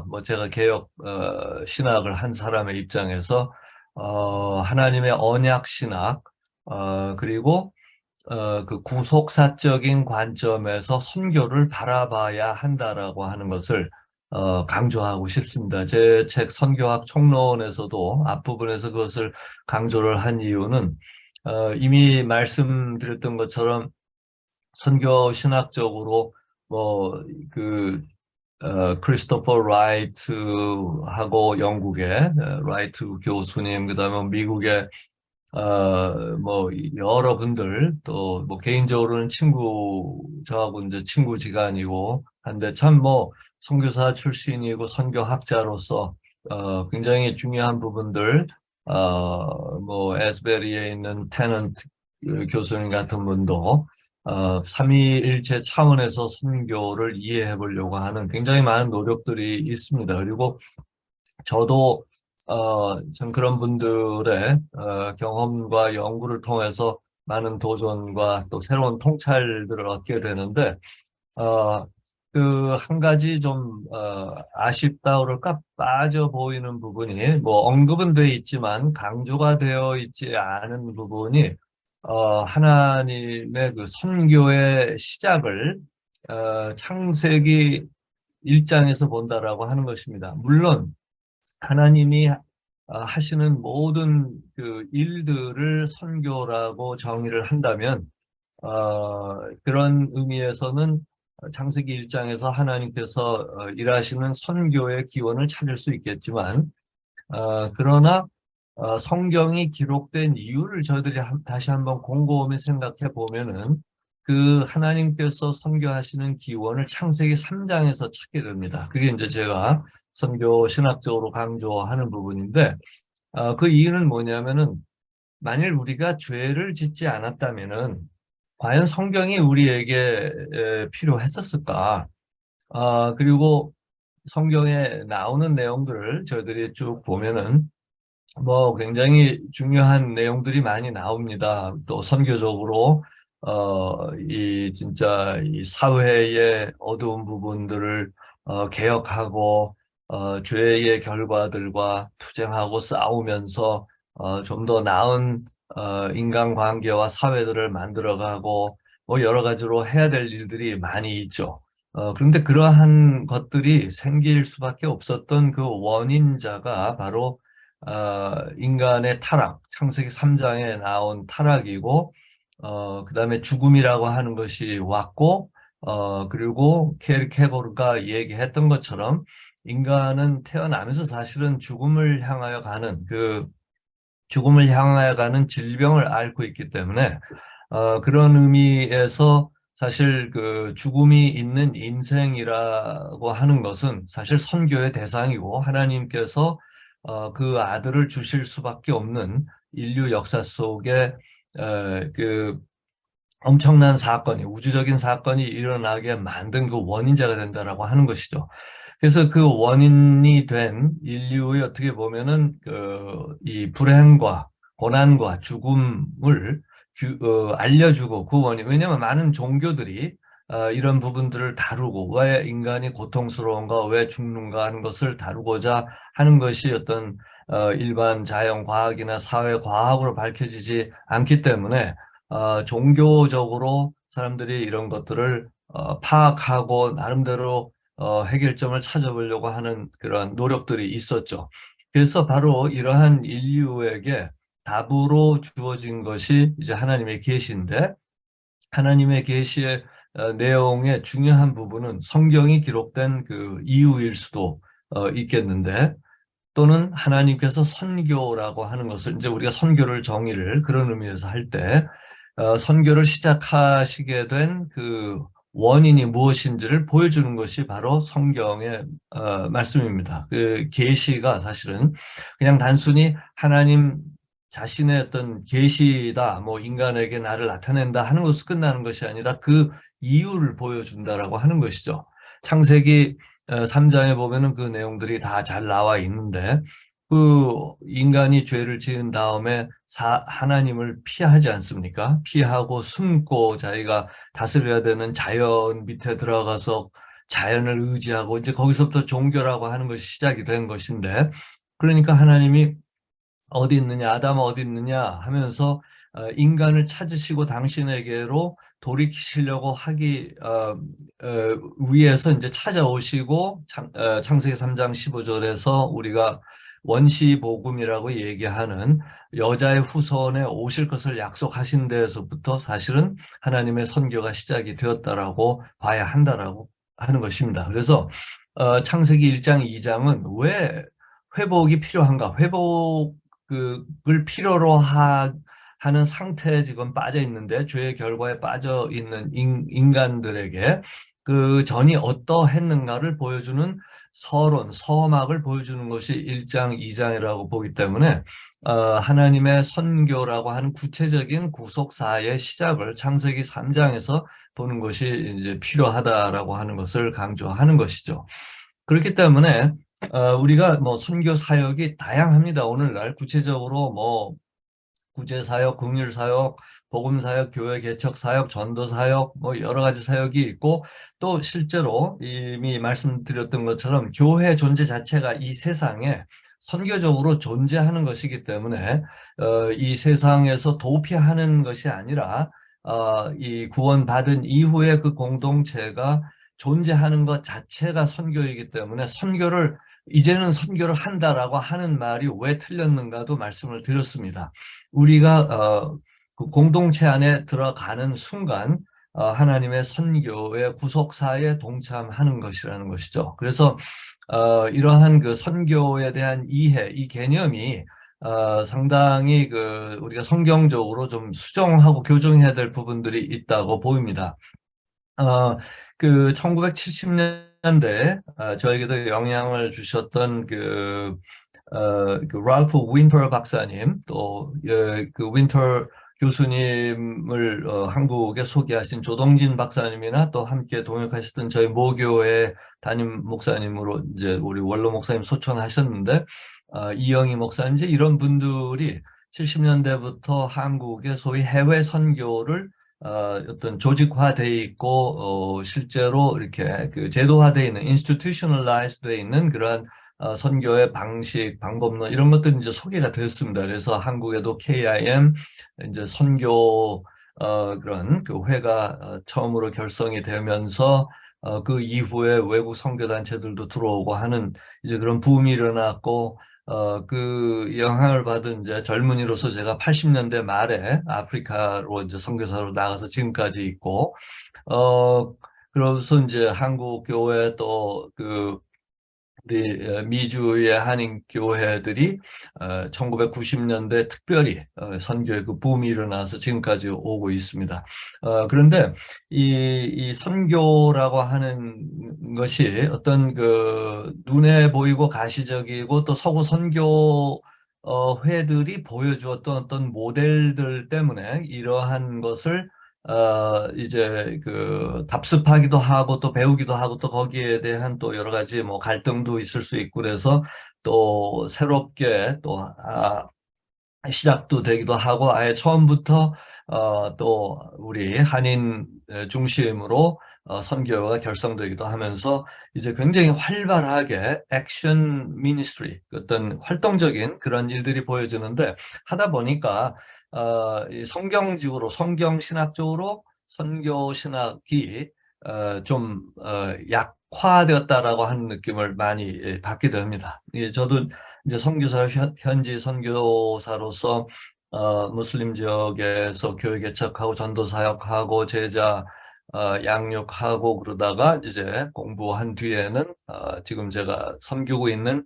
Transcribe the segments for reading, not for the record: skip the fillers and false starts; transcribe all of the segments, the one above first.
뭐 제가 개혁 신학을 한 사람의 입장에서 하나님의 언약 신학 그리고 그 구속사적인 관점에서 선교를 바라봐야 한다라고 하는 것을 강조하고 싶습니다. 제 책 선교학 총론에서도 앞부분에서 그것을 강조를 한 이유는 이미 말씀드렸던 것처럼 선교 신학적으로 뭐그 크리스토퍼 라이트하고 영국의 라이트 교수님, 그다음에 미국의 뭐 여러분들 또 뭐 개인적으로는 저하고 이제 친구지간이고 한데 참 뭐 선교사 출신이고 선교학자로서 굉장히 중요한 부분들 뭐 에스베리에 있는 테넌트 교수님 같은 분도 삼위일체 차원에서 선교를 이해해 보려고 하는 굉장히 많은 노력들이 있습니다. 그리고 저도 참 그런 분들의 경험과 연구를 통해서 많은 도전과 또 새로운 통찰들을 얻게 되는데 어, 그 한 가지 좀 아쉽다 그럴까 빠져 보이는 부분이 뭐 언급은 돼 있지만 강조가 되어 있지 않은 부분이 하나님의 그 선교의 시작을 창세기 1장에서 본다라고 하는 것입니다. 물론 하나님이 하시는 모든 그 일들을 선교라고 정의를 한다면 그런 의미에서는 창세기 1장에서 하나님께서 일하시는 선교의 기원을 찾을 수 있겠지만 그러나 성경이 기록된 이유를 저희들이 다시 한번 곰곰이 생각해 보면은 그 하나님께서 선교하시는 기원을 창세기 3장에서 찾게 됩니다. 그게 이제 제가 선교 신학적으로 강조하는 부분인데 그 이유는 뭐냐면은 만일 우리가 죄를 짓지 않았다면은 과연 성경이 우리에게 필요했었을까? 그리고 성경에 나오는 내용들을 저희들이 쭉 보면은 뭐 굉장히 중요한 내용들이 많이 나옵니다. 또 선교적으로 이 진짜 이 사회의 어두운 부분들을 개혁하고 죄의 결과들과 투쟁하고 싸우면서 좀 더 나은 인간관계와 사회들을 만들어가고 뭐 여러 가지로 해야 될 일들이 많이 있죠. 그런데 그러한 것들이 생길 수밖에 없었던 그 원인자가 바로 인간의 타락, 창세기 3장에 나온 타락이고, 그 다음에 죽음이라고 하는 것이 왔고, 그리고 케르케고르가 얘기했던 것처럼 인간은 태어나면서 사실은 죽음을 향하여 가는 질병을 앓고 있기 때문에, 그런 의미에서 사실 그 죽음이 있는 인생이라고 하는 것은 사실 선교의 대상이고 하나님께서 그 아들을 주실 수밖에 없는 인류 역사 속에 그 엄청난 사건이 우주적인 사건이 일어나게 만든 그 원인자가 된다라고 하는 것이죠. 그래서 그 원인이 된 인류의 어떻게 보면은 이 불행과 고난과 죽음을 알려주고 그 원인 왜냐하면 많은 종교들이 이런 부분들을 다루고 왜 인간이 고통스러운가 왜 죽는가 하는 것을 다루고자 하는 것이 어떤 일반 자연과학이나 사회과학으로 밝혀지지 않기 때문에 종교적으로 사람들이 이런 것들을 파악하고 나름대로 해결점을 찾아보려고 하는 그런 노력들이 있었죠. 그래서 바로 이러한 인류에게 답으로 주어진 것이 이제 하나님의 계시인데 하나님의 계시의 내용의 중요한 부분은 성경이 기록된 그 이유일 수도 있겠는데 또는 하나님께서 선교라고 하는 것을 이제 우리가 선교를 정의를 그런 의미에서 할 때 선교를 시작하시게 된 그 원인이 무엇인지를 보여주는 것이 바로 성경의 말씀입니다. 그 계시가 사실은 그냥 단순히 하나님 자신의 어떤 계시다, 뭐 인간에게 나를 나타낸다 하는 것으로 끝나는 것이 아니라 그 이유를 보여준다라고 하는 것이죠. 창세기 3장에 보면은 그 내용들이 다 잘 나와 있는데 그 인간이 죄를 지은 다음에 하나님을 피하지 않습니까? 피하고 숨고 자기가 다스려야 되는 자연 밑에 들어가서 자연을 의지하고 이제 거기서부터 종교라고 하는 것이 시작이 된 것인데, 그러니까 하나님이 어디 있느냐, 아담아 어디 있느냐 하면서 인간을 찾으시고 당신에게로 돌이키시려고 하기 위해서 이제 찾아오시고, 창세기 3장 15절에서 우리가 원시복음이라고 얘기하는 여자의 후손에 오실 것을 약속하신 데에서부터 사실은 하나님의 선교가 시작이 되었다라고 봐야 한다라고 하는 것입니다. 그래서 창세기 1장, 2장은 왜 회복이 필요한가? 회복을 필요로 하는 상태에 지금 빠져 있는데, 죄의 결과에 빠져 있는 인간들에게 그 전이 어떠했는가를 보여주는 서막을 보여주는 것이 1장, 2장이라고 보기 때문에 하나님의 선교라고 하는 구체적인 구속사의 시작을 창세기 3장에서 보는 것이 이제 필요하다라고 하는 것을 강조하는 것이죠. 그렇기 때문에 우리가 뭐 선교 사역이 다양합니다. 오늘날 구체적으로 뭐 구제 사역, 긍휼 사역, 복음 사역, 교회 개척 사역, 전도 사역, 뭐 여러 가지 사역이 있고, 또 실제로 이미 말씀드렸던 것처럼 교회 존재 자체가 이 세상에 선교적으로 존재하는 것이기 때문에 이 세상에서 도피하는 것이 아니라 이 구원받은 이후에 그 공동체가 존재하는 것 자체가 선교이기 때문에, 이제는 선교를 한다라고 하는 말이 왜 틀렸는가도 말씀을 드렸습니다. 우리가 그 공동체 안에 들어가는 순간 하나님의 선교의 구속사에 동참하는 것이라는 것이죠. 그래서 이러한 그 선교에 대한 이해, 이 개념이 상당히 우리가 성경적으로 좀 수정하고 교정해야 될 부분들이 있다고 보입니다. 그 1970년대 저에게도 영향을 주셨던 그 랄프 윈터 박사님, 또 그 윈터 교수님을 한국에 소개하신 조동진 박사님이나 또 함께 동역하셨던 저희 모교의 담임 목사님으로 이제 우리 원로 목사님 소천하셨는데, 이영희 목사님, 이제 이런 분들이 70년대부터 한국의 소위 해외 선교를 어떤 조직화돼 있고 실제로 이렇게 그 제도화돼 있는, institutionalized 돼 있는 그러한 선교의 방식, 방법론 이런 것들이 이제 소개가 되었습니다. 그래서 한국에도 KIM 이제 선교 그런 그 회가 처음으로 결성이 되면서 그 이후에 외국 선교 단체들도 들어오고 하는 이제 그런 붐이 일어났고, 그 영향을 받은 이제 젊은이로서 제가 80년대 말에 아프리카로 이제 선교사로 나가서 지금까지 있고, 그러면서 이제 한국 교회 또그 우리 미주의 한인 교회들이 1990년대 특별히 선교의 그 붐이 일어나서 지금까지 오고 있습니다. 그런데 이 선교라고 하는 것이 어떤 그 눈에 보이고 가시적이고 또 서구 선교 회들이 보여주었던 어떤 모델들 때문에 이러한 것을 이제 그 답습하기도 하고 또 배우기도 하고, 또 거기에 대한 또 여러 가지 뭐 갈등도 있을 수 있고, 그래서 또 새롭게 또 시작도 되기도 하고, 아예 처음부터 또 우리 한인 중심으로 선교가 결성되기도 하면서 이제 굉장히 활발하게 액션 미니스트리, 어떤 활동적인 그런 일들이 보여지는데, 하다 보니까 이 성경적으로, 성경신학적으로 선교 신학이 좀 약화되었다라고 하는 느낌을 많이 받게 됩니다. 저도 이제 선교사, 현지 선교사로서 무슬림 지역에서 교회 개척하고 전도 사역하고 제자 양육하고 그러다가 이제 공부한 뒤에는 지금 제가 섬기고 있는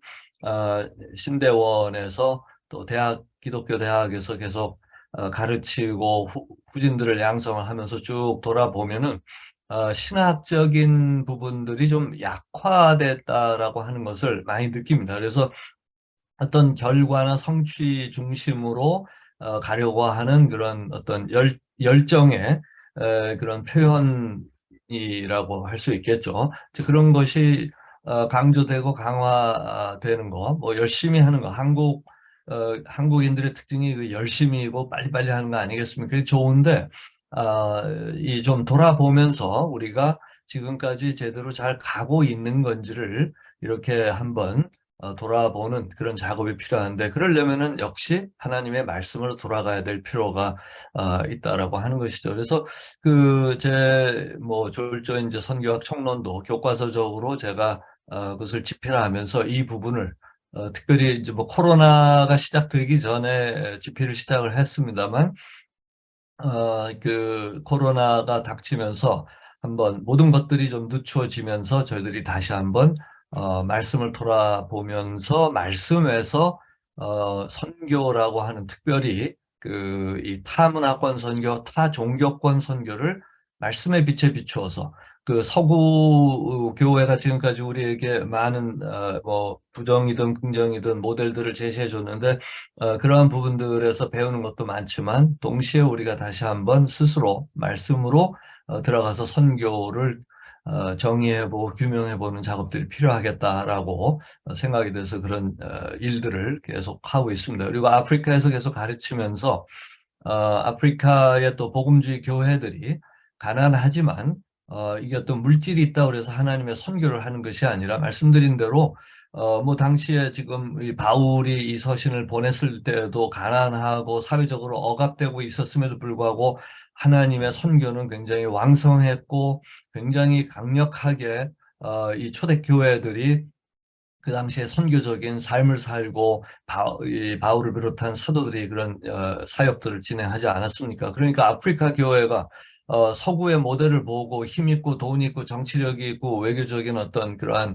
신대원에서 또 기독교 대학에서 계속 가르치고 후진들을 양성을 하면서 쭉 돌아보면은 신학적인 부분들이 좀 약화됐다라고 하는 것을 많이 느낍니다. 그래서 어떤 결과나 성취 중심으로 가려고 하는 그런 어떤 열정의 그런 표현이라고 할 수 있겠죠. 그런 것이 강조되고 강화되는 거, 뭐 열심히 하는 거, 한국인들의 특징이 그 열심히고 빨리빨리 하는 거 아니겠습니까? 그게 좋은데 이 좀 돌아보면서 우리가 지금까지 제대로 잘 가고 있는 건지를 이렇게 한번 돌아보는 그런 작업이 필요한데, 그러려면은 역시 하나님의 말씀으로 돌아가야 될 필요가 있다라고 하는 것이죠. 그래서 제 뭐 졸조 이제 선교학 총론도 교과서적으로 제가 그것을 집필하면서 이 부분을 특별히 이제 뭐 코로나가 시작되기 전에 집필을 시작을 했습니다만, 코로나가 닥치면서 한번 모든 것들이 좀 늦춰지면서 저희들이 다시 한번 말씀을 돌아보면서 말씀에서 선교라고 하는, 특별히 이 타문화권 선교, 타종교권 선교를 말씀의 빛에 비추어서, 서구 교회가 지금까지 우리에게 많은 뭐 부정이든 긍정이든 모델들을 제시해 줬는데, 그러한 부분들에서 배우는 것도 많지만 동시에 우리가 다시 한번 스스로 말씀으로 들어가서 선교를 정의해보고 규명해보는 작업들이 필요하겠다라고 생각이 돼서 그런 일들을 계속 하고 있습니다. 그리고 아프리카에서 계속 가르치면서 아프리카의 또 복음주의 교회들이 가난하지만 이게 어떤 물질이 있다고 그래서 하나님의 선교를 하는 것이 아니라, 말씀드린 대로 뭐 당시에 지금 이 바울이 이 서신을 보냈을 때도 가난하고 사회적으로 억압되고 있었음에도 불구하고 하나님의 선교는 굉장히 왕성했고 굉장히 강력하게 이 초대교회들이 그 당시에 선교적인 삶을 살고 이 바울을 비롯한 사도들이 그런 사역들을 진행하지 않았습니까? 그러니까 아프리카 교회가 서구의 모델을 보고 힘 있고 돈 있고 정치력이 있고 외교적인 어떤 그러한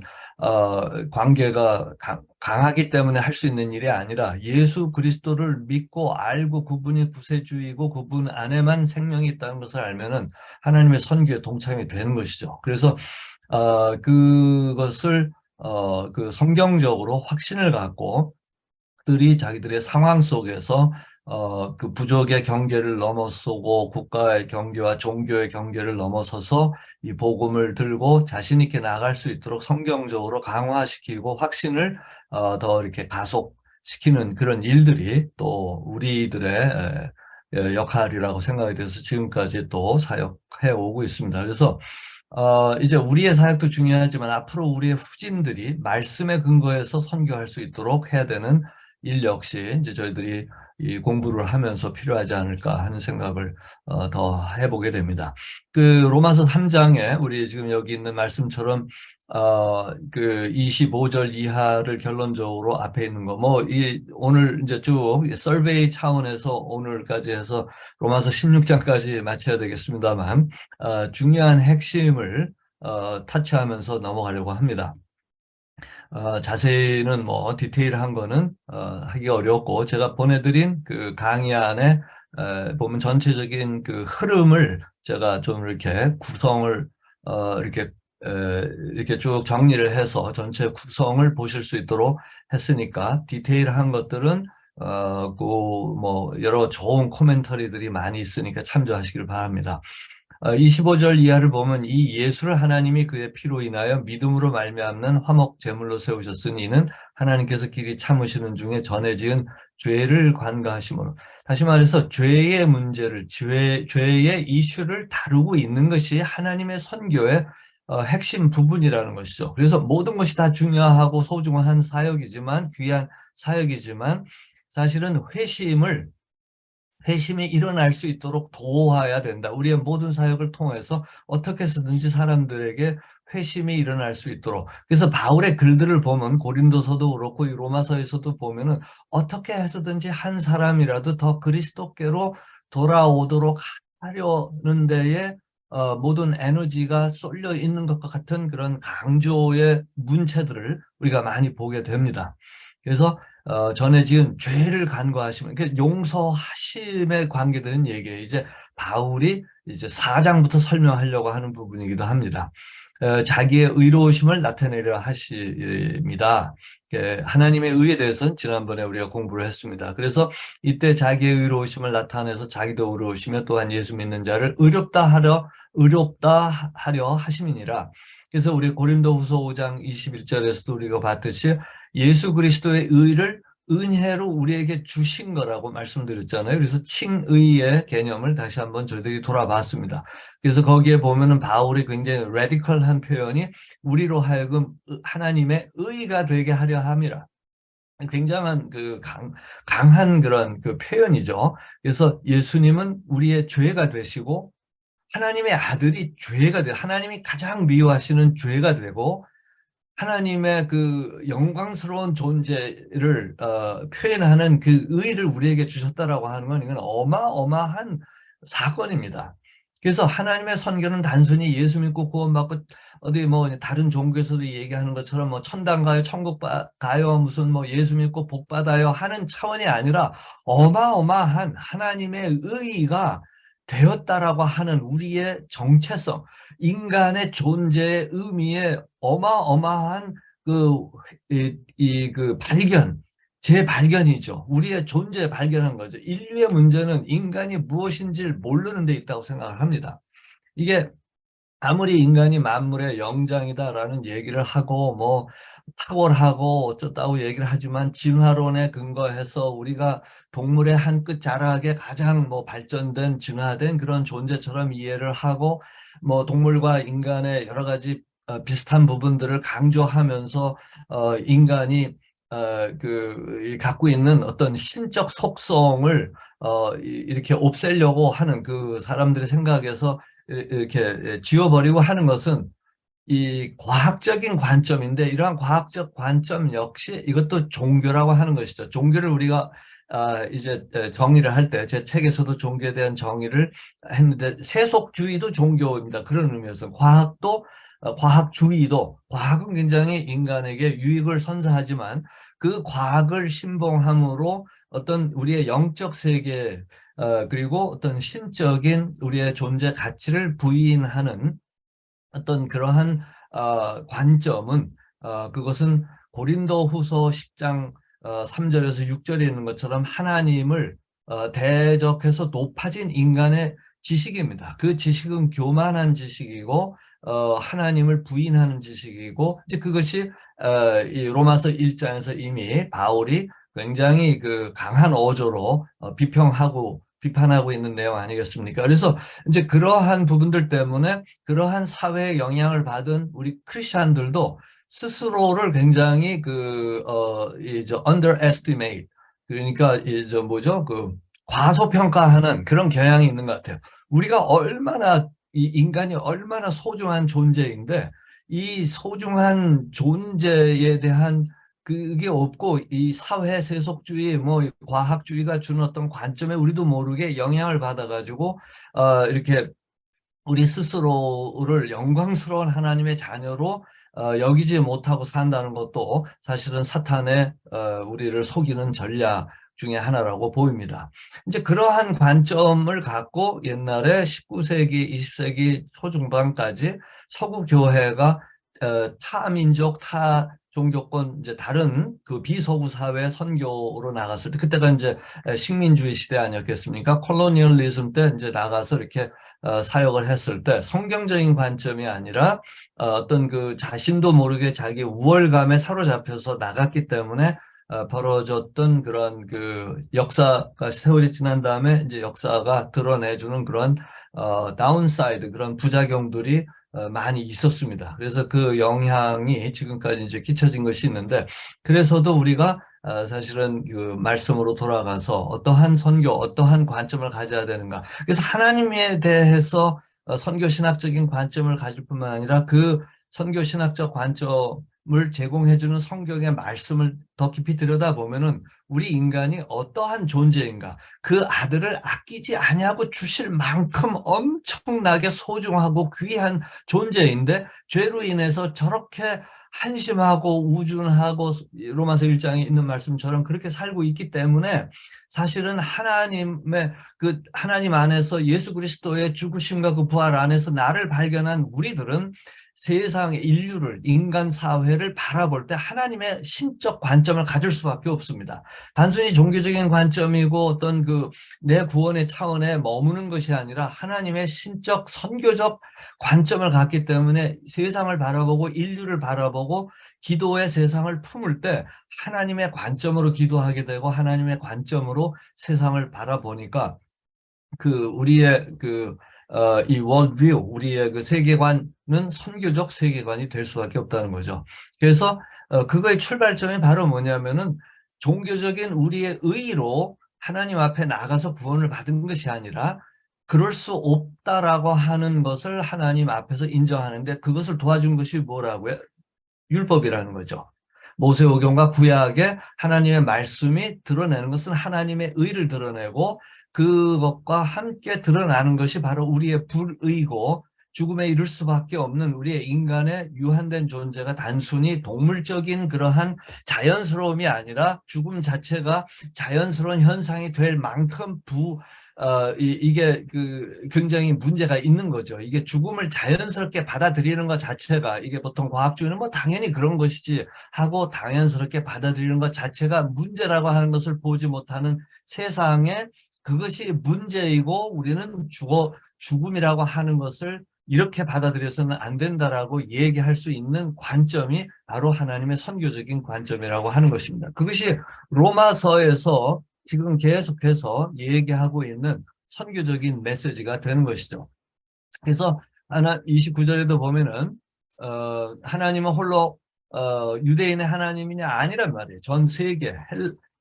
관계가 강하기 때문에 할 수 있는 일이 아니라, 예수 그리스도를 믿고 알고 그분이 구세주이고 그분 안에만 생명이 있다는 것을 알면은 하나님의 선교에 동참이 되는 것이죠. 그래서 그것을 성경적으로 확신을 갖고 들이 자기들의 상황 속에서 그 부족의 경계를 넘어서고 국가의 경계와 종교의 경계를 넘어서서 이 복음을 들고 자신 있게 나아갈 수 있도록 성경적으로 강화시키고 확신을 더 이렇게 가속시키는 그런 일들이 또 우리들의 역할이라고 생각이 돼서 지금까지 또 사역해 오고 있습니다. 그래서 이제 우리의 사역도 중요하지만 앞으로 우리의 후진들이 말씀에 근거해서 선교할 수 있도록 해야 되는 일 역시 이제 저희들이 이 공부를 하면서 필요하지 않을까 하는 생각을 더 해보게 됩니다. 로마서 3장에 우리 지금 여기 있는 말씀처럼 25절 이하를 결론적으로 앞에 있는 거, 오늘 이제 쭉 서베이 차원에서 오늘까지 해서 로마서 16장까지 마쳐야 되겠습니다만, 중요한 핵심을 타치하면서 넘어가려고 합니다. 자세히는 뭐 디테일한 거는 하기 어렵고, 제가 보내드린 그 강의 안에 보면 전체적인 그 흐름을 제가 좀 이렇게 구성을 이렇게 이렇게 쭉 정리를 해서 전체 구성을 보실 수 있도록 했으니까, 디테일한 것들은 뭐 여러 좋은 코멘터리들이 많이 있으니까 참조하시길 바랍니다. 25절 이하를 보면, 이 예수를 하나님이 그의 피로 인하여 믿음으로 말미암는 화목 제물로 세우셨으니 이는 하나님께서 길이 참으시는 중에 전에 지은 죄를 관가하심으로. 다시 말해서 죄의 문제를, 죄의 이슈를 다루고 있는 것이 하나님의 선교의 핵심 부분이라는 것이죠. 그래서 모든 것이 다 중요하고 소중한 사역이지만, 귀한 사역이지만, 사실은 회심이 일어날 수 있도록 도와야 된다. 우리의 모든 사역을 통해서 어떻게 해서든지 사람들에게 회심이 일어날 수 있도록. 그래서 바울의 글들을 보면, 고린도서도 그렇고 이 로마서에서도 보면은 어떻게 해서든지 한 사람이라도 더 그리스도께로 돌아오도록 하려는 데에 모든 에너지가 쏠려 있는 것과 같은 그런 강조의 문체들을 우리가 많이 보게 됩니다. 그래서 전에 지은 죄를 간과하시면, 용서하심에 관계되는 얘기예요. 이제 바울이 이제 4장부터 설명하려고 하는 부분이기도 합니다. 자기의 의로우심을 나타내려 하십니다. 하나님의 의에 대해서는 지난번에 우리가 공부를 했습니다. 그래서 이때 자기의 의로우심을 나타내서 자기도 의로우시며 또한 예수 믿는 자를 의롭다 하려 하심이니라. 그래서 우리 고린도후서 5장 21절에서도 우리가 봤듯이 예수 그리스도의 의를 은혜로 우리에게 주신 거라고 말씀드렸잖아요. 그래서 칭의의 개념을 다시 한번 저희들이 돌아봤습니다. 그래서 거기에 보면은 바울이 굉장히 레디컬한 표현이 우리로 하여금 하나님의 의가 되게 하려 함이라. 굉장한 강한 그런 그 표현이죠. 그래서 예수님은 우리의 죄가 되시고 하나님의 아들이 죄가 돼 하나님이 가장 미워하시는 죄가 되고 하나님의 그 영광스러운 존재를 표현하는 그 의를 우리에게 주셨다라고 하는 건 이건 어마어마한 사건입니다. 그래서 하나님의 선교는 단순히 예수 믿고 구원받고 어디 뭐 다른 종교에서도 얘기하는 것처럼 뭐 천당 가요, 천국 가요, 무슨 뭐 예수 믿고 복 받아요 하는 차원이 아니라 어마어마한 하나님의 의가 되었다라고 하는 우리의 정체성, 인간의 존재의 의미에 어마어마한 그 발견, 재발견이죠. 우리의 존재 발견한 거죠. 인류의 문제는 인간이 무엇인지를 모르는 데 있다고 생각을 합니다. 이게 아무리 인간이 만물의 영장이다라는 얘기를 하고 뭐 탁월하고 어쩌다고 얘기를 하지만 진화론에 근거해서 우리가 동물의 한 끗 자락에 가장 뭐 발전된 진화된 그런 존재처럼 이해를 하고 뭐 동물과 인간의 여러 가지 비슷한 부분들을 강조하면서 인간이 갖고 있는 어떤 신적 속성을 이렇게 없애려고 하는 그 사람들의 생각에서 이렇게 지워버리고 하는 것은 이 과학적인 관점인데 이러한 과학적 관점 역시 이것도 종교라고 하는 것이죠. 종교를 우리가 이제 정의를 할 때 제 책에서도 종교에 대한 정의를 했는데 세속주의도 종교입니다. 그런 의미에서 과학도 과학주의도 과학은 굉장히 인간에게 유익을 선사하지만 그 과학을 신봉함으로 어떤 우리의 영적 세계 그리고 어떤 신적인 우리의 존재 가치를 부인하는 어떤 그러한 관점은 그것은 고린도후서 10장 3절에서 6절에 있는 것처럼 하나님을 대적해서 높아진 인간의 지식입니다. 그 지식은 교만한 지식이고 하나님을 부인하는 지식이고 이제 그것이 이 로마서 1장에서 이미 바울이 굉장히 그 강한 어조로 비판하고 있는 내용 아니겠습니까? 그래서 이제 그러한 부분들 때문에 그러한 사회의 영향을 받은 우리 크리스천들도 스스로를 굉장히 underestimate 그러니까 이제 뭐죠? 과소평가하는 그런 경향이 있는 것 같아요. 우리가 얼마나 이 인간이 얼마나 소중한 존재인데 이 소중한 존재에 대한 그게 없고 이 사회 세속주의 뭐 과학주의가 주는 어떤 관점에 우리도 모르게 영향을 받아가지고 이렇게 우리 스스로를 영광스러운 하나님의 자녀로 여기지 못하고 산다는 것도 사실은 사탄의 우리를 속이는 전략 중에 하나라고 보입니다. 이제 그러한 관점을 갖고 옛날에 19세기, 20세기 초중반까지 서구 교회가 타민족, 타 종교권 이제 다른 그 비서구 사회 선교로 나갔을 때 그때가 이제 식민주의 시대 아니었겠습니까? 콜로니얼리즘 때 이제 나가서 이렇게 사역을 했을 때 성경적인 관점이 아니라 어떤 그 자신도 모르게 자기 우월감에 사로잡혀서 나갔기 때문에 벌어졌던 그런 그 역사가 세월이 지난 다음에 이제 역사가 드러내주는 그런 다운사이드 그런 부작용들이 많이 있었습니다. 그래서 그 영향이 지금까지 이제 끼쳐진 것이 있는데 그래서도 우리가 사실은 그 말씀으로 돌아가서 어떠한 선교, 어떠한 관점을 가져야 되는가. 그래서 하나님에 대해서 선교 신학적인 관점을 가질 뿐만 아니라 그 선교 신학적 관점을 제공해주는 성경의 말씀을 더 깊이 들여다보면은 우리 인간이 어떠한 존재인가, 그 아들을 아끼지 아니하고 주실 만큼 엄청나게 소중하고 귀한 존재인데 죄로 인해서 저렇게 한심하고 우준하고 로마서 1장에 있는 말씀처럼 그렇게 살고 있기 때문에 사실은 하나님 안에서 예수 그리스도의 죽으심과 그 부활 안에서 나를 발견한 우리들은 세상의 인류를, 인간 사회를 바라볼 때 하나님의 신적 관점을 가질 수밖에 없습니다. 단순히 종교적인 관점이고 어떤 그 내 구원의 차원에 머무는 것이 아니라 하나님의 신적 선교적 관점을 갖기 때문에 세상을 바라보고 인류를 바라보고 기도의 세상을 품을 때 하나님의 관점으로 기도하게 되고 하나님의 관점으로 세상을 바라보니까 그 우리의 이 월드뷰, 우리의 그 세계관은 선교적 세계관이 될 수밖에 없다는 거죠. 그래서 그거의 출발점이 바로 뭐냐면은 종교적인 우리의 의로 하나님 앞에 나가서 구원을 받은 것이 아니라 그럴 수 없다라고 하는 것을 하나님 앞에서 인정하는데 그것을 도와준 것이 뭐라고요? 율법이라는 거죠. 모세오경과 구약에 하나님의 말씀이 드러내는 것은 하나님의 의를 드러내고 그것과 함께 드러나는 것이 바로 우리의 불의고 죽음에 이를 수밖에 없는 우리의 인간의 유한된 존재가 단순히 동물적인 그러한 자연스러움이 아니라 죽음 자체가 자연스러운 현상이 될 만큼 이게 굉장히 문제가 있는 거죠. 이게 죽음을 자연스럽게 받아들이는 것 자체가 이게 보통 과학주의는 뭐 당연히 그런 것이지 하고 당연스럽게 받아들이는 것 자체가 문제라고 하는 것을 보지 못하는 세상에 그것이 문제이고 우리는 죽음이라고 하는 것을 이렇게 받아들여서는 안 된다라고 얘기할 수 있는 관점이 바로 하나님의 선교적인 관점이라고 하는 것입니다. 그것이 로마서에서 지금 계속해서 얘기하고 있는 선교적인 메시지가 되는 것이죠. 그래서 29절에도 보면은 하나님은 홀로 유대인의 하나님이냐 아니란 말이에요. 전 세계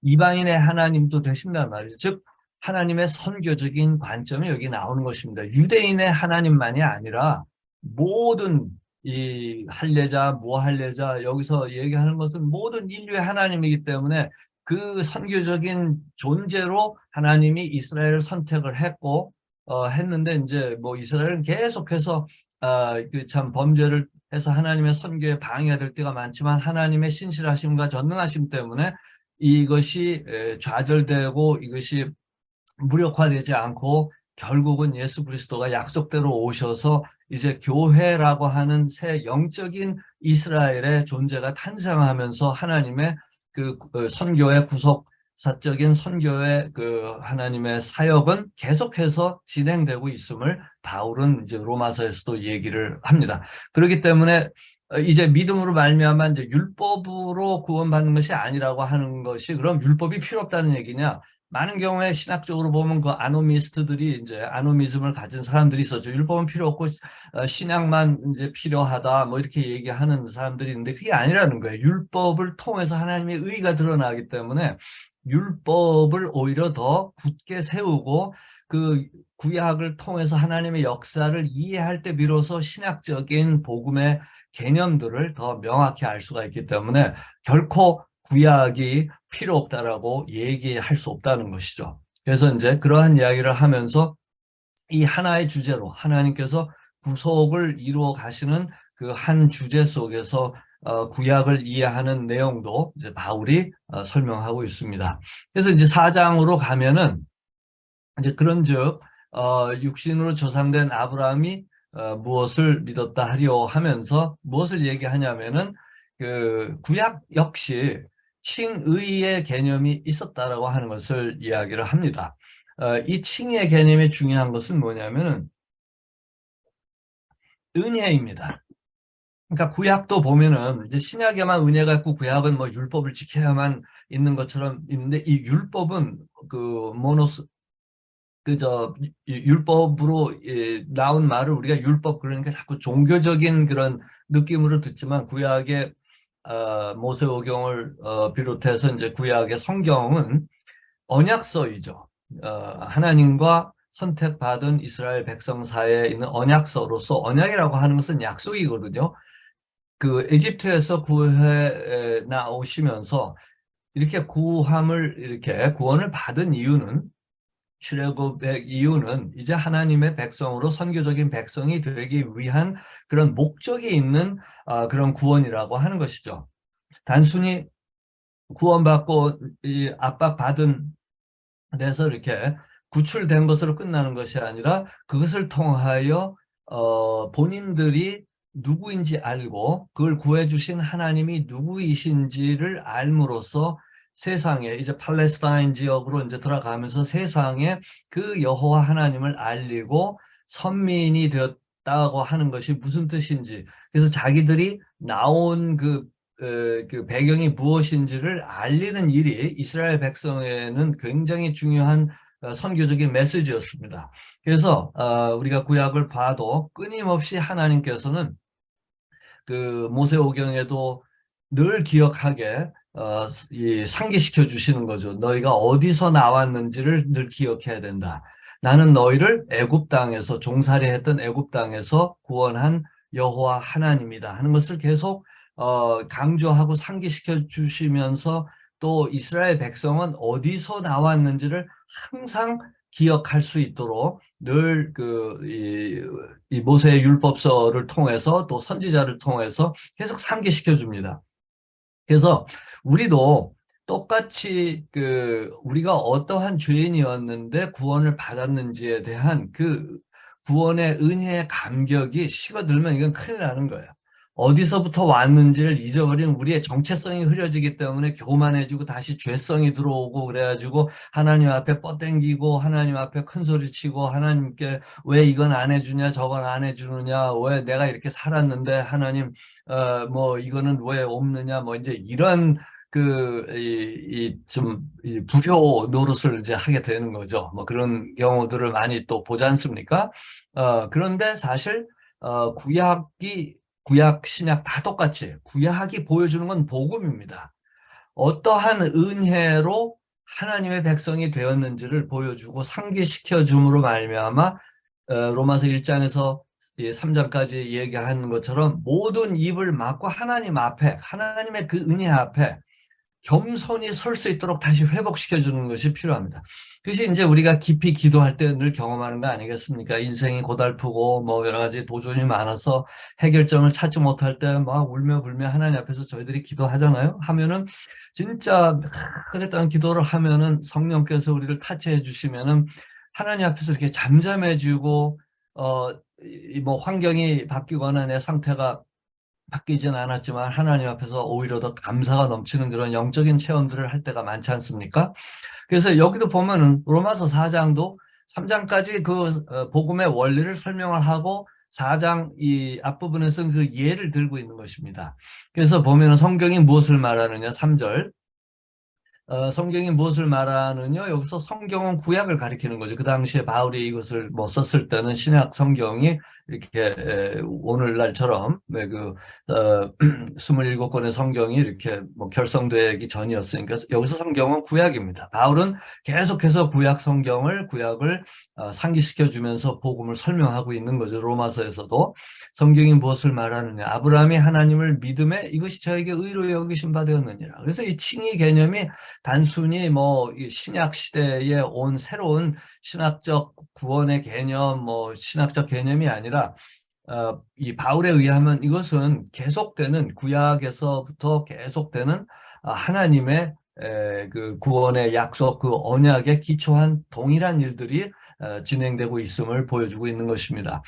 이방인의 하나님도 되신단 말이죠. 즉 하나님의 선교적인 관점이 여기 나오는 것입니다. 유대인의 하나님만이 아니라 모든 이 할례자, 무할례자 여기서 얘기하는 것은 모든 인류의 하나님이기 때문에 그 선교적인 존재로 하나님이 이스라엘을 선택을 했고 했는데 이제 뭐 이스라엘은 계속해서 참 범죄를 해서 하나님의 선교에 방해가 될 때가 많지만 하나님의 신실하심과 전능하심 때문에 이것이 좌절되고 이것이 무력화되지 않고 결국은 예수 그리스도가 약속대로 오셔서 이제 교회라고 하는 새 영적인 이스라엘의 존재가 탄생하면서 하나님의 선교의 구속사적인 선교의 하나님의 사역은 계속해서 진행되고 있음을 바울은 이제 로마서에서도 얘기를 합니다. 그렇기 때문에 이제 믿음으로 말미암아 이제 율법으로 구원받는 것이 아니라고 하는 것이 그럼 율법이 필요 없다는 얘기냐? 많은 경우에 신학적으로 보면 그 아노미스트들이 이제 아노미즘을 가진 사람들이 있었죠. 율법은 필요 없고 신약만 이제 필요하다 뭐 이렇게 얘기하는 사람들이 있는데 그게 아니라는 거예요. 율법을 통해서 하나님의 의가 드러나기 때문에 율법을 오히려 더 굳게 세우고 그 구약을 통해서 하나님의 역사를 이해할 때 비로소 신학적인 복음의 개념들을 더 명확히 알 수가 있기 때문에 결코 구약이 필요 없다라고 얘기할 수 없다는 것이죠. 그래서 이제 그러한 이야기를 하면서 이 하나의 주제로 하나님께서 구속을 이루어 가시는 그 한 주제 속에서 구약을 이해하는 내용도 이제 바울이 설명하고 있습니다. 그래서 이제 4장으로 가면은 이제 그런즉 육신으로 조상된 아브라함이 무엇을 믿었다 하리오 하면서 무엇을 얘기하냐면은 그 구약 역시 칭의의 개념이 있었다라고 하는 것을 이야기를 합니다. 이 칭의의 개념이 중요한 것은 뭐냐면은 은혜입니다. 그러니까 구약도 보면은 이제 신약에만 은혜가 있고 구약은 뭐 율법을 지켜야만 있는 것처럼 있는데 이 율법은 그 모노스 그저 율법으로 나온 말을 우리가 율법 그러니까 자꾸 종교적인 그런 느낌으로 듣지만 구약의 모세오경을 비롯해서 이제 구약의 성경은 언약서이죠. 하나님과 선택받은 이스라엘 백성 사이에 있는 언약서로서 언약이라고 하는 것은 약속이거든요. 그 에집트에서 구해 나오시면서 이렇게 이렇게 구원을 받은 이유는 출애굽의 이유는 이제 하나님의 백성으로 선교적인 백성이 되기 위한 그런 목적이 있는 그런 구원이라고 하는 것이죠. 단순히 구원받고 이 압박받은 데서 이렇게 구출된 것으로 끝나는 것이 아니라 그것을 통하여 본인들이 누구인지 알고 그걸 구해주신 하나님이 누구이신지를 알므로써 세상에 이제 팔레스타인 지역으로 이제 들어가면서 세상에 그 여호와 하나님을 알리고 선민이 되었다고 하는 것이 무슨 뜻인지, 그래서 자기들이 나온 그 배경이 무엇인지를 알리는 일이 이스라엘 백성에는 굉장히 중요한 선교적인 메시지였습니다. 그래서 우리가 구약을 봐도 끊임없이 하나님께서는 그 모세오경에도 늘 기억하게 이 상기시켜 주시는 거죠. 너희가 어디서 나왔는지를 늘 기억해야 된다. 나는 너희를 애굽 땅에서 종살이했던 애굽 땅에서 구원한 여호와 하나님이다 하는 것을 계속 강조하고 상기시켜 주시면서 또 이스라엘 백성은 어디서 나왔는지를 항상 기억할 수 있도록 늘 이 모세의 율법서를 통해서 또 선지자를 통해서 계속 상기시켜 줍니다. 그래서 우리도 똑같이 우리가 어떠한 죄인이었는데 구원을 받았는지에 대한 그 구원의 은혜의 감격이 식어들면 이건 큰일 나는 거예요. 어디서부터 왔는지를 잊어버린 우리의 정체성이 흐려지기 때문에 교만해지고 다시 죄성이 들어오고 그래가지고 하나님 앞에 뻗댕기고 하나님 앞에 큰소리치고 하나님께 왜 이건 안 해주냐 저건 안 해주느냐 왜 내가 이렇게 살았는데 하나님 뭐 이거는 왜 없느냐 뭐 이제 이런 이 불효 노릇을 이제 하게 되는 거죠. 뭐 그런 경우들을 많이 또 보지 않습니까? 그런데 사실 구약 신약 다 똑같이 구약이 보여주는 건 복음입니다. 어떠한 은혜로 하나님의 백성이 되었는지를 보여주고 상기시켜 줌으로 말미암아 로마서 1장에서 3장까지 얘기하는 것처럼 모든 입을 막고 하나님 앞에 하나님의 그 은혜 앞에 겸손히 설 수 있도록 다시 회복시켜 주는 것이 필요합니다. 그것이 이제 우리가 깊이 기도할 때 늘 경험하는 거 아니겠습니까? 인생이 고달프고 뭐 여러 가지 도전이 많아서 해결점을 찾지 못할 때 막 울며 불며 하나님 앞에서 저희들이 기도하잖아요. 하면은 진짜 그랬다는 기도를 하면은 성령께서 우리를 타치해 주시면은 하나님 앞에서 이렇게 잠잠해지고 뭐 환경이 바뀌거나 내 상태가 바뀌진 않았지만 하나님 앞에서 오히려 더 감사가 넘치는 그런 영적인 체험들을 할 때가 많지 않습니까? 그래서 여기도 보면은 로마서 4장도 3장까지 그 복음의 원리를 설명을 하고 4장 이 앞부분에서는 그 예를 들고 있는 것입니다. 그래서 보면은 성경이 무엇을 말하느냐 3절 성경이 무엇을 말하느냐? 여기서 성경은 구약을 가리키는 거죠. 그 당시에 바울이 이것을 뭐 썼을 때는 신약 성경이 이렇게 오늘날처럼 그 27권의 성경이 이렇게 뭐 결성되기 전이었으니까 여기서 성경은 구약입니다. 바울은 계속해서 구약을 상기시켜 주면서 복음을 설명하고 있는 거죠. 로마서에서도 성경이 무엇을 말하느냐? 아브라함이 하나님을 믿음에 이것이 저에게 의로 여기신 바 되었느니라. 그래서 이 칭의 개념이 단순히 뭐 신약 시대에 온 새로운 신학적 구원의 개념, 뭐 신학적 개념이 아니라 이 바울에 의하면 이것은 계속되는 구약에서부터 계속되는 하나님의 그 구원의 약속, 그 언약에 기초한 동일한 일들이 진행되고 있음을 보여주고 있는 것입니다.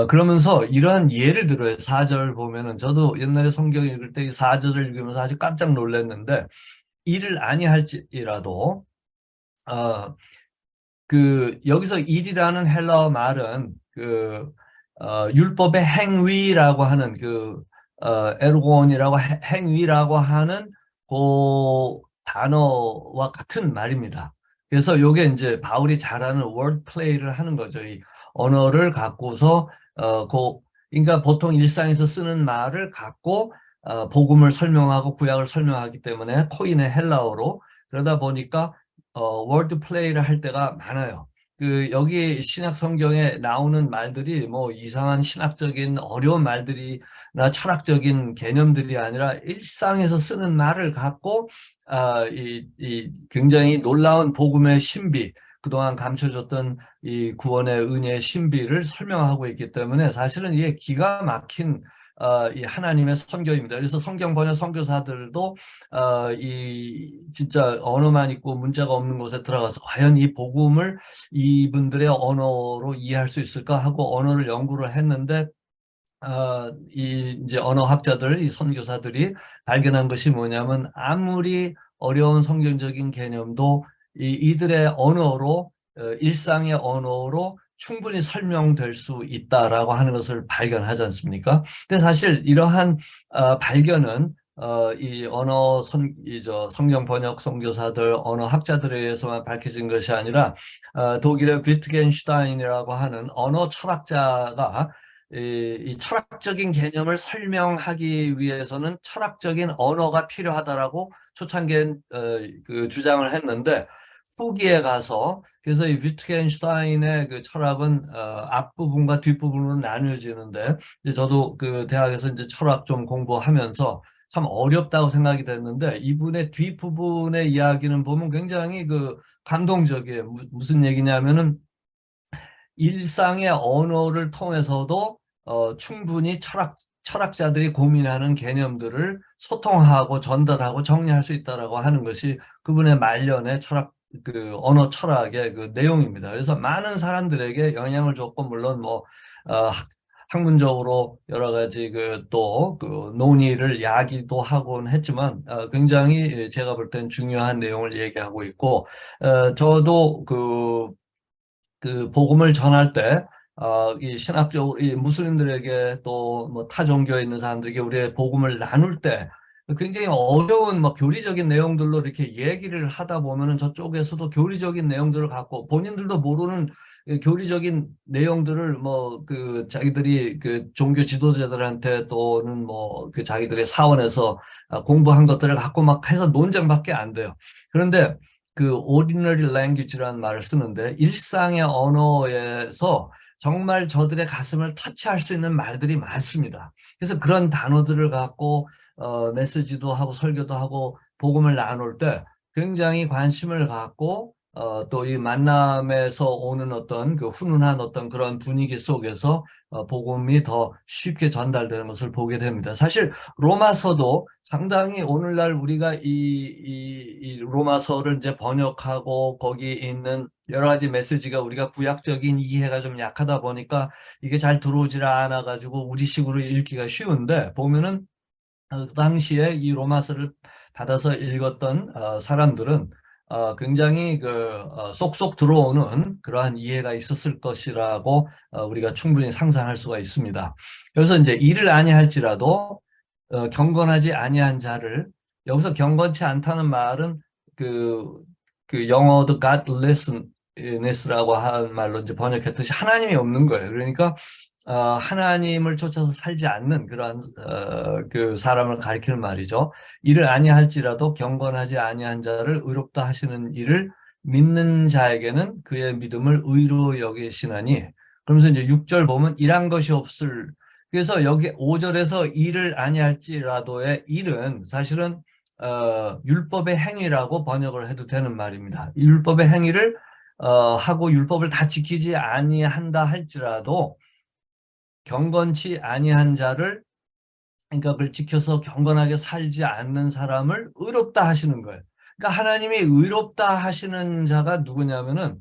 그러면서 이러한 예를 들어요. 4절 보면은 저도 옛날에 성경 읽을 때 이 4절을 읽으면서 아주 깜짝 놀랐는데 일을 아니할지라도 여기서 일이라는 헬라어 말은 율법의 행위라고 하는 에르곤이라고 행위라고 하는 그 단어와 같은 말입니다. 그래서 요게 이제 바울이 잘하는 word play를 하는 거죠. 이 언어를 갖고서 그러니까 보통 일상에서 쓰는 말을 갖고 복음을 설명하고 구약을 설명하기 때문에 코인의 헬라어로 그러다 보니까 월드 플레이를 할 때가 많아요. 여기 신약 성경에 나오는 말들이 뭐 이상한 신학적인 어려운 말들이나 철학적인 개념들이 아니라 일상에서 쓰는 말을 갖고 이 굉장히 놀라운 복음의 신비, 그동안 감춰졌던 이 구원의 은혜의 신비를 설명하고 있기 때문에 사실은 이게 기가 막힌 이 하나님의 선교입니다. 그래서 성경 번역 선교사들도 이 진짜 언어만 있고 문자가 없는 곳에 들어가서 과연 이 복음을 이분들의 언어로 이해할 수 있을까 하고 언어를 연구를 했는데 이 이제 언어학자들, 이 선교사들이 발견한 것이 뭐냐면 아무리 어려운 성경적인 개념도 이들의 언어로 일상의 언어로 충분히 설명될 수 있다라고 하는 것을 발견하지 않습니까? 근데 사실 이러한 발견은 이 언어 성경 번역 선교사들, 언어 학자들에 의해서만 밝혀진 것이 아니라 독일의 비트겐슈타인이라고 하는 언어 철학자가 이 철학적인 개념을 설명하기 위해서는 철학적인 언어가 필요하다라고 초창기에 그 주장을 했는데 후기에 가서 그래서 이 위트겐슈타인의 그 철학은 앞부분과 뒷부분으로 나뉘어지는데 이제 저도 그 대학에서 이제 철학 좀 공부하면서 참 어렵다고 생각이 됐는데 이분의 뒷부분의 이야기는 보면 굉장히 그 감동적이에요. 무슨 얘기냐면은 일상의 언어를 통해서도 충분히 철학자들이 고민하는 개념들을 소통하고 전달하고 정리할 수 있다라고 하는 것이 그분의 말년의 철학, 그 언어 철학의 그 내용입니다. 그래서 많은 사람들에게 영향을 줬고 물론 뭐 학문적으로 여러 가지 그 또 그 논의를 야기도 하곤 했지만 굉장히 제가 볼 땐 중요한 내용을 얘기하고 있고 저도 그 복음을 전할 때, 이 신학적, 이 무슬림들에게 또 뭐 타 종교에 있는 사람들에게 우리의 복음을 나눌 때 굉장히 어려운 뭐 교리적인 내용들로 이렇게 얘기를 하다 보면은 저쪽에서도 교리적인 내용들을 갖고 본인들도 모르는 교리적인 내용들을 뭐 그 자기들이 그 종교 지도자들한테 또는 뭐 그 자기들의 사원에서 공부한 것들을 갖고 막 해서 논쟁밖에 안 돼요. 그런데 그 ordinary language라는 말을 쓰는데 일상의 언어에서 정말 저들의 가슴을 터치할 수 있는 말들이 많습니다. 그래서 그런 단어들을 갖고 메시지도 하고 설교도 하고 복음을 나눌 때 굉장히 관심을 갖고 또 이 만남에서 오는 어떤 그 훈훈한 어떤 그런 분위기 속에서 복음이 더 쉽게 전달되는 것을 보게 됩니다. 사실 로마서도 상당히 오늘날 우리가 이 로마서를 이제 번역하고 거기 있는 여러 가지 메시지가 우리가 구약적인 이해가 좀 약하다 보니까 이게 잘 들어오질 않아 가지고 우리식으로 읽기가 쉬운데 보면은 그 당시에 이 로마서를 받아서 읽었던 사람들은 굉장히 그 쏙쏙 들어오는 그러한 이해가 있었을 것이라고 우리가 충분히 상상할 수가 있습니다. 그래서 이제 이를 아니할지라도 경건하지 아니한 자를 여기서 경건치 않다는 말은 그, 그 영어도 godlessness라고 한 말로 이제 번역했듯이 하나님이 없는 거예요. 그러니까 하나님을 쫓아서 살지 않는 그러한 그 사람을 가리키는 말이죠. 이를 아니할지라도 경건하지 아니한 자를 의롭다 하시는 이를 믿는 자에게는 그의 믿음을 의로 여기시나니 그러면서 이제 6절 보면 일한 것이 없을 그래서 여기 5절에서 일을 아니할지라도의 일은 사실은 율법의 행위라고 번역을 해도 되는 말입니다. 율법의 행위를 하고 율법을 다 지키지 아니한다 할지라도 경건치 아니한 자를 그러니까 그걸 지켜서 경건하게 살지 않는 사람을 의롭다 하시는 거예요. 그러니까 하나님이 의롭다 하시는 자가 누구냐면은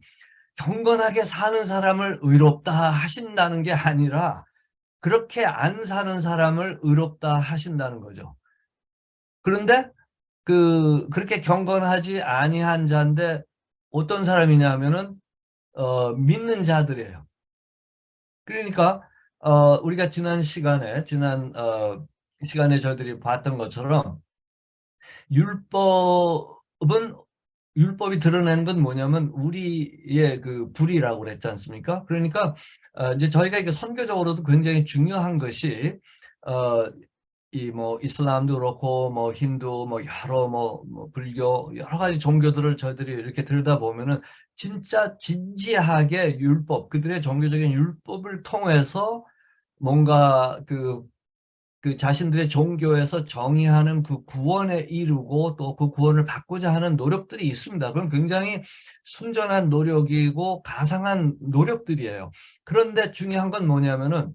경건하게 사는 사람을 의롭다 하신다는 게 아니라 그렇게 안 사는 사람을 의롭다 하신다는 거죠. 그런데 그렇게 경건하지 아니한 자인데 어떤 사람이냐면은 믿는 자들이에요. 그러니까 우리가 지난 시간에 저희들이 봤던 것처럼 율법은 율법이 드러내는 건 뭐냐면 우리의 그 불의라고 그랬지 않습니까? 그러니까 이제 저희가 이게 선교적으로도 굉장히 중요한 것이 어, 이 뭐 이슬람도 그렇고 뭐 힌두 뭐 여러 뭐 불교 여러 가지 종교들을 저희들이 이렇게 들다 보면은 진짜 진지하게 율법 그들의 종교적인 율법을 통해서 뭔가 그 자신들의 종교에서 정의하는 그 구원에 이르고 또 그 구원을 받고자 하는 노력들이 있습니다. 그럼 굉장히 순전한 노력이고 가상한 노력들이에요. 그런데 중요한 건 뭐냐면은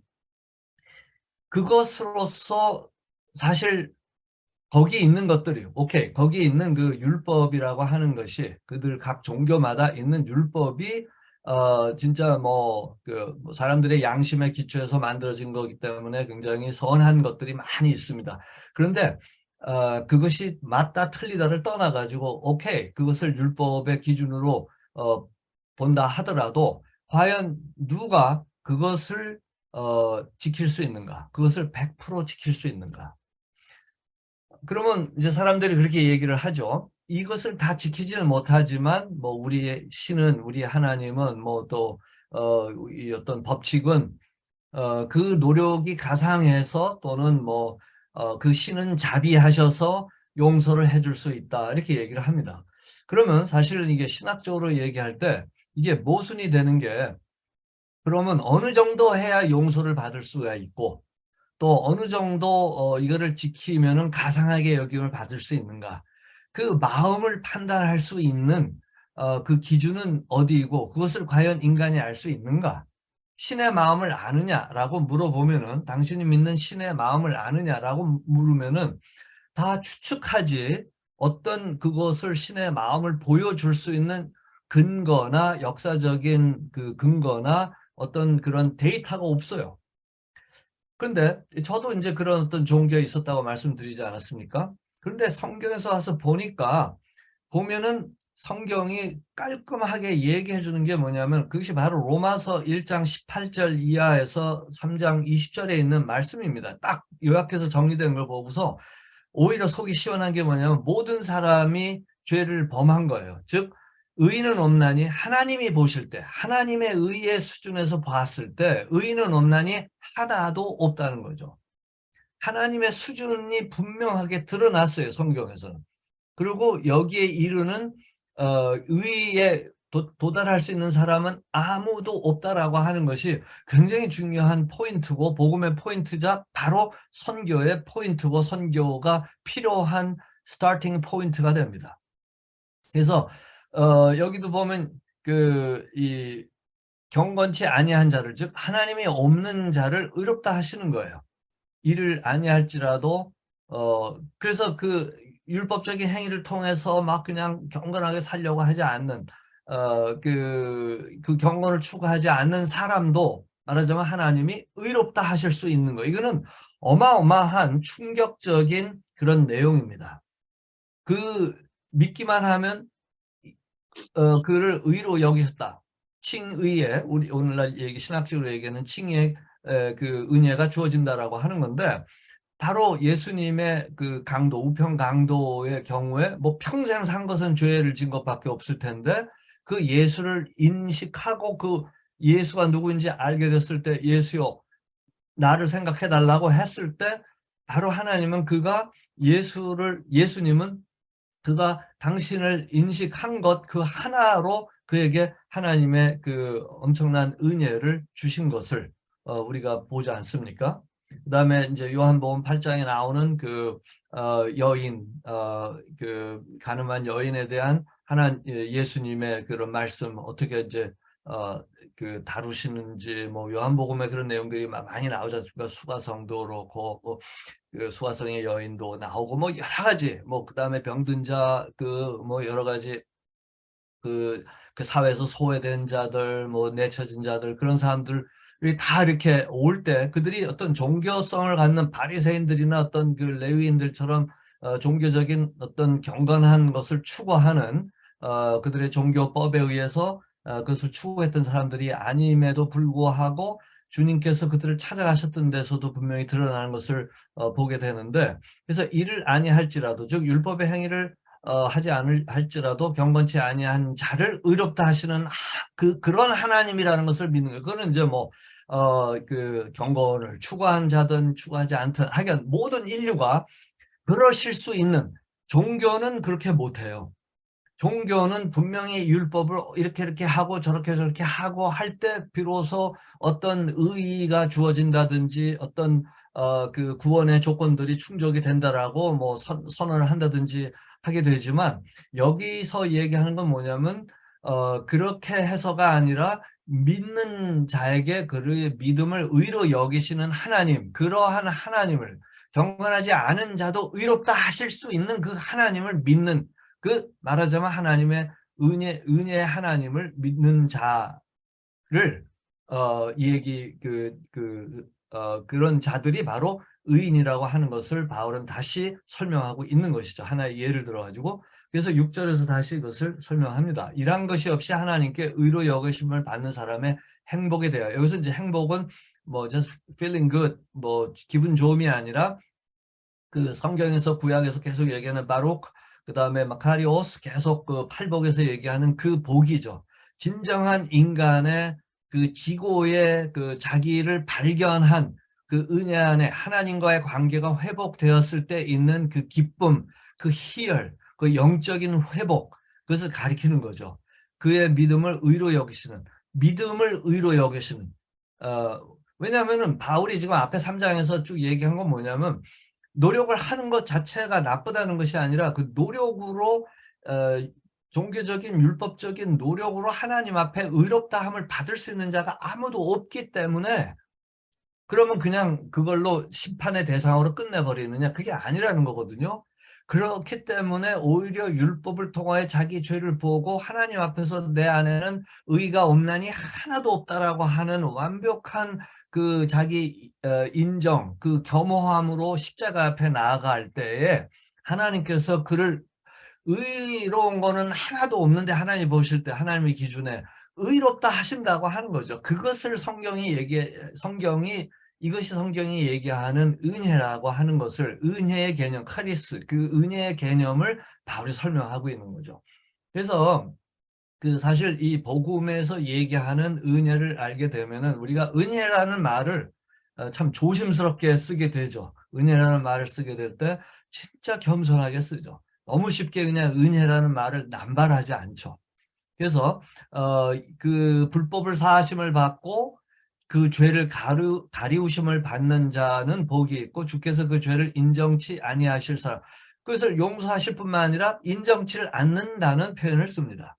그것으로서 사실 거기 있는 것들이요. 오케이. 거기 있는 그 율법이라고 하는 것이 그들 각 종교마다 있는 율법이 진짜 뭐 사람들의 양심에 기초해서 만들어진 거기 때문에 굉장히 선한 것들이 많이 있습니다. 그런데 그것이 맞다 틀리다를 떠나가지고 오케이 그것을 율법의 기준으로 본다 하더라도 과연 누가 그것을 지킬 수 있는가? 그것을 100% 지킬 수 있는가? 그러면 이제 사람들이 그렇게 얘기를 하죠. 이것을 다 지키지는 못하지만 뭐 우리의 신은 우리 하나님은 뭐 또 이 어떤 법칙은 그 노력이 가상해서 또는 뭐 그 신은 자비하셔서 용서를 해줄 수 있다 이렇게 얘기를 합니다. 그러면 사실은 이게 신학적으로 얘기할 때 이게 모순이 되는 게 그러면 어느 정도 해야 용서를 받을 수가 있고 또 어느 정도 이거를 지키면은 가상하게 여김을 받을 수 있는가? 그 마음을 판단할 수 있는 그 기준은 어디이고 그것을 과연 인간이 알 수 있는가? 신의 마음을 아느냐라고 물어보면은 당신이 믿는 신의 마음을 아느냐라고 물으면은 다 추측하지 어떤 그것을 신의 마음을 보여줄 수 있는 근거나 역사적인 그 근거나 어떤 그런 데이터가 없어요. 그런데 저도 이제 그런 어떤 종교에 있었다고 말씀드리지 않았습니까? 그런데 성경에서 와서 보면은 성경이 깔끔하게 얘기해 주는 게 뭐냐면 그것이 바로 로마서 1장 18절 이하에서 3장 20절에 있는 말씀입니다. 딱 요약해서 정리된 걸 보고서 오히려 속이 시원한 게 뭐냐면 모든 사람이 죄를 범한 거예요. 즉 의인은 없나니 하나님이 보실 때 하나님의 의의 수준에서 봤을 때 의인은 없나니 하나도 없다는 거죠. 하나님의 수준이 분명하게 드러났어요. 성경에서는. 그리고 여기에 이르는 의에 도달할 수 있는 사람은 아무도 없다라고 하는 것이 굉장히 중요한 포인트고 복음의 포인트자 바로 선교의 포인트고 선교가 필요한 스타팅 포인트가 됩니다. 그래서 여기도 보면 이 경건치 아니한 자를 즉 하나님이 없는 자를 의롭다 하시는 거예요. 이를 아니할지라도 그래서 그 율법적인 행위를 통해서 막 그냥 경건하게 살려고 하지 않는 그 경건을 추구하지 않는 사람도 말하자면 하나님이 의롭다 하실 수 있는 거. 이거는 어마어마한 충격적인 그런 내용입니다. 그 믿기만 하면 그를 의로 여기셨다. 칭의에 우리 오늘날 얘기 신학적으로 얘기하는 칭의의 그 은혜가 주어진다라고 하는 건데 바로 예수님의 그 강도, 우편 강도의 경우에 뭐 평생 산 것은 죄를 진 것밖에 없을 텐데 그 예수를 인식하고 그 예수가 누구인지 알게 됐을 때 예수여 나를 생각해 달라고 했을 때 바로 하나님은 예수님은 그가 당신을 인식한 것 그 하나로 그에게 하나님의 그 엄청난 은혜를 주신 것을 우리가 보지 않습니까? 그다음에 이제 요한복음 8장에 나오는 그 여인 그 가늠한 여인에 대한 예수님의 그런 말씀 어떻게 이제 그 다루시는지 뭐 요한복음에 그런 내용들이 많이 나오지 않습니까? 수가성도 그렇고 그 수화성의 여인도 나오고 뭐 여러 가지 뭐 그다음에 병든 자 그 뭐 여러 가지 그 사회에서 소외된 자들 뭐 내쳐진 자들 그런 사람들이 다 이렇게 올 때 그들이 어떤 종교성을 갖는 바리새인들이나 어떤 그 레위인들처럼 종교적인 어떤 경건한 것을 추구하는 그들의 종교법에 의해서 그것을 추구했던 사람들이 아님에도 불구하고 주님께서 그들을 찾아가셨던 데서도 분명히 드러나는 것을 보게 되는데 그래서 이를 아니할지라도 즉 율법의 행위를 하지 할지라도 경건치 아니한 자를 의롭다 하시는 그런 하나님이라는 것을 믿는 거예요. 그거는 이제 뭐 그 경건을 추구한 자든 추구하지 않든 하여간 모든 인류가 그러실 수 있는 종교는 그렇게 못해요. 종교는 분명히 율법을 이렇게 하고 저렇게 하고 할 때 비로소 어떤 의의가 주어진다든지 어떤 그 구원의 조건들이 충족이 된다라고 뭐 선언을 한다든지 하게 되지만 여기서 얘기하는 건 뭐냐면 그렇게 해서가 아니라 믿는 자에게 그의 믿음을 의로 여기시는 하나님, 그러한 하나님을 경건하지 않은 자도 의롭다 하실 수 있는 그 하나님을 믿는 그 말하자면 하나님의 은혜의 하나님을 믿는 자 얘기 그런 자들이 바로 의인이라고 하는 것을 바울은 다시 설명하고 있는 것이죠. 하나의 예를 들어 가지고. 그래서 6절에서 다시 이것을 설명합니다. 이러한 것이 없이 하나님께 의로 여기심을 받는 사람의 행복에 대하여. 여기서 이제 행복은 뭐 just feeling good, 뭐 기분 좋음이 아니라 그 성경에서 구약에서 계속 얘기하는 바룩, 그다음에 마카리오스, 계속 그 팔복에서 얘기하는 그 복이죠. 진정한 인간의 그 지고의 그 자기를 발견한 그 은혜 안에 하나님과의 관계가 회복되었을 때 있는 그 기쁨, 그 희열, 그 영적인 회복, 그것을 가리키는 거죠. 그의 믿음을 의로 여기시는, 믿음을 의로 여기시는. 왜냐하면은 바울이 지금 앞에 3장에서 쭉 얘기한 건 뭐냐면, 노력을 하는 것 자체가 나쁘다는 것이 아니라 그 노력으로 종교적인 율법적인 노력으로 하나님 앞에 의롭다함을 받을 수 있는 자가 아무도 없기 때문에, 그러면 그냥 그걸로 심판의 대상으로 끝내버리느냐, 그게 아니라는 거거든요. 그렇기 때문에 오히려 율법을 통하여 자기 죄를 보고 하나님 앞에서 내 안에는 의가 없나니 하나도 없다라고 하는 완벽한 그 자기 인정, 그 겸허함으로 십자가 앞에 나아갈 때에 하나님께서 그를, 의로운 거는 하나도 없는데 하나님 보실 때 하나님의 기준에 의롭다 하신다고 하는 거죠. 그것을 이것이 성경이 얘기하는 은혜라고 하는 것을, 은혜의 개념, 카리스, 그 은혜의 개념을 바울이 설명하고 있는 거죠. 그래서 그 사실 이 복음에서 얘기하는 은혜를 알게 되면은 우리가 은혜라는 말을 참 조심스럽게 쓰게 되죠. 은혜라는 말을 쓰게 될 때 진짜 겸손하게 쓰죠. 너무 쉽게 그냥 은혜라는 말을 남발하지 않죠. 그래서 그 불법을 사하심을 받고 그 죄를 가리우심을 받는 자는 복이 있고, 주께서 그 죄를 인정치 아니하실 사람, 그것을 용서하실 뿐만 아니라 인정치를 않는다는 표현을 씁니다.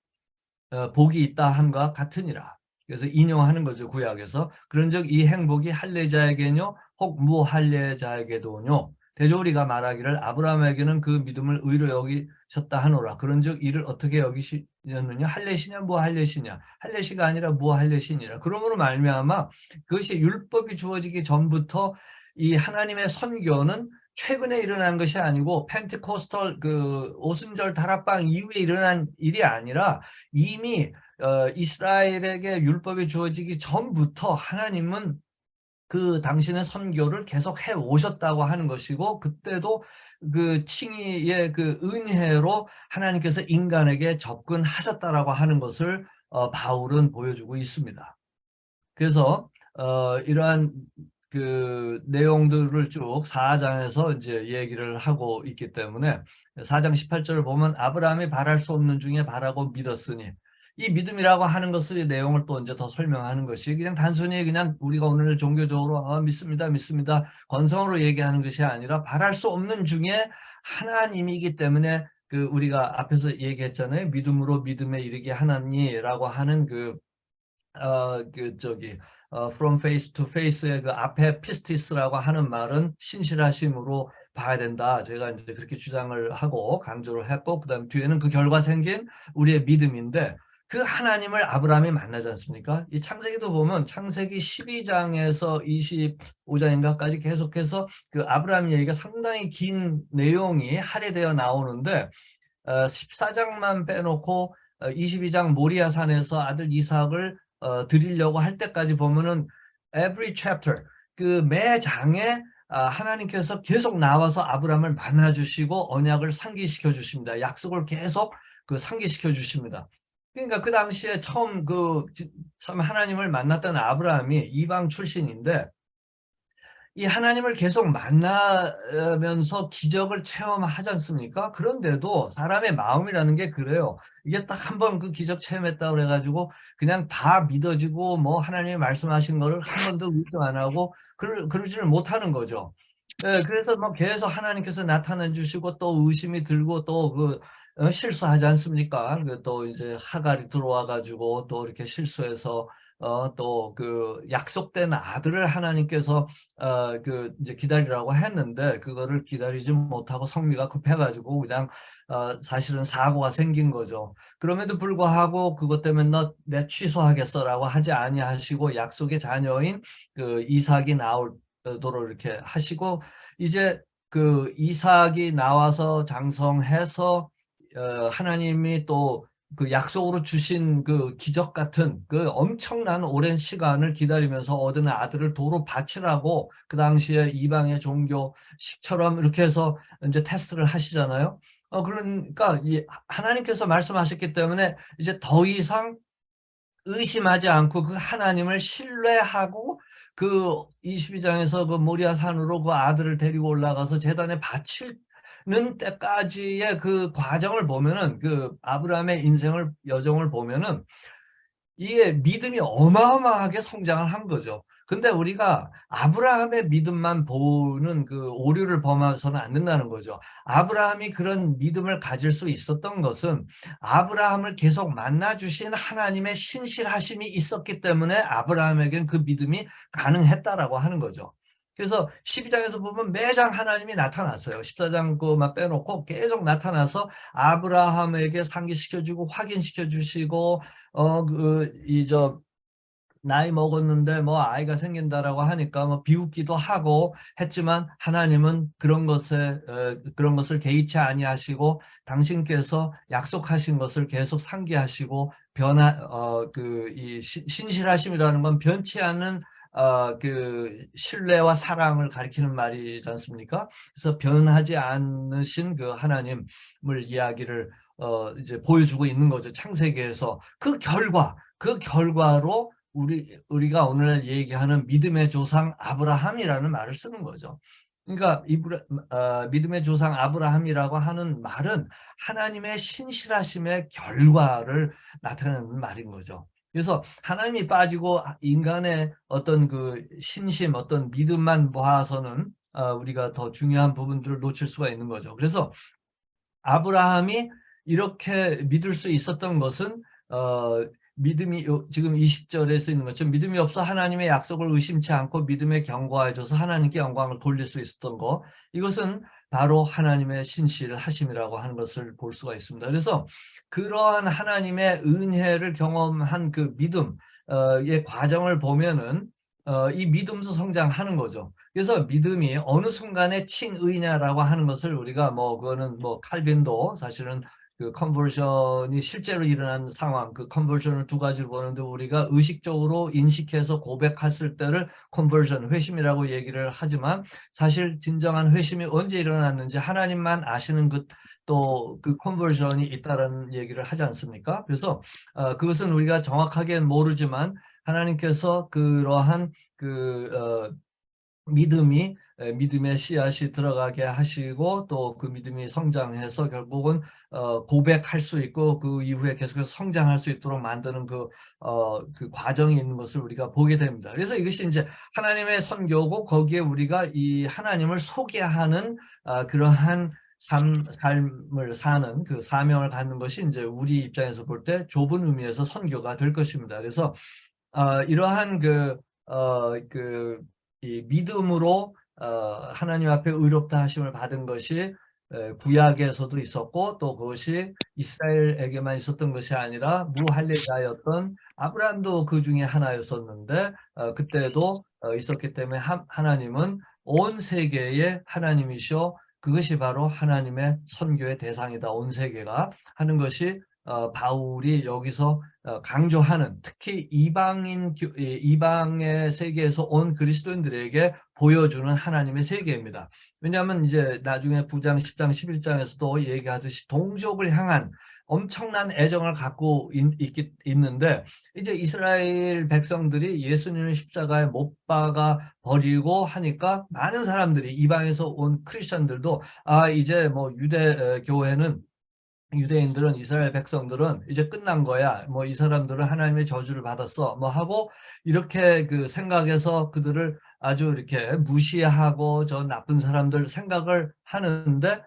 복이 있다 함과 같으니라. 그래서 인용하는 거죠, 구약에서. 그런즉 이 행복이 할례자에게뇨 혹 무할례자에게도뇨, 대저 우리가 말하기를 아브라함에게는 그 믿음을 의로 여기셨다 하노라. 그런즉 이를 어떻게 여기시느냐, 할례시냐 무할례시냐, 할례시가 아니라 무할례시니라. 그러므로 말미암아 그것이 율법이 주어지기 전부터 이 하나님의 선교는 최근에 일어난 것이 아니고 펜테코스털 그 오순절 다락방 이후에 일어난 일이 아니라 이미 이스라엘에게 율법이 주어지기 전부터 하나님은 그 당신의 선교를 계속 해 오셨다고 하는 것이고, 그때도 그 칭의의 그 은혜로 하나님께서 인간에게 접근하셨다라고 하는 것을 바울은 보여주고 있습니다. 그래서 이러한 그 내용들을 쭉 4장에서 이제 얘기를 하고 있기 때문에, 4장 18절을 보면 아브라함이 바랄 수 없는 중에 바라고 믿었으니, 이 믿음이라고 하는 것의 내용을 또 이제 더 설명하는 것이 그냥 단순히 그냥 우리가 오늘 종교적으로 믿습니다, 믿습니다, 건성으로 얘기하는 것이 아니라 바랄 수 없는 중에 하나님이기 때문에, 그 우리가 앞에서 얘기했잖아요. 믿음으로 믿음에 이르게 하나니라고 하는 from face to face의 그 앞에 피스티스라고 하는 말은 신실하심으로 봐야 된다. 제가 이제 그렇게 주장을 하고 강조를 했고, 그다음 뒤에는 그 결과 생긴 우리의 믿음인데, 그 하나님을 아브라함이 만나지 않습니까? 이 창세기도 보면 창세기 12장에서 25장인가까지 계속해서 그 아브라함 얘기가 상당히 긴 내용이 할애되어 나오는데, 14장만 빼놓고 22장 모리아 산에서 아들 이삭을 드리려고 할 때까지 보면은 every chapter, 그 매 장에 하나님께서 계속 나와서 아브라함을 만나 주시고 언약을 상기시켜 주십니다. 약속을 계속 그 상기시켜 주십니다. 그러니까 그 당시에 처음 참 하나님을 만났던 아브라함이 이방 출신인데, 이 하나님을 계속 만나면서 기적을 체험하지 않습니까? 그런데도 사람의 마음이라는 게 그래요. 이게 딱 한 번 그 기적 체험했다 그래가지고 그냥 다 믿어지고 뭐 하나님이 말씀하신 거를 한 번도 의심 안 하고 그러지를 못하는 거죠. 예, 그래서 뭐 계속 하나님께서 나타내 주시고 또 의심이 들고 또 실수하지 않습니까? 또 이제 하갈이 들어와 가지고 또 이렇게 실수해서 또 그 약속된 아들을 하나님께서 그 이제 기다리라고 했는데 그거를 기다리지 못하고 성미가 급해가지고 그냥 사실은 사고가 생긴 거죠. 그럼에도 불구하고 그것 때문에 너 내 취소하겠어라고 하지 아니하시고 약속의 자녀인 그 이삭이 나오도록 이렇게 하시고 이제 그 이삭이 나와서 장성해서 하나님이 또 그 약속으로 주신 그 기적 같은 그 엄청난 오랜 시간을 기다리면서 얻은 아들을 도로 바치라고 그 당시에 이방의 종교식처럼 이렇게 해서 이제 테스트를 하시잖아요. 그러니까 이 하나님께서 말씀하셨기 때문에 이제 더 이상 의심하지 않고 그 하나님을 신뢰하고 그 22장에서 그 모리아 산으로 그 아들을 데리고 올라가서 제단에 바치는 때까지의 그 과정을 보면은 그 아브라함의 인생을 여정을 보면은 이게 믿음이 어마어마하게 성장을 한 거죠. 근데 우리가 아브라함의 믿음만 보는 그 오류를 범해서는 안 된다는 거죠. 아브라함이 그런 믿음을 가질 수 있었던 것은 아브라함을 계속 만나주신 하나님의 신실하심이 있었기 때문에 아브라함에겐 그 믿음이 가능했다라고 하는 거죠. 그래서 12장에서 보면 매장 하나님이 나타났어요. 14장 그만 빼놓고 계속 나타나서 아브라함에게 상기시켜주고 확인시켜주시고 나이 먹었는데 뭐 아이가 생긴다라고 하니까 뭐 비웃기도 하고 했지만 하나님은 그런 것을 개의치 아니하시고 당신께서 약속하신 것을 계속 상기하시고 이 신실하심이라는 건 변치 않는 그 신뢰와 사랑을 가리키는 말이지 않습니까? 그래서 변하지 않으신 그 하나님을 이야기를 이제 보여주고 있는 거죠. 창세기에서 그 결과로 우리가 오늘 얘기하는 믿음의 조상 아브라함이라는 말을 쓰는 거죠. 그러니까 믿음의 조상 아브라함이라고 하는 말은 하나님의 신실하심의 결과를 나타내는 말인 거죠. 그래서 하나님이 빠지고 인간의 어떤 그 신심, 어떤 믿음만 모아서는 우리가 더 중요한 부분들을 놓칠 수가 있는 거죠. 그래서 아브라함이 이렇게 믿을 수 있었던 것은 믿음이 지금 20절에 쓰 있는 것처럼 믿음이 없어 하나님의 약속을 의심치 않고 믿음에 견고해져서 하나님께 영광을 돌릴 수 있었던 것, 이것은 바로 하나님의 신실하심이라고 하는 것을 볼 수가 있습니다. 그래서 그러한 하나님의 은혜를 경험한 그 믿음의 과정을 보면은 이 믿음도 성장하는 거죠. 그래서 믿음이 어느 순간에 칭의냐라고 하는 것을 우리가 뭐 그거는 뭐 칼빈도 사실은 그 컨버전이 실제로 일어난 상황, 그 컨버전을 두 가지로 보는데 우리가 의식적으로 인식해서 고백했을 때를 컨버전, 회심이라고 얘기를 하지만 사실 진정한 회심이 언제 일어났는지 하나님만 아시는 또 그 컨버전이 있다라는 얘기를 하지 않습니까? 그래서 그것은 우리가 정확하게 모르지만 하나님께서 그러한 믿음의 씨앗이 들어가게 하시고 또 그 믿음이 성장해서 결국은 고백할 수 있고 그 이후에 계속해서 성장할 수 있도록 만드는 그 과정이 있는 것을 우리가 보게 됩니다. 그래서 이것이 이제 하나님의 선교고 거기에 우리가 이 하나님을 소개하는 그러한 삶을 사는 그 사명을 갖는 것이 이제 우리 입장에서 볼 때 좁은 의미에서 선교가 될 것입니다. 그래서 이러한 이 믿음으로 하나님 앞에 의롭다 하심을 받은 것이 구약에서도 있었고 또 그것이 이스라엘에게만 있었던 것이 아니라 무할례자였던 아브라함도 그 중에 하나였었는데 그때도 있었기 때문에 하나님은 온 세계의 하나님이시오. 그것이 바로 하나님의 선교의 대상이다. 온 세계가 하는 것이 바울이 여기서 강조하는, 특히 이방의 세계에서 온 그리스도인들에게 보여주는 하나님의 세계입니다. 왜냐하면 이제 나중에 9장, 10장, 11장에서도 얘기하듯이 동족을 향한 엄청난 애정을 갖고 있는데 이제 이스라엘 백성들이 예수님을 십자가에 못 박아 버리고 하니까 많은 사람들이, 이방에서 온 크리스천들도 이제 뭐 유대인들은, 이스라엘 백성들은 이제 끝난 거야. 뭐 이 사람들은 하나님의 저주를 받았어. 뭐 하고 이렇게 그 생각해서 그들을 아주 이렇게 무시하고 저 나쁜 사람들 생각을 하는데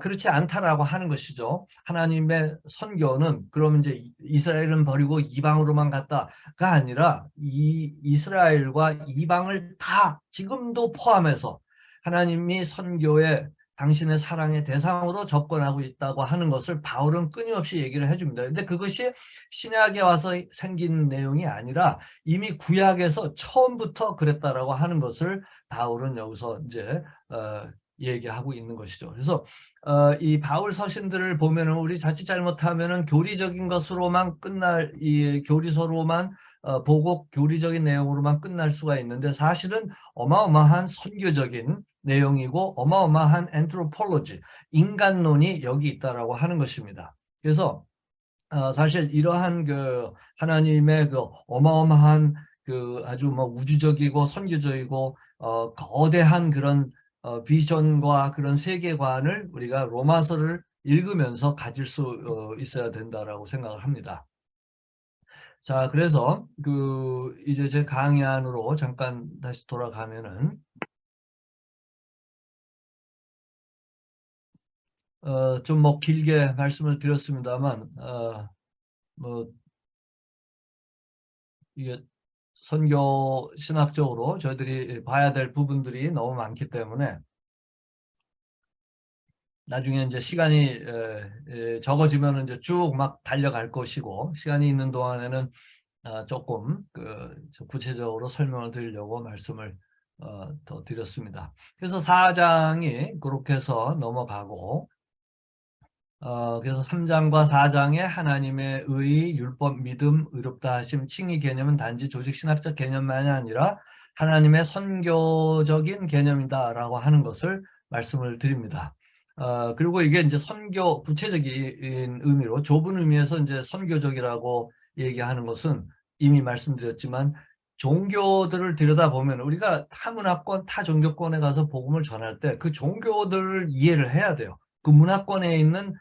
그렇지 않다라고 하는 것이죠. 하나님의 선교는 그럼 이제 이스라엘은 버리고 이방으로만 갔다가 아니라 이 이스라엘과 이방을 다 지금도 포함해서 하나님이 선교에 당신의 사랑의 대상으로 접근하고 있다고 하는 것을 바울은 끊임없이 얘기를 해줍니다. 근데 그것이 신약에 와서 생긴 내용이 아니라 이미 구약에서 처음부터 그랬다라고 하는 것을 바울은 여기서 이제 얘기하고 있는 것이죠. 그래서 이 바울 서신들을 보면은 우리 자칫 잘못하면은 교리적인 것으로만 끝날 이 교리서로만 보고 교리적인 내용으로만 끝날 수가 있는데 사실은 어마어마한 선교적인 내용이고 어마어마한 엔트로폴로지, 인간론이 여기 있다라고 하는 것입니다. 그래서 사실 이러한 그 하나님의 그 어마어마한 그 아주 뭐 우주적이고 선교적이고 거대한 그런 비전과 그런 세계관을 우리가 로마서를 읽으면서 가질 수 있어야 된다라고 생각을 합니다. 자, 그래서 그 이제 제 강의 안으로 잠깐 다시 돌아가면은 좀 뭐 길게 말씀을 드렸습니다만 뭐 이게 선교 신학적으로 저희들이 봐야 될 부분들이 너무 많기 때문에 나중에 이제 시간이 적어지면 이제 쭉 막 달려갈 것이고 시간이 있는 동안에는 조금 구체적으로 설명을 드리려고 말씀을 더 드렸습니다. 그래서 4장이 그렇게 해서 넘어가고 그래서 3장과 4장에 하나님의 의, 율법, 믿음, 의롭다 하심, 칭의 개념은 단지 조직 신학적 개념만이 아니라 하나님의 선교적인 개념이다라고 하는 것을 말씀을 드립니다. 그리고 이게 이제 선교 구체적인 의미로 좁은 의미에서 이제 선교적이라고 얘기하는 것은 이미 말씀드렸지만 종교들을 들여다보면 우리가 타 문화권, 타 종교권에 가서 복음을 전할 때 그 종교들을 이해를 해야 돼요. 그 문화권에 있는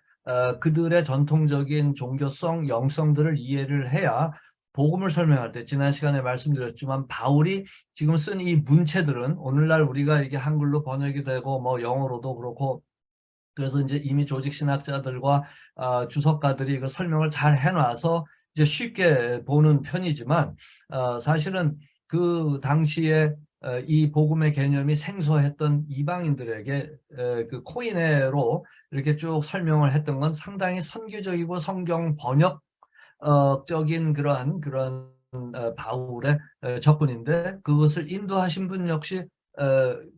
그들의 전통적인 종교성, 영성들을 이해를 해야 복음을 설명할 때 지난 시간에 말씀드렸지만 바울이 지금 쓴 이 문체들은 오늘날 우리가 이게 한글로 번역이 되고 뭐 영어로도 그렇고 그래서 이제 이미 조직 신학자들과 주석가들이 이걸 설명을 잘 해놔서 이제 쉽게 보는 편이지만 사실은 그 당시에 이 복음의 개념이 생소했던 이방인들에게 그 코인회로 이렇게 쭉 설명을 했던 건 상당히 선교적이고 성경 번역적인 그런 바울의 접근인데 그것을 인도하신 분 역시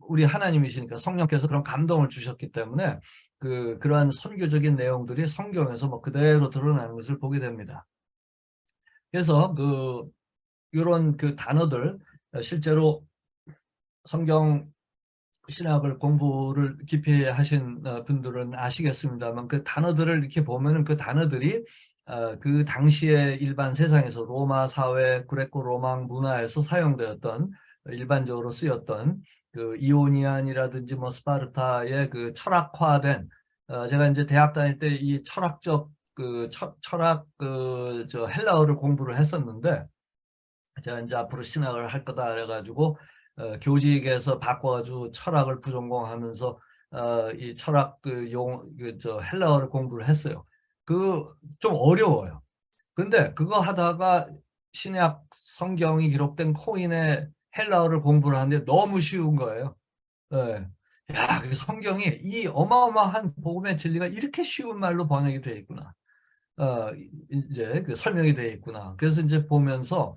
우리 하나님이시니까 성령께서 그런 감동을 주셨기 때문에 그러한 선교적인 내용들이 성경에서 뭐 그대로 드러나는 것을 보게 됩니다. 그래서 이런 그 단어들 실제로 성경 신학을 공부를 깊이 하신 분들은 아시겠습니다만 그 단어들을 이렇게 보면은 그 단어들이 그 당시에 일반 세상에서 로마 사회, 그레코 로마 문화에서 사용되었던 일반적으로 쓰였던 그 이오니안이라든지 뭐 스파르타의 그 철학화된 제가 이제 대학 다닐 때 이 철학적 철학 저 헬라어를 공부를 했었는데 제가 이제 앞으로 신학을 할 거다 그래가지고 교직에서 바꿔가지고 철학을 부전공하면서 이 철학 저 헬라어를 공부를 했어요. 그 좀 어려워요. 근데 그거 하다가 신약 성경이 기록된 코인의 헬라어를 공부를 하는데 너무 쉬운 거예요. 예. 야, 그 성경이 이 어마어마한 복음의 진리가 이렇게 쉬운 말로 번역이 되어 있구나. 이제 그 설명이 되어 있구나. 그래서 이제 보면서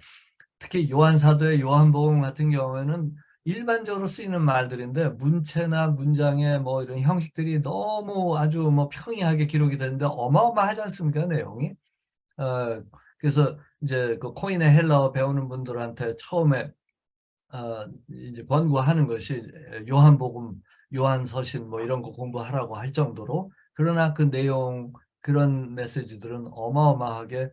특히 요한 사도의 요한복음 같은 경우에는 일반적으로 쓰이는 말들인데 문체나 문장의 뭐 이런 형식들이 너무 아주 뭐 평이하게 기록이 되는데 어마어마하지 않습니까, 내용이? 어, 그래서 이제 그 코인의 헬라어 배우는 분들한테 처음에 이제 권고하는 것이 요한복음, 요한서신 뭐 이런 거 공부하라고 할 정도로 그러나 그 내용 그런 메시지들은 어마어마하게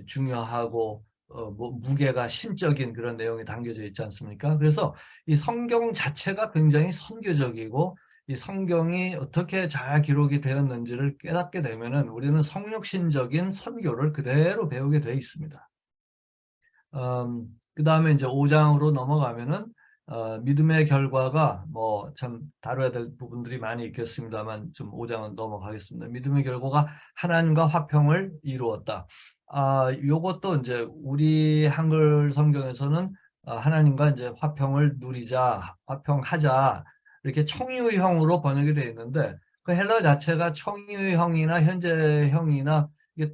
중요하고 뭐 무게가 신적인 그런 내용이 담겨져 있지 않습니까? 그래서 이 성경 자체가 굉장히 선교적이고 이 성경이 어떻게 잘 기록이 되었는지를 깨닫게 되면은 우리는 성육신적인 선교를 그대로 배우게 돼 있습니다. 그 다음에 이제 5장으로 넘어가면은 믿음의 결과가 뭐 참 다뤄야 될 부분들이 많이 있겠습니다만 좀 5장은 넘어가겠습니다. 믿음의 결과가 하나님과 화평을 이루었다. 요것도 이제 우리 한글 성경에서는 하나님과 이제 화평을 누리자, 화평하자 이렇게 청유형으로 번역이 되어 있는데 그 헬러 자체가 청유형이나 현재형이나 이게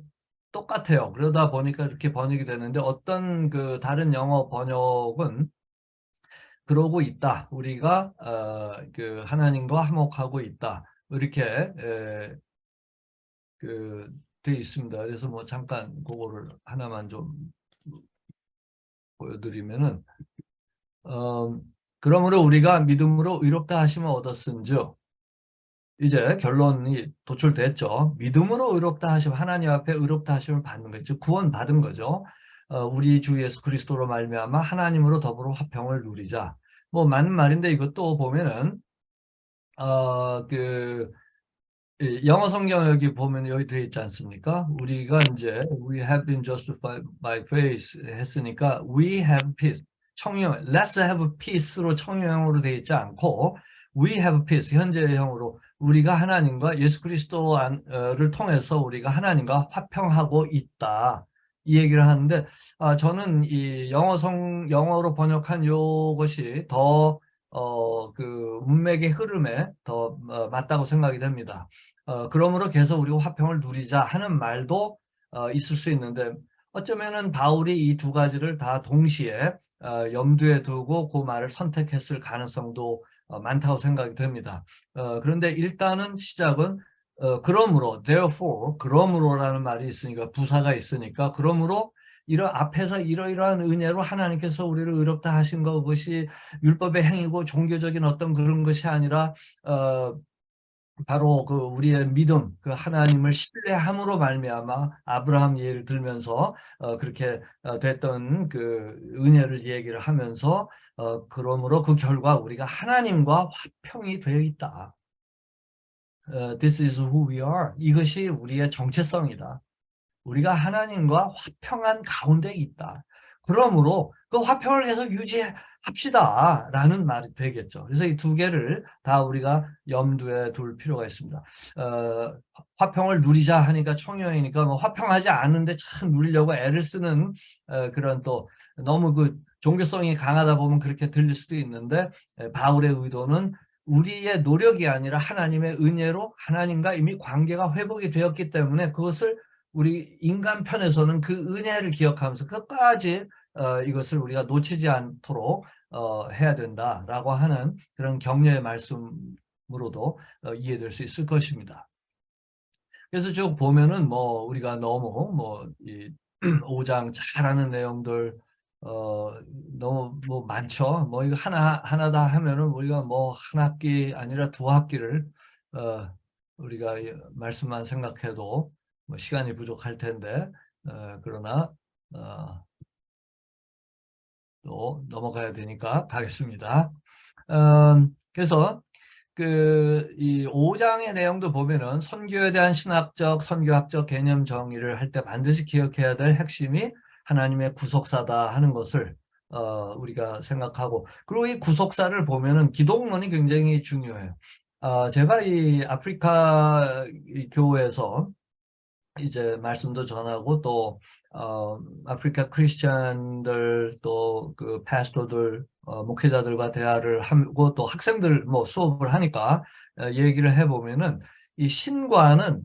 똑같아요. 그러다 보니까 이렇게 번역이 되는데 어떤 그 다른 영어 번역은 그러고 있다. 우리가 그 하나님과 화목하고 있다. 이렇게 돼 있습니다. 그래서 뭐 잠깐 그거를 하나만 좀 보여드리면은 어, 그러므로 우리가 믿음으로 의롭다 하심을 얻었은즉 이제 결론이 도출됐죠. 믿음으로 의롭다 하심, 하나님 앞에 의롭다 하심을 받는 거죠. 즉 구원 받은 거죠. 우리 주 예수 그리스도로 말미암아 하나님으로 더불어 화평을 누리자. 뭐 맞는 말인데 이것도 보면은 그 영어 성경 여기 보면 여기 되어 있지 않습니까? 우리가 이제 we have been justified by faith 했으니까 we have peace. 청유형, let's have peace로 청유형으로 되어 있지 않고 we have peace 현재형으로 우리가 하나님과 예수 그리스도를 통해서 우리가 하나님과 화평하고 있다. 이 얘기를 하는데 저는 이 영어로 번역한 요것이 더 그 문맥의 흐름에 더 맞다고 생각이 됩니다. 그러므로 계속 우리가 화평을 누리자 하는 말도 있을 수 있는데 어쩌면은 바울이 이 두 가지를 다 동시에 염두에 두고 그 말을 선택했을 가능성도 많다고 생각이 됩니다. 그런데 일단은 시작은 그러므로, therefore, 그러므로라는 말이 있으니까 부사가 있으니까 그러므로 앞에서 이러이러한 은혜로 하나님께서 우리를 의롭다 하신 것이 율법의 행위고 종교적인 어떤 그런 것이 아니라 바로 그 우리의 믿음, 그 하나님을 신뢰함으로 말미암아 아브라함 예를 들면서 그렇게 됐던 그 은혜를 얘기를 하면서 그러므로 그 결과 우리가 하나님과 화평이 되어 있다. This is who we are. 이것이 우리의 정체성이다. 우리가 하나님과 화평한 가운데 있다. 그러므로 그 화평을 계속 유지합시다 라는 말이 되겠죠. 그래서 이 두 개를 다 우리가 염두에 둘 필요가 있습니다. 화평을 누리자 하니까 청유형이니까 뭐 화평하지 않은데 참 누리려고 애를 쓰는 그런 또 너무 그 종교성이 강하다 보면 그렇게 들릴 수도 있는데 바울의 의도는 우리의 노력이 아니라 하나님의 은혜로 하나님과 이미 관계가 회복이 되었기 때문에 그것을 우리 인간 편에서는 그 은혜를 기억하면서 끝까지 이것을 우리가 놓치지 않도록 해야 된다라고 하는 그런 격려의 말씀으로도 이해될 수 있을 것입니다. 그래서 쭉 보면은 뭐 우리가 너무 뭐이 5장 잘하는 내용들 너무 뭐 많죠. 뭐 이거 하나다 하면은 우리가 뭐 한 학기 아니라 두 학기를 우리가 말씀만 생각해도 뭐 시간이 부족할 텐데 그러나 또 넘어가야 되니까 가겠습니다. 그래서 이 5장의 내용도 보면은 선교에 대한 신학적, 선교학적 개념 정의를 할 때 반드시 기억해야 될 핵심이 하나님의 구속사다 하는 것을 우리가 생각하고 그리고 이 구속사를 보면은 기독론이 굉장히 중요해요. 제가 이 아프리카 교회에서 이제 말씀도 전하고 또 아프리카 크리스찬들 또 그 패스토들 목회자들과 대화를 하고 또 학생들 뭐 수업을 하니까 얘기를 해보면은 이 신과는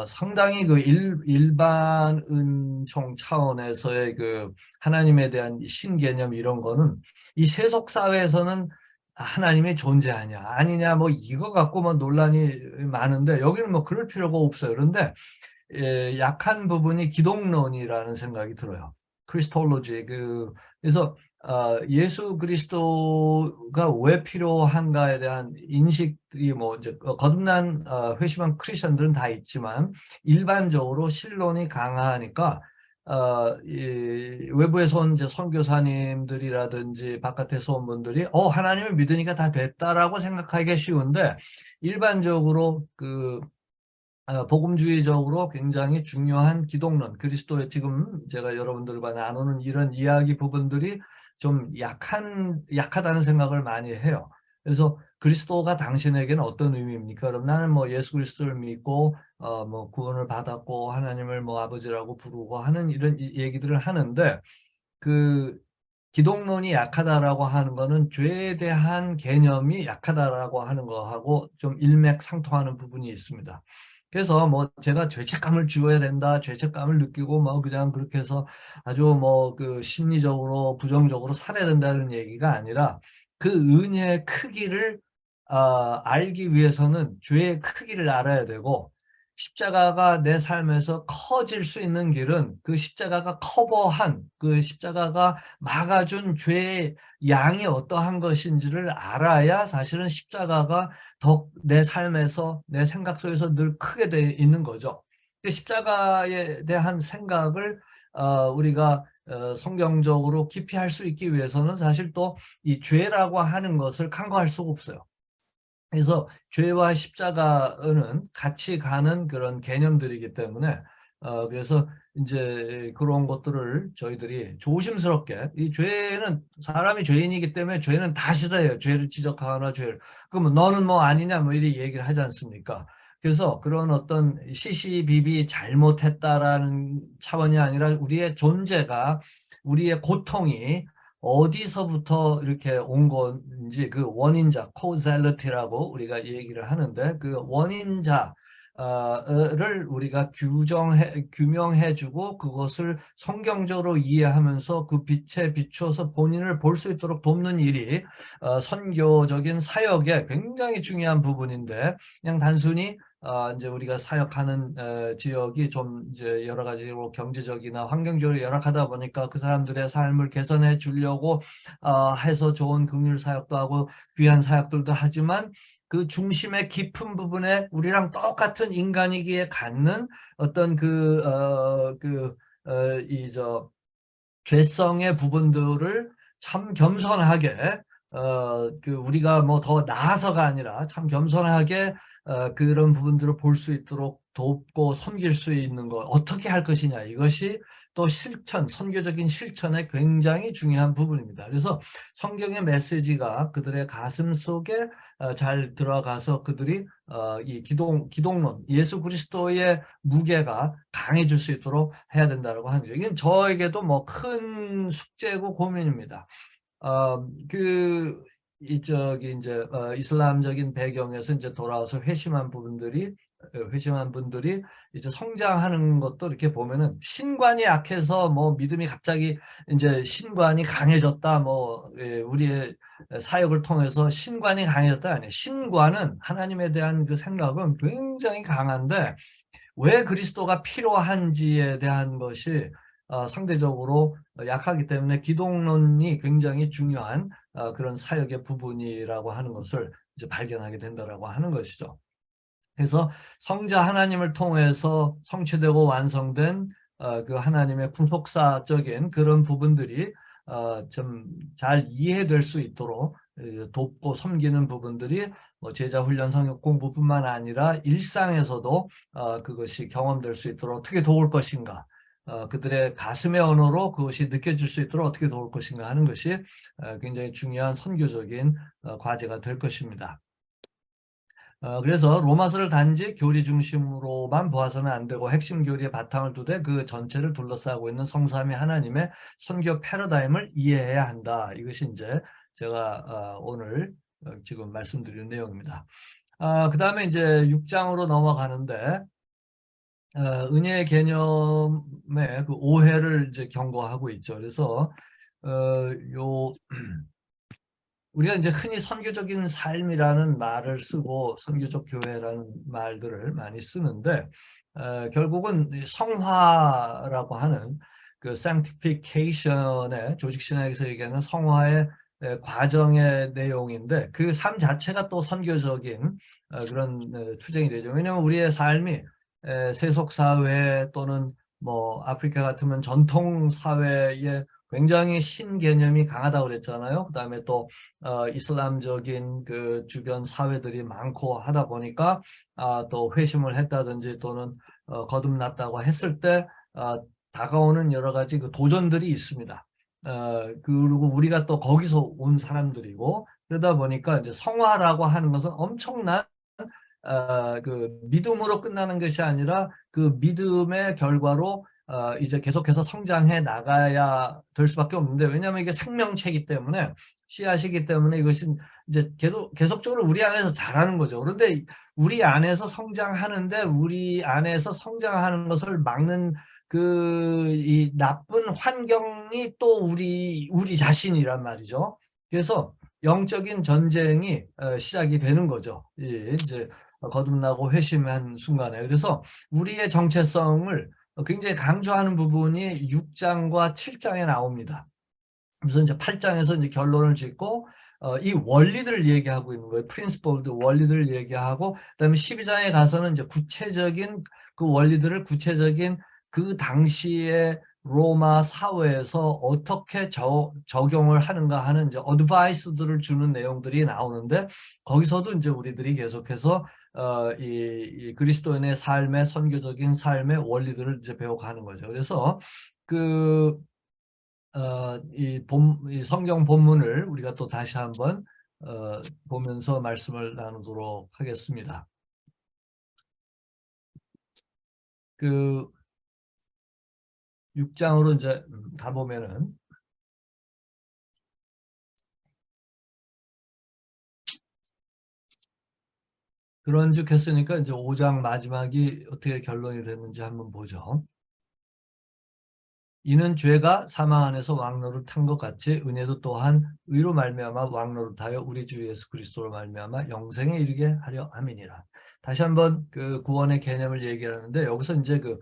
상당히 그 일반 은총 차원에서의 그 하나님에 대한 신개념 이런 거는 이 세속 사회에서는 하나님이 존재하냐 아니냐 뭐 이거 갖고 뭐 논란이 많은데 여기는 뭐 그럴 필요가 없어요. 그런데 약한 부분이 기독론이라는 생각이 들어요. 크리스톨로지 그래서 예수 그리스도가 왜 필요한가에 대한 인식이 뭐 이제 거듭난 회심한 크리스천들은 다 있지만 일반적으로 신론이 강하니까 이 외부에서 온 이제 선교사님들이라든지 바깥에서 온 분들이 하나님을 믿으니까 다 됐다라고 생각하기가 쉬운데 일반적으로 복음주의적으로 굉장히 중요한 기독론, 그리스도의 지금 제가 여러분들과 나누는 이런 이야기 부분들이 좀 약하다는 생각을 많이 해요. 그래서 그리스도가 당신에게는 어떤 의미입니까? 그럼 나는 뭐 예수 그리스도를 믿고 뭐 구원을 받았고 하나님을 뭐 아버지라고 부르고 하는 이런 얘기들을 하는데, 그 기독론이 약하다라고 하는 거는 죄에 대한 개념이 약하다라고 하는 거하고 좀 일맥상통하는 부분이 있습니다. 그래서 뭐 제가 죄책감을 지워야 된다, 죄책감을 느끼고 뭐 그냥 그렇게 해서 아주 뭐 그 심리적으로 부정적으로 살아야 된다는 얘기가 아니라, 그 은혜의 크기를 알기 위해서는 죄의 크기를 알아야 되고, 십자가가 내 삶에서 커질 수 있는 길은 그 십자가가 커버한, 그 십자가가 막아준 죄의 양이 어떠한 것인지를 알아야 사실은 십자가가 더 내 삶에서, 내 생각 속에서 늘 크게 돼 있는 거죠. 그 십자가에 대한 생각을 우리가 성경적으로 깊이 할 수 있기 위해서는 사실 또 이 죄라고 하는 것을 간과할 수가 없어요. 그래서 죄와 십자가는 같이 가는 그런 개념들이기 때문에 그래서 이제 그런 것들을 저희들이 조심스럽게, 이 죄는 사람이 죄인이기 때문에 죄는 다 싫어해요. 죄를 지적하거나 죄를, 그러면 너는 뭐 아니냐 뭐 이렇게 얘기를 하지 않습니까? 그래서 그런 어떤 시시비비 잘못했다라는 차원이 아니라 우리의 존재가, 우리의 고통이 어디서부터 이렇게 온 건지, 그 원인자, causality 라고 우리가 얘기를 하는데, 그 원인자 를 우리가 규명해주고 그것을 성경적으로 이해하면서 그 빛에 비추어서 본인을 볼 수 있도록 돕는 일이 선교적인 사역의 굉장히 중요한 부분인데, 그냥 단순히 이제 우리가 사역하는 지역이 좀 이제 여러 가지로 경제적이나 환경적으로 열악하다 보니까 그 사람들의 삶을 개선해 주려고 해서 좋은 긍휼 사역도 하고 귀한 사역들도 하지만, 그 중심의 깊은 부분에 우리랑 똑같은 인간이기에 갖는 어떤 이저 죄성의 부분들을 참 겸손하게, 우리가 뭐 더 나아서가 아니라 참 겸손하게 그런 부분들을 볼 수 있도록 돕고 섬길 수 있는 것, 어떻게 할 것이냐, 이것이 또 실천, 선교적인 실천에 굉장히 중요한 부분입니다. 그래서 성경의 메시지가 그들의 가슴 속에 잘 들어가서 그들이 이 기독론, 예수 그리스도의 무게가 강해질 수 있도록 해야 된다고 하는 거죠. 이건 저에게도 뭐 큰 숙제고 고민입니다. 저기 이제 이슬람적인 배경에서 이제 돌아와서 회심한 분들이 이제 성장하는 것도 이렇게 보면은, 신관이 약해서 뭐 믿음이 갑자기 이제 신관이 강해졌다, 뭐 우리의 사역을 통해서 신관이 강해졌다 아니에요. 신관은 하나님에 대한 그 생각은 굉장히 강한데, 왜 그리스도가 필요한지에 대한 것이 상대적으로 약하기 때문에 기독론이 굉장히 중요한 그런 사역의 부분이라고 하는 것을 이제 발견하게 된다라고 하는 것이죠. 그래서 성자 하나님을 통해서 성취되고 완성된 그 하나님의 구속사적인 그런 부분들이 좀 잘 이해될 수 있도록 돕고 섬기는 부분들이 뭐 제자 훈련 성역 공부뿐만 아니라 일상에서도 그것이 경험될 수 있도록 어떻게 도울 것인가, 그들의 가슴의 언어로 그것이 느껴질 수 있도록 어떻게 도울 것인가 하는 것이 굉장히 중요한 선교적인 과제가 될 것입니다. 그래서 로마서를 단지 교리 중심으로만 보아서는 안 되고, 핵심 교리의 바탕을 두되 그 전체를 둘러싸고 있는 성삼위 하나님의 선교 패러다임을 이해해야 한다. 이것이 이제 제가 오늘 지금 말씀드리는 내용입니다. 그 다음에 이제 6장으로 넘어가는데, 은혜의 개념의 그 오해를 이제 경고하고 있죠. 그래서 요 우리가 이제 흔히 선교적인 삶이라는 말을 쓰고 선교적 교회라는 말들을 많이 쓰는데, 결국은 성화라고 하는 그 sanctification의, 조직 신학에서 얘기하는 성화의 과정의 내용인데, 그 삶 자체가 또 선교적인 그런 투쟁이 되죠. 왜냐하면 우리의 삶이 세속 사회 또는 뭐 아프리카 같으면 전통 사회에 굉장히 신개념이 강하다고 그랬잖아요. 그다음에 또 이슬람적인 그 주변 사회들이 많고 하다 보니까 또 회심을 했다든지 또는 거듭났다고 했을 때 다가오는 여러 가지 그 도전들이 있습니다. 그리고 우리가 또 거기서 온 사람들이고 그러다 보니까 이제 성화라고 하는 것은 엄청난 그 믿음으로 끝나는 것이 아니라 그 믿음의 결과로 이제 계속해서 성장해 나가야 될 수밖에 없는데 왜냐하면 이게 생명체이기 때문에 씨앗이기 때문에 이것이 이제 계속적으로 우리 안에서 자라는 거죠. 그런데 우리 안에서 성장하는데 우리 안에서 성장하는 것을 막는 이 나쁜 환경이 또 우리 자신이란 말이죠. 그래서 영적인 전쟁이 시작이 되는 거죠. 이제 거듭나고 회심한 순간에. 그래서 우리의 정체성을 굉장히 강조하는 부분이 6장과 7장에 나옵니다. 그래서 이제 8장에서 이제 결론을 짓고 이 원리들을 얘기하고 있는 거예요. 프린시플드 원리들을 얘기하고 그다음에 12장에 가서는 이제 구체적인 그 원리들을 구체적인 그 당시에 로마 사회에서 어떻게 적용을 하는가 하는 이제 어드바이스들을 주는 내용들이 나오는데 거기서도 이제 우리들이 계속해서 이 그리스도인의 삶의 선교적인 삶의 원리들을 이제 배워가는 거죠. 그래서 그 이 성경 본문을 우리가 또 다시 한번 보면서 말씀을 나누도록 하겠습니다. 그 6장으로 이제 가보면은 그런즉 했으니까 이제 5장 마지막이 어떻게 결론이 됐는지 한번 보죠. 이는 죄가 사망 안에서 왕노릇한 것 같이 은혜도 또한 의로 말미암아 왕노릇하여 우리 주 예수 그리스도로 말미암아 영생에 이르게 하려 함이니라. 다시 한번 그 구원의 개념을 얘기하는데 여기서 이제 그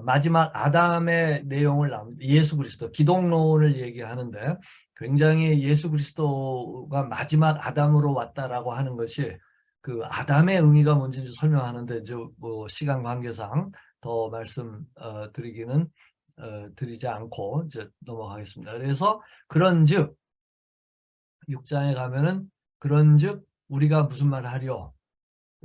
마지막 아담의 내용을 예수 그리스도 기독론을 얘기하는데 굉장히 예수 그리스도가 마지막 아담으로 왔다라고 하는 것이 그 아담의 의미가 뭔지 설명하는데 이제 뭐 시간 관계상 더 말씀 드리기는 드리지 않고 이제 넘어가겠습니다. 그래서 그런즉 6장에 가면은 그런즉 우리가 무슨 말을 하려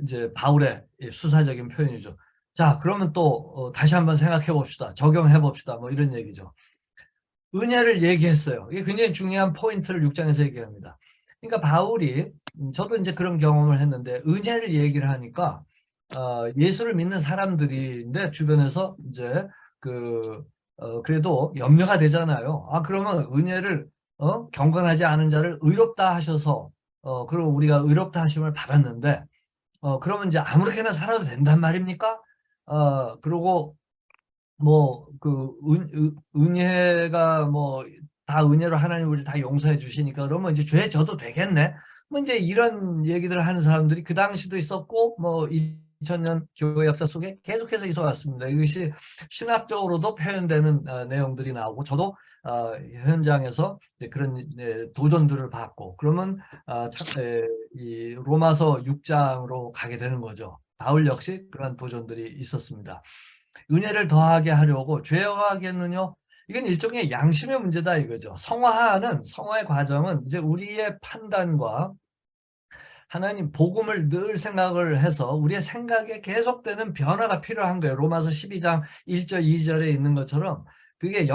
이제 바울의 수사적인 표현이죠. 자, 그러면 또 다시 한번 생각해 봅시다. 적용해 봅시다. 뭐 이런 얘기죠. 은혜를 얘기했어요. 이게 굉장히 중요한 포인트를 6장에서 얘기합니다. 그러니까 바울이 저도 이제 그런 경험을 했는데 은혜를 얘기를 하니까 예수를 믿는 사람들인데 주변에서 이제 그 그래도 염려가 되잖아요. 아 그러면 은혜를 경건하지 않은 자를 의롭다 하셔서 그리고 우리가 의롭다 하심을 받았는데 그러면 이제 아무렇게나 살아도 된단 말입니까? 그리고 뭐 그 은혜가 뭐 다 은혜로 하나님 우리 다 용서해 주시니까 그러면 이제 죄 져도 되겠네. 뭐 이제 이런 얘기들을 하는 사람들이 그 당시도 있었고 뭐 2000년 교회 역사 속에 계속해서 있어 왔습니다. 이것이 신학적으로도 표현되는 내용들이 나오고 저도 현장에서 그런 도전들을 받고 그러면 이 로마서 6장으로 가게 되는 거죠. 바울 역시 그런 도전들이 있었습니다. 은혜를 더하게 하려고 죄어하겠느냐? 이건 일종의 양심의 문제다 이거죠. 성화의 과정은 이제 우리의 판단과 하나님 복음을 늘 생각을 해서 우리의 생각에 계속되는 변화가 필요한 거예요. 로마서 12장 1절 2절에 있는 것처럼 그게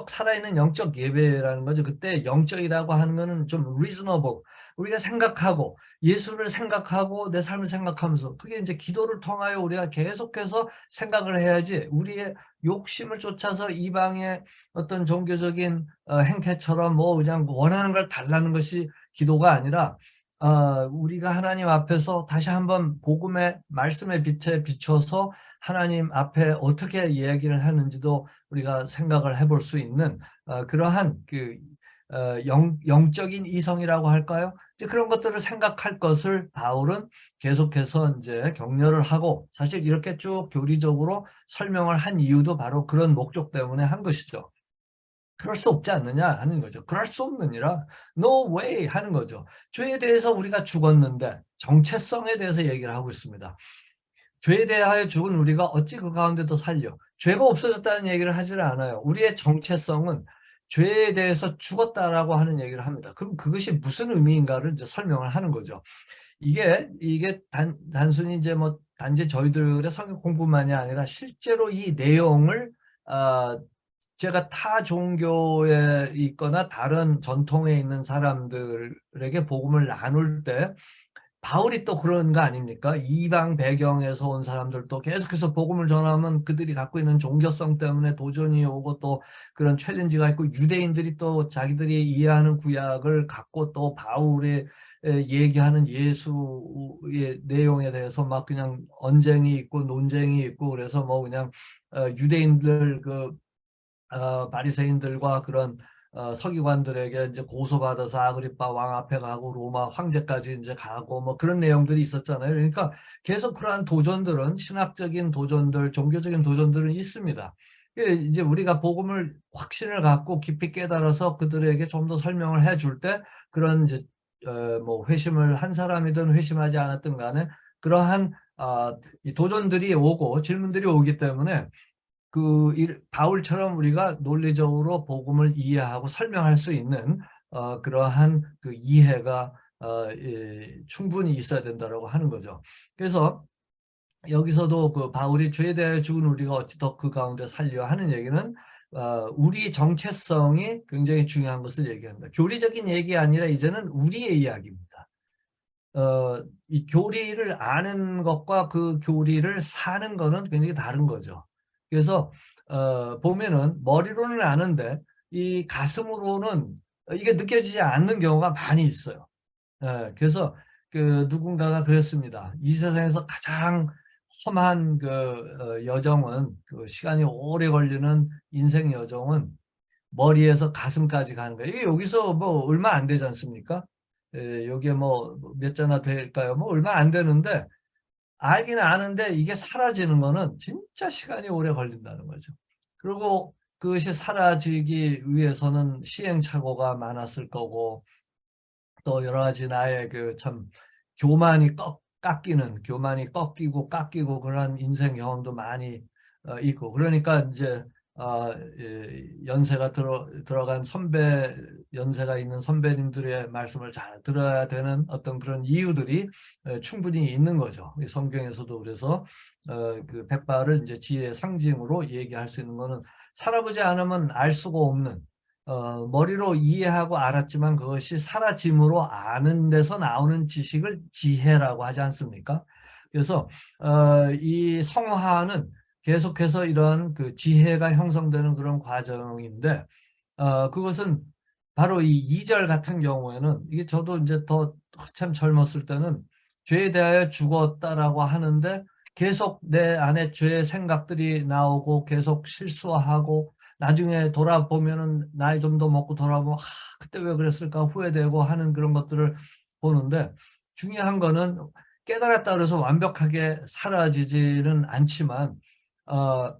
살아있는 영적 예배라는 거죠. 그때 영적이라고 하는 거는 좀 reasonable. 우리가 생각하고 예수를 생각하고 내 삶을 생각하면서 그게 이제 기도를 통하여 우리가 계속해서 생각을 해야지 우리의 욕심을 쫓아서 이방의 어떤 종교적인 행태처럼 뭐 그냥 원하는 걸 달라는 것이 기도가 아니라 우리가 하나님 앞에서 다시 한번 복음의 말씀의 빛에 비춰서 하나님 앞에 어떻게 이야기를 하는지도 우리가 생각을 해볼 수 있는 그러한 영적인 이성이라고 할까요? 이제 그런 것들을 생각할 것을 바울은 계속해서 이제 격려를 하고 사실 이렇게 쭉 교리적으로 설명을 한 이유도 바로 그런 목적 때문에 한 것이죠. 그럴 수 없지 않느냐 하는 거죠. 그럴 수 없느니라 no way 하는 거죠. 죄에 대해서 우리가 죽었는데 정체성에 대해서 얘기를 하고 있습니다. 죄에 대하여 죽은 우리가 어찌 그 가운데도 살려. 죄가 없어졌다는 얘기를 하지는 않아요. 우리의 정체성은 죄에 대해서 죽었다라고 하는 얘기를 합니다. 그럼 그것이 무슨 의미인가를 이제 설명을 하는 거죠. 이게 단순히 이제 뭐 단지 저희들의 성경 공부만이 아니라 실제로 이 내용을 어, 제가 타 종교에 있거나 다른 전통에 있는 사람들에게 복음을 나눌 때 바울이 또 그런 거 아닙니까? 이방 배경에서 온 사람들도 계속해서 복음을 전하면 그들이 갖고 있는 종교성 때문에 도전이 오고 또 그런 챌린지가 있고, 유대인들이 또 자기들이 이해하는 구약을 갖고 또 바울이 얘기하는 예수의 내용에 대해서 막 그냥 언쟁이 있고 논쟁이 있고, 그래서 뭐 그냥 유대인들 바리새인들과 그런 서기관들에게 이제 고소받아서 아그리파 왕 앞에 가고 로마 황제까지 이제 가고 뭐 그런 내용들이 있었잖아요. 그러니까 계속 그러한 도전들은, 신학적인 도전들, 종교적인 도전들은 있습니다. 이제 우리가 복음을 확신을 갖고 깊이 깨달아서 그들에게 좀 더 설명을 해줄 때, 그런 이제 뭐 회심을 한 사람이든 회심하지 않았든 간에 그러한 이 도전들이 오고 질문들이 오기 때문에 바울처럼 우리가 논리적으로 복음을 이해하고 설명할 수 있는 그러한 그 이해가 충분히 있어야 된다라고 하는 거죠. 그래서 여기서도 그 바울이 죄에 대하여 죽은 우리가 어찌 더 그 가운데 살려 하는 얘기는 우리 정체성이 굉장히 중요한 것을 얘기합니다. 교리적인 얘기 아니라 이제는 우리의 이야기입니다. 이 교리를 아는 것과 그 교리를 사는 것은 굉장히 다른 거죠. 그래서 보면은 머리로는 아는데 이 가슴으로는 이게 느껴지지 않는 경우가 많이 있어요. 그래서 그 누군가가 그랬습니다. 이 세상에서 가장 험한 그 여정은, 그 시간이 오래 걸리는 인생 여정은 머리에서 가슴까지 가는 거예요. 이게 여기서 뭐 얼마 안 되지 않습니까? 여기에 뭐 몇 자나 될까요? 뭐 얼마 안 되는데, 알긴 아는데 이게 사라지는 거는 진짜 시간이 오래 걸린다는 거죠. 그리고 그것이 사라지기 위해서는 시행착오가 많았을 거고, 또 여러 가지 나의 그 참 교만이 교만이 꺾이고 그런 인생 경험도 많이 있고, 그러니까 이제 연세가 들어간 연세가 있는 선배님들의 말씀을 잘 들어야 되는 어떤 그런 이유들이 충분히 있는 거죠. 성경에서도 그래서 그 백발을 이제 지혜의 상징으로 얘기할 수 있는 거는, 살아보지 않으면 알 수가 없는, 머리로 이해하고 알았지만 그것이 사라짐으로 아는 데서 나오는 지식을 지혜라고 하지 않습니까? 그래서 이 성화는 계속해서 이런 그 지혜가 형성되는 그런 과정인데, 그것은 바로 이 2절 같은 경우에는, 이게 저도 이제 더 한참 젊었을 때는 죄에 대하여 죽었다라고 하는데 계속 내 안에 죄의 생각들이 나오고 계속 실수하고, 나중에 돌아보면은 나이 좀 더 먹고 돌아보면 그때 왜 그랬을까 후회되고 하는 그런 것들을 보는데, 중요한 거는 깨달았다 그래서 완벽하게 사라지지는 않지만 어,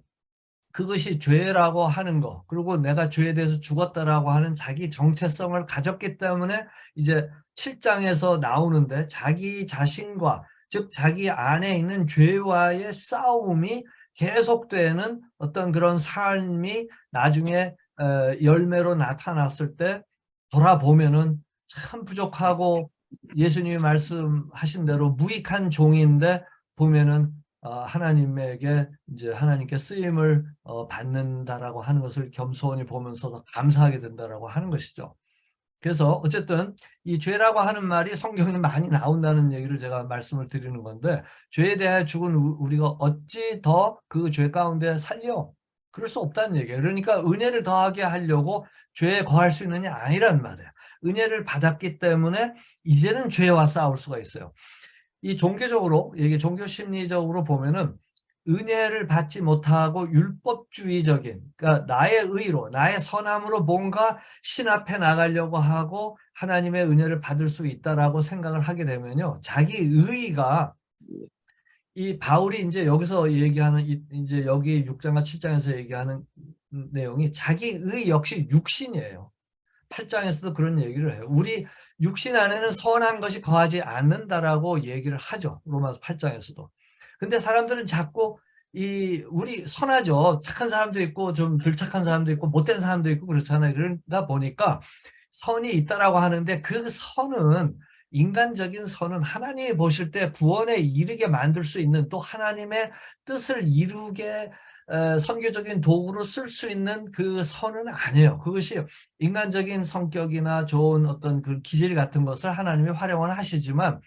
그것이 죄라고 하는 거, 그리고 내가 죄에 대해서 죽었다라고 하는 자기 정체성을 가졌기 때문에 이제 7장에서 나오는데, 자기 자신과, 즉 자기 안에 있는 죄와의 싸움이 계속되는 어떤 그런 삶이 나중에 열매로 나타났을 때 돌아보면은 참 부족하고, 예수님이 말씀하신 대로 무익한 종인데 보면은 하나님에게 이제 하나님께 쓰임을 받는다라고 하는 것을 겸손히 보면서 감사하게 된다라고 하는 것이죠. 그래서 어쨌든 이 죄라고 하는 말이 성경에 많이 나온다는 얘기를 제가 말씀을 드리는 건데, 죄에 대하여 죽은 우리가 어찌 더 그 죄 가운데 살려? 그럴 수 없다는 얘기예요. 그러니까 은혜를 더하게 하려고 죄에 거할 수 있느냐? 아니란 말이에요. 은혜를 받았기 때문에 이제는 죄와 싸울 수가 있어요. 이 종교적으로, 이게 종교 심리적으로 보면은 은혜를 받지 못하고 율법주의적인, 그러니까 나의 의로, 나의 선함으로 뭔가 신 앞에 나가려고 하고 하나님의 은혜를 받을 수 있다라고 생각을 하게 되면요, 자기 의의가, 이 바울이 이제 여기서 얘기하는 이제 여기 6장과 7장에서 얘기하는 내용이 자기 의 역시 육신이에요. 8장에서도 그런 얘기를 해요. 우리 육신 안에는 선한 것이 거하지 않는다라고 얘기를 하죠. 로마서 8장에서도. 근데 사람들은 자꾸 우리 선하죠. 착한 사람도 있고 좀 덜 착한 사람도 있고 못된 사람도 있고 그렇잖아요. 그러다 보니까 선이 있다라고 하는데, 그 선은, 인간적인 선은 하나님이 보실 때 구원에 이르게 만들 수 있는, 또 하나님의 뜻을 이루게 선교적인 도구로 쓸 수 있는 그 선은 아니에요. 그것이 인간적인 성격이나 좋은 어떤 그 기질 같은 것을 하나님이 활용을 하시지만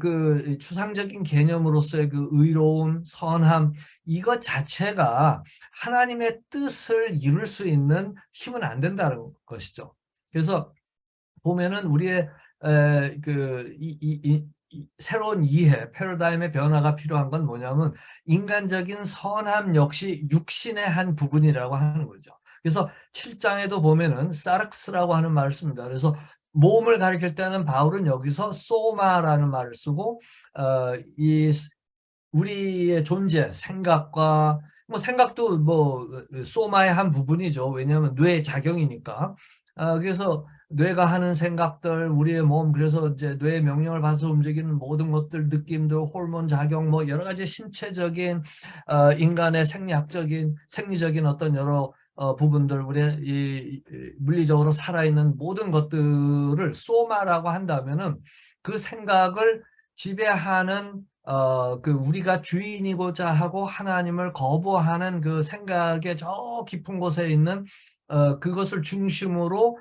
그 추상적인 개념으로서의 그 의로움, 선함 이것 자체가 하나님의 뜻을 이룰 수 있는 힘은 안 된다는 것이죠. 그래서 보면은 우리의 새로운 이해, 패러다임의 변화가 필요한 건 뭐냐면 인간적인 선함 역시 육신의 한 부분이라고 하는 거죠. 그래서 7장에도 보면은 사르크스라고 하는 말을 씁니다. 그래서 몸을 가리킬 때는 바울은 여기서 소마라는 말을 쓰고 이 우리의 존재, 생각과 뭐 생각도 뭐 소마의 한 부분이죠. 왜냐하면 뇌 작용이니까. 그래서 뇌가 하는 생각들, 우리의 몸, 그래서 이제 뇌의 명령을 받아서 움직이는 모든 것들, 느낌들, 호르몬 작용, 뭐 여러 가지 신체적인 인간의 생리적인 어떤 여러 부분들, 우리의 이 물리적으로 살아있는 모든 것들을 소마라고 한다면은 그 생각을 지배하는 그 우리가 주인이고자 하고 하나님을 거부하는 그 생각의 저 깊은 곳에 있는 그것을 중심으로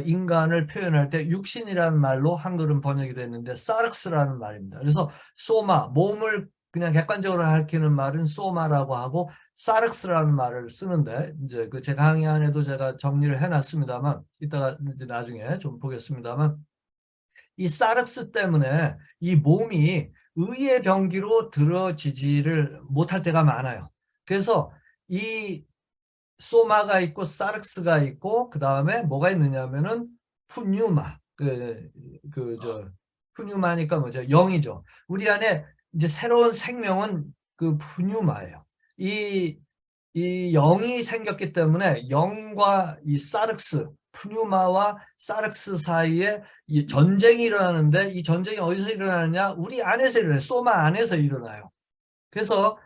인간을 표현할 때 육신이라는 말로 한글은 번역이 됐는데 사르크스라는 말입니다. 그래서 소마, 몸을 그냥 객관적으로 가리키는 말은 소마라고 하고 사르크스라는 말을 쓰는데 이제 그 제 강의 안에도 제가 정리를 해놨습니다만 이따가 이제 나중에 좀 보겠습니다만 이 사르스 때문에 이 몸이 의의 병기로 들어지지를 못할 때가 많아요. 그래서 이 소마가 있고 사르스가 있고 그 다음에 뭐가 있느냐면은 푸뉴마 그저 푸뉴마니까 뭐죠? 영이죠. 우리 안에 이제 새로운 생명은 그 푸뉴마예요. 이 영이 생겼기 때문에 영과 이 사르스, 푸뉴마와 사르스 사이에 이 전쟁이 일어나는데 이 전쟁이 어디서 일어나느냐? 우리 안에서 일어나요. 소마 안에서 일어나요. 그래서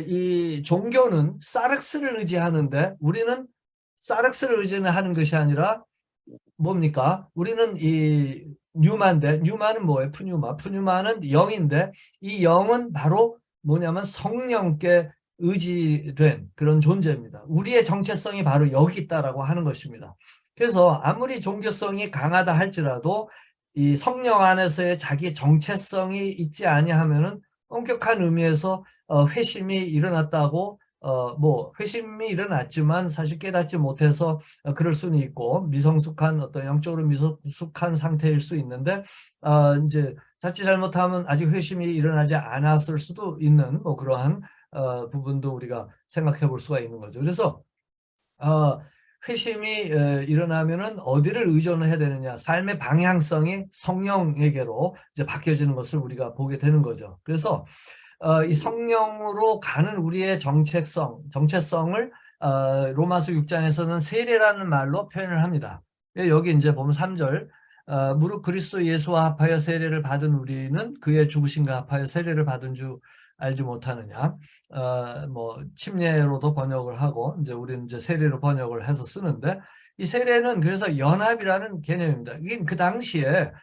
이 종교는 사르스를 의지하는데 우리는 사르스를 의지하는 것이 아니라 뭡니까? 우리는 이 뉴마인데 뉴마는 뭐예요? 푸뉴마는 영인데 이 영은 바로 뭐냐면 성령께 의지된 그런 존재입니다. 우리의 정체성이 바로 여기 있다라고 하는 것입니다. 그래서 아무리 종교성이 강하다 할지라도 이 성령 안에서의 자기 정체성이 있지 아니하면은 엄격한 의미에서 회심이 일어났다고 뭐 회심이 일어났지만 사실 깨닫지 못해서 그럴 수는 있고 미성숙한 어떤 영적으로 미성숙한 상태일 수 있는데 이제 자칫 잘못하면 아직 회심이 일어나지 않았을 수도 있는 뭐 그러한 부분도 우리가 생각해 볼 수가 있는 거죠. 그래서 회심이 일어나면은 어디를 의존해야 되느냐, 삶의 방향성이 성령에게로 이제 바뀌어지는 것을 우리가 보게 되는 거죠. 그래서 이 성령으로 가는 우리의 정체성을 로마서 6장에서는 세례라는 말로 표현을 합니다. 여기 이제 보면 3절 무릇 그리스도 예수와 합하여 세례를 받은 우리는 그의 죽으심과 합하여 세례를 받은 줄 알지 못하느냐. 뭐 침례로도 번역을 하고 이제 우리는 이제 세례로 번역을 해서 쓰는데 이 세례는 그래서 연합이라는 개념입니다. 이게 그 당시에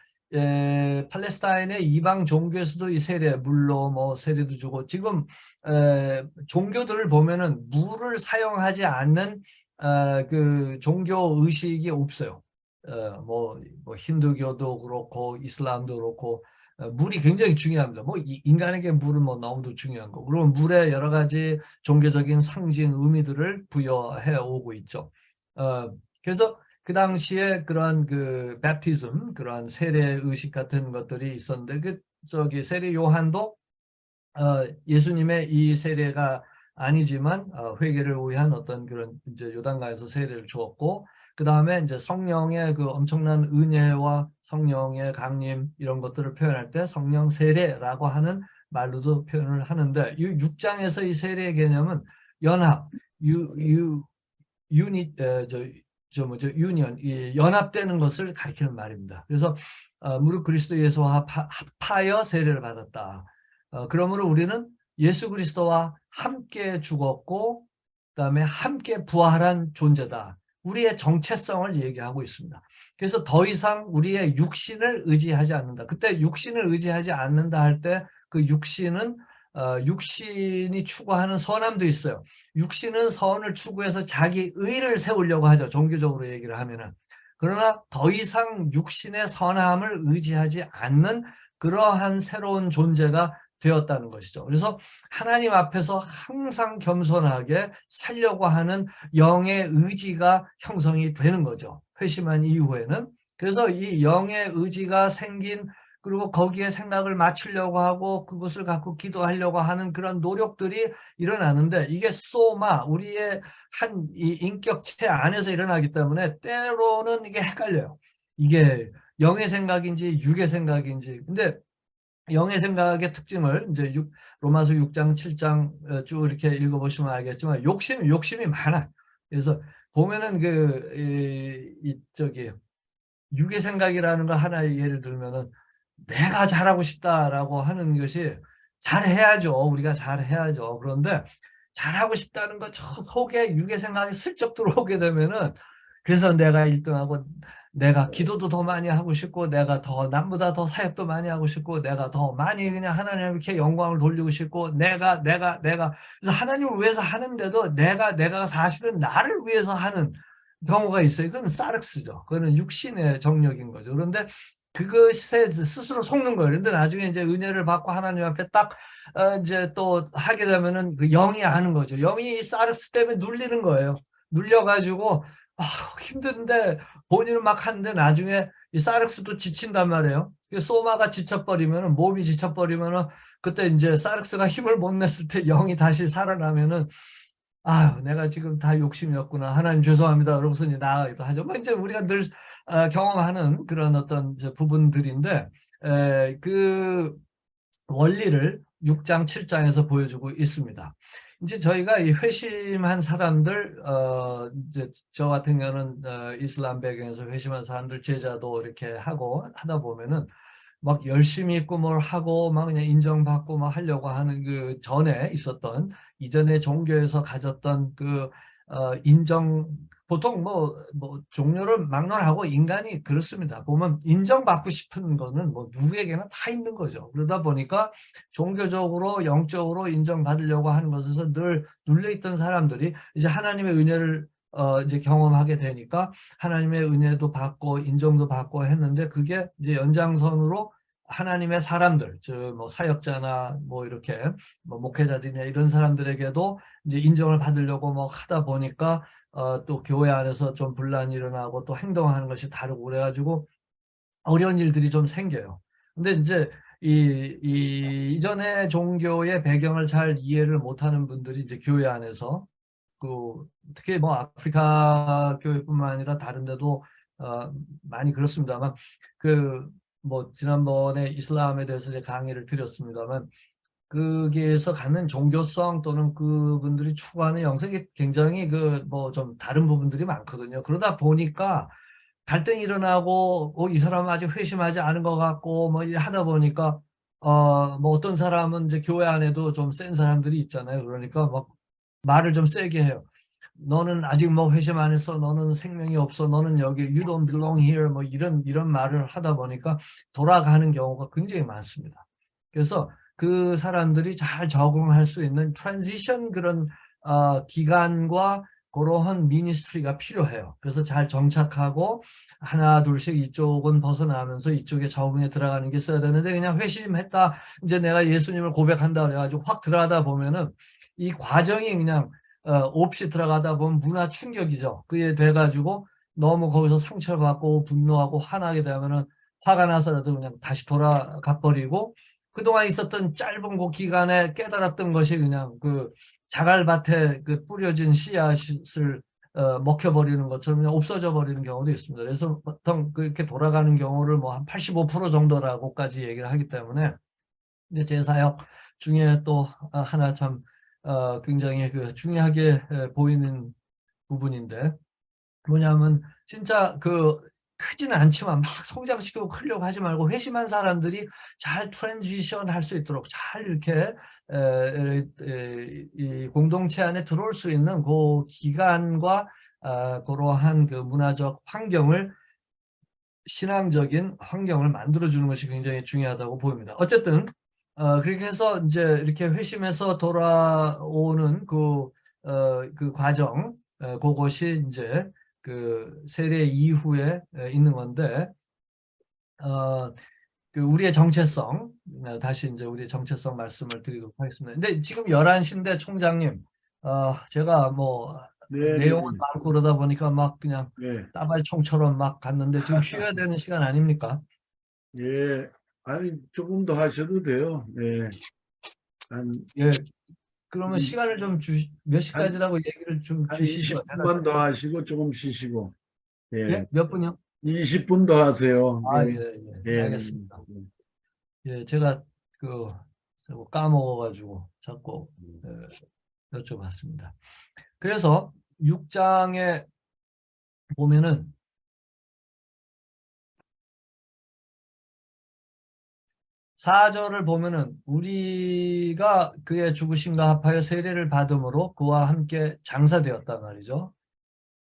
팔레스타인의 이방 종교에서도 이 세례, 물로 뭐 세례도 주고 지금 종교들을 보면은 물을 사용하지 않는 그 종교 의식이 없어요. 뭐 힌두교도 그렇고 이슬람도 그렇고 물이 굉장히 중요합니다. 뭐 인간에게 물은 뭐 너무도 중요한 거. 그리고 물에 여러 가지 종교적인 상징 의미들을 부여해 오고 있죠. 그래서 그 당시에 그런 그 베프티즘, 그런 세례 의식 같은 것들이 있었는데 그 저기 세례 요한도 예수님의 이 세례가 아니지만 회개를 위한 어떤 그런 이제 요단강에서 세례를 주었고 그 다음에 이제 성령의 그 엄청난 은혜와 성령의 강림 이런 것들을 표현할 때 성령 세례라고 하는 말로도 표현을 하는데 이 6장에서 이 세례의 개념은 연합, 유닛, 뭐죠? 유니언, 연합되는 것을 가리키는 말입니다. 그래서 무릇 그리스도 예수와 합하여 세례를 받았다. 그러므로 우리는 예수 그리스도와 함께 죽었고 그다음에 함께 부활한 존재다. 우리의 정체성을 얘기하고 있습니다. 그래서 더 이상 우리의 육신을 의지하지 않는다. 그때 육신을 의지하지 않는다 할 때 그 육신은 육신이 추구하는 선함도 있어요. 육신은 선을 추구해서 자기 의를 세우려고 하죠. 종교적으로 얘기를 하면은. 그러나 더 이상 육신의 선함을 의지하지 않는 그러한 새로운 존재가 되었다는 것이죠. 그래서 하나님 앞에서 항상 겸손하게 살려고 하는 영의 의지가 형성이 되는 거죠. 회심한 이후에는. 그래서 이 영의 의지가 생긴, 그리고 거기에 생각을 맞추려고 하고 그것을 갖고 기도하려고 하는 그런 노력들이 일어나는데, 이게 소마, 우리의 한 이 인격체 안에서 일어나기 때문에 때로는 이게 헷갈려요. 이게 영의 생각인지 육의 생각인지. 근데 영의 생각의 특징을 이제 로마서 6장, 7장 쭉 이렇게 읽어보시면 알겠지만, 욕심이 많아. 그래서 보면은 저기 육의 생각이라는 거 하나 예를 들면은, 내가 잘하고 싶다라고 하는 것이, 잘해야죠. 우리가 잘해야죠. 그런데 잘하고 싶다는 거 저 속에 육의 생각이 슬쩍 들어오게 되면은, 그래서 내가 1등하고, 내가 기도도 더 많이 하고 싶고, 내가 더 남보다 더 사역도 많이 하고 싶고, 내가 더 많이 그냥 하나님께 영광을 돌리고 싶고, 내가 그래서 하나님을 위해서 하는데도 내가 사실은 나를 위해서 하는 경우가 있어요. 그건 사르스죠. 그거는 육신의 정력인 거죠. 그런데 그것에 스스로 속는 거예요. 그런데 나중에 이제 은혜를 받고 하나님 앞에 딱 이제 또 하게 되면은 그 영이 아는 거죠. 영이 사르스 때문에 눌리는 거예요. 눌려가지고 힘든데 본인은 막 하는데 나중에 이 사르스도 지친단 말이에요. 소마가 지쳐버리면은, 몸이 지쳐버리면은, 그때 이제 사르스가 힘을 못 냈을 때 영이 다시 살아나면은, 내가 지금 다 욕심이었구나. 하나님 죄송합니다. 그러고서 이제 나아가기도 하죠. 뭐 이제 우리가 늘 경험하는 그런 어떤 이제 부분들인데, 그 원리를 6장, 7장에서 보여주고 있습니다. 이제 저희가 이 회심한 사람들, 이제 저 같은 경우는 이슬람 배경에서 회심한 사람들 제자도 이렇게 하고 하다 보면은, 막 열심히 있고 뭘 하고 막 그냥 인정받고 막 하려고 하는 그 전에 있었던, 이전에 종교에서 가졌던 그 인정, 보통 뭐 종교를 막론하고 인간이 그렇습니다. 보면 인정받고 싶은 거는 뭐 누구에게나 다 있는 거죠. 그러다 보니까 종교적으로 영적으로 인정받으려고 하는 것에서 늘 눌려있던 사람들이 이제 하나님의 은혜를 이제 경험하게 되니까 하나님의 은혜도 받고 인정도 받고 했는데, 그게 이제 연장선으로 하나님의 사람들, 즉 뭐 사역자나 뭐 이렇게 뭐 목회자들이나 이런 사람들에게도 이제 인정을 받으려고 뭐 하다 보니까 또 교회 안에서 좀 분란이 일어나고 또 행동하는 것이 다르고 그래가지고 어려운 일들이 좀 생겨요. 근데 이제 이전의 종교의 배경을 잘 이해를 못하는 분들이 이제 교회 안에서, 그 특히 뭐 아프리카 교회뿐만 아니라 다른 데도 많이 그렇습니다만, 그 뭐 지난번에 이슬람에 대해서 이제 강의를 드렸습니다만, 거기에서 갖는 종교성 또는 그분들이 추구하는 영성이 굉장히 그 뭐 좀 다른 부분들이 많거든요. 그러다 보니까 갈등이 일어나고, 이 사람은 아직 회심하지 않은 것 같고 뭐 하다 보니까 뭐 어떤 사람은 이제 교회 안에도 좀 센 사람들이 있잖아요. 그러니까 막 말을 좀 세게 해요. 너는 아직 뭐 회심 안 했어. 너는 생명이 없어. 너는 여기 you don't belong here. 뭐 이런 말을 하다 보니까 돌아가는 경우가 굉장히 많습니다. 그래서 그 사람들이 잘 적응할 수 있는 트랜지션 그런 기간과 그러한 미니스트리가 필요해요. 그래서 잘 정착하고 하나 둘씩 이쪽은 벗어나면서 이쪽에 적응에 들어가는 게 있어야 되는데, 그냥 회심했다, 이제 내가 예수님을 고백한다 그래가지고 확 들어가다 보면은 이 과정이 그냥 없이 들어가다 보면 문화 충격이죠. 그게 돼가지고 너무 거기서 상처받고 분노하고 화나게 되면은, 화가 나서라도 그냥 다시 돌아가 버리고, 그동안 있었던 짧은 그 기간에 깨달았던 것이 그냥 그 자갈밭에 그 뿌려진 씨앗을 먹혀버리는 것처럼 그냥 없어져 버리는 경우도 있습니다. 그래서 보통 그렇게 돌아가는 경우를 뭐 한 85% 정도라고까지 얘기를 하기 때문에, 이제 제 사역 중에 또 하나 참 굉장히 그 중요하게 보이는 부분인데, 뭐냐면 진짜 그 크지는 않지만 막 성장시키고 크려고 하지 말고, 회심한 사람들이 잘 트랜지션 할 수 있도록 잘 이렇게 이 공동체 안에 들어올 수 있는 그 기간과 그러한 그 문화적 환경을, 신앙적인 환경을 만들어주는 것이 굉장히 중요하다고 보입니다. 어쨌든 그렇게 해서 이제 이렇게 회심해서 돌아오는 그 과정, 그것이 이제 그 세례 이후에 있는 건데, 어, 그 우리의 정체성, 다시 이제 우리의 정체성 말씀을 드리도록 하겠습니다. 근데 지금 11시인데 총장님, 제가 뭐 내용은 네네네. 많고 그러다 보니까 막 그냥 네. 따발총처럼 막 갔는데 지금 쉬어야 되는 시간 아닙니까? 예. 아니, 조금 더 하셔도 돼요. 네. 한, 예, 그러면 이- 시간을 좀 몇 한, 시까지라고 얘기를 좀 한 주시죠. 제가 20분만 더 하시고 조금 쉬시고. 예. 예, 몇 분요? 20분 더 하세요. 아, 예, 예. 예, 예. 알겠습니다. 예, 제가 그 자꾸 까먹어가지고 자꾸 여쭤봤습니다. 그래서 6장에 보면은 4절을 보면은 우리가 그의 죽으심과 합하여 세례를 받음으로 그와 함께 장사되었단 말이죠.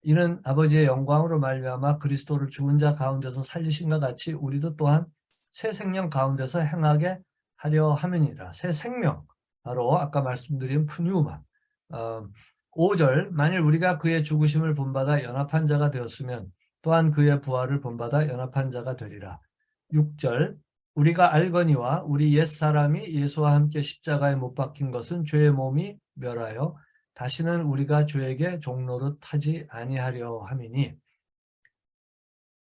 이는 아버지의 영광으로 말미암아 그리스도를 죽은 자 가운데서 살리심과 같이 우리도 또한 새 생명 가운데서 행하게 하려 함이니라. 새 생명, 바로 아까 말씀드린 푸뉴마. 어, 5절, 만일 우리가 그의 죽으심을 본받아 연합한 자가 되었으면 또한 그의 부활을 본받아 연합한 자가 되리라. 6절, 우리가 알거니와 우리 옛사람이 예수와 함께 십자가에 못 박힌 것은 죄의 몸이 멸하여 다시는 우리가 죄에게 종노릇 하지 아니하려 함이니,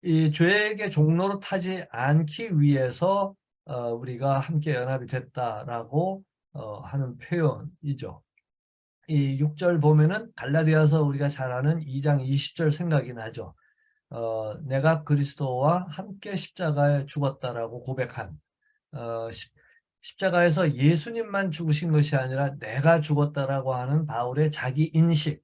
이 죄에게 종노릇 하지 않기 위해서 우리가 함께 연합이 됐다라고 하는 표현이죠. 이 6절 보면은 갈라디아서 우리가 잘 아는 2장 20절 생각이 나죠. 내가 그리스도와 함께 십자가에 죽었다라고 고백한, 십자가에서 예수님만 죽으신 것이 아니라 내가 죽었다라고 하는 바울의 자기 인식,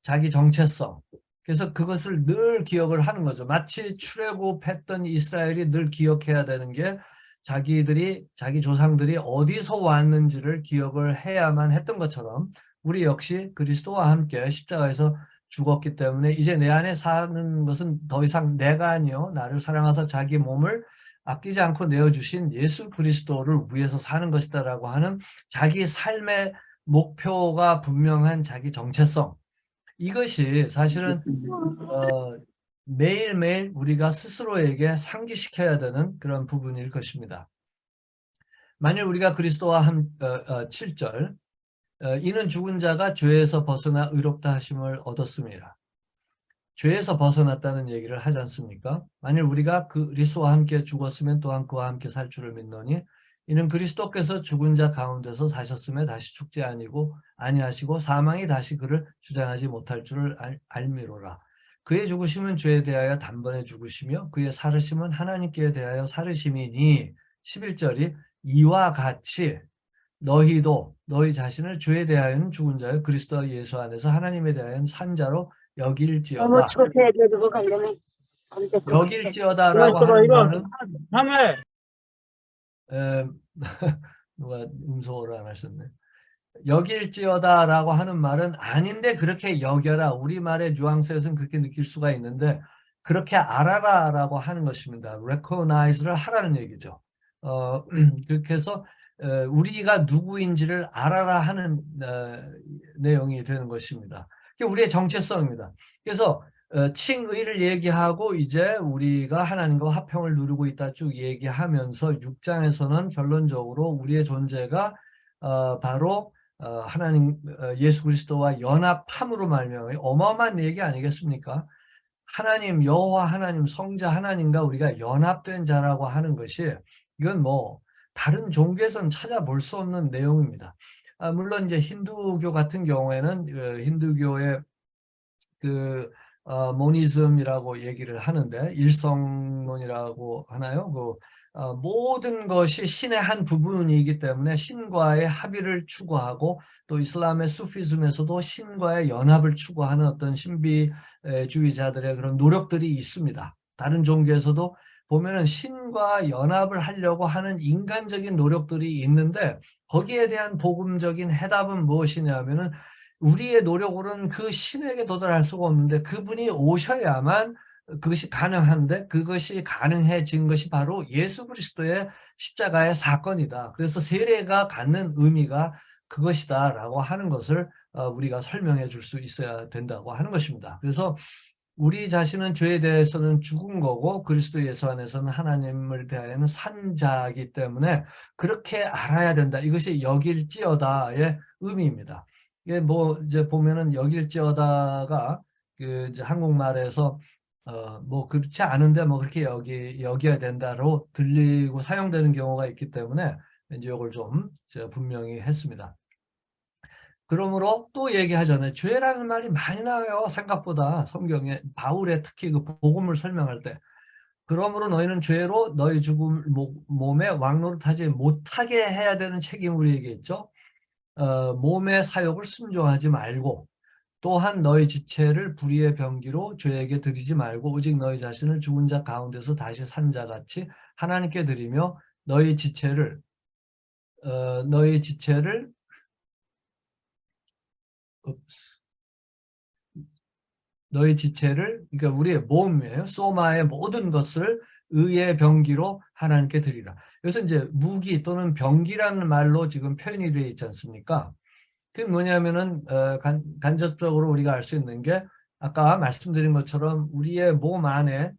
자기 정체성. 그래서 그것을 늘 기억을 하는 거죠. 마치 출애굽했던 이스라엘이 늘 기억해야 되는 게 자기 조상들이 어디서 왔는지를 기억을 해야만 했던 것처럼 우리 역시 그리스도와 함께 십자가에서 죽었기 때문에 이제 내 안에 사는 것은 더 이상 내가 아니요 나를 사랑하사 자기 몸을 아끼지 않고 내어주신 예수 그리스도를 위해서 사는 것이다라고 하는 자기 삶의 목표가 분명한 자기 정체성, 이것이 사실은 어, 매일매일 우리가 스스로에게 상기시켜야 되는 그런 부분일 것입니다. 만일 우리가 그리스도와 7절, 이는 죽은 자가 죄에서 벗어나 의롭다 하심을 얻었습니다. 죄에서 벗어났다는 얘기를 하지 않습니까? 만일 우리가 그리스도와 함께 죽었으면 또한 그와 함께 살 줄을 믿노니 이는 그리스도께서 죽은 자 가운데서 사셨음에 다시 죽지 아니하시고 사망이 다시 그를 주장하지 못할 줄을 알미로라. 그의 죽으심은 죄에 대하여 단번에 죽으시며 그의 살으심은 하나님께 대하여 살으심이니 11절이 이와 같이 너희도 너희 자신을 죄에 대하여는 죽은 자요 그리스도 예수 안에서 하나님에 대하여는 산 자로 너무 여길지어다. 초췌해가지고 가려면 안 될 것 같아. 여길지어다라고 하는 말은 다음에 에, 누가 음소거를 안 하셨네. 여길지어다라고 하는 말은 아닌데 그렇게 여겨라. 우리말의 뉘앙스에서는 그렇게 느낄 수가 있는데 그렇게 알아라라고 하는 것입니다. recognize를 하라는 얘기죠. 그렇게 해서 우리가 누구인지를 알아라 하는 내용이 되는 것입니다. 그게 우리의 정체성입니다. 그래서 칭의를 얘기하고 이제 우리가 하나님과 화평을 누리고 있다 쭉 얘기하면서 6장에서는 결론적으로 우리의 존재가 바로 하나님 예수 그리스도와 연합함으로 말미암아 어마어마한 얘기 아니겠습니까? 하나님 여호와 하나님 성자 하나님과 우리가 연합된 자라고 하는 것이 이건 뭐 다른 종교에서는 찾아볼 수 없는 내용입니다. 물론 이제 힌두교 같은 경우에는 힌두교의 그 모니즘이라고 얘기를 하는데 일성론이라고 하나요? 모든 것이 신의 한 부분이기 때문에 신과의 합의를 추구하고 또 이슬람의 수피즘에서도 신과의 연합을 추구하는 어떤 신비주의자들의 그런 노력들이 있습니다. 다른 종교에서도 보면은 신과 연합을 하려고 하는 인간적인 노력들이 있는데 거기에 대한 복음적인 해답은 무엇이냐면은 우리의 노력으로는 그 신에게 도달할 수가 없는데 그분이 오셔야만 그것이 가능한데 그것이 가능해진 것이 바로 예수 그리스도의 십자가의 사건이다. 그래서 세례가 갖는 의미가 그것이다라고 하는 것을 우리가 설명해 줄 수 있어야 된다고 하는 것입니다. 그래서 우리 자신은 죄에 대해서는 죽은 거고 그리스도 예수 안에서는 하나님을 대하여는 산 자이기 때문에 그렇게 알아야 된다. 이것이 여길지어다의 의미입니다. 이게 뭐 이제 보면은 여길지어다가 그 이제 한국말에서 뭐 그렇지 않은데 뭐 그렇게 여겨야 된다로 들리고 사용되는 경우가 있기 때문에 이제 이걸 좀 제가 분명히 했습니다. 그러므로 또 얘기하잖아요. 죄라는 말이 많이 나와요. 생각보다 성경에 바울의 특히 그 복음을 설명할 때. 그러므로 너희는 죄로 너희 죽음 몸에 왕노릇하지 못하게 해야 되는 책임을 우리에게 있죠. 몸의 사욕을 순종하지 말고 또한 너희 지체를 불의의 병기로 죄에게 드리지 말고 오직 너희 자신을 죽은 자 가운데서 다시 산 자같이 하나님께 드리며 너희 지체를 그러니까 우리의 몸이에요. 소마의 모든 것을 의의 병기로 하나님께 드리라. 그래서 이제 무기 또는 병기라는 말로 지금 표현이 되어 있지 않습니까? 그게 뭐냐면은 간접적으로 우리가 알 수 있는 게 아까 말씀드린 것처럼 우리의 몸 안에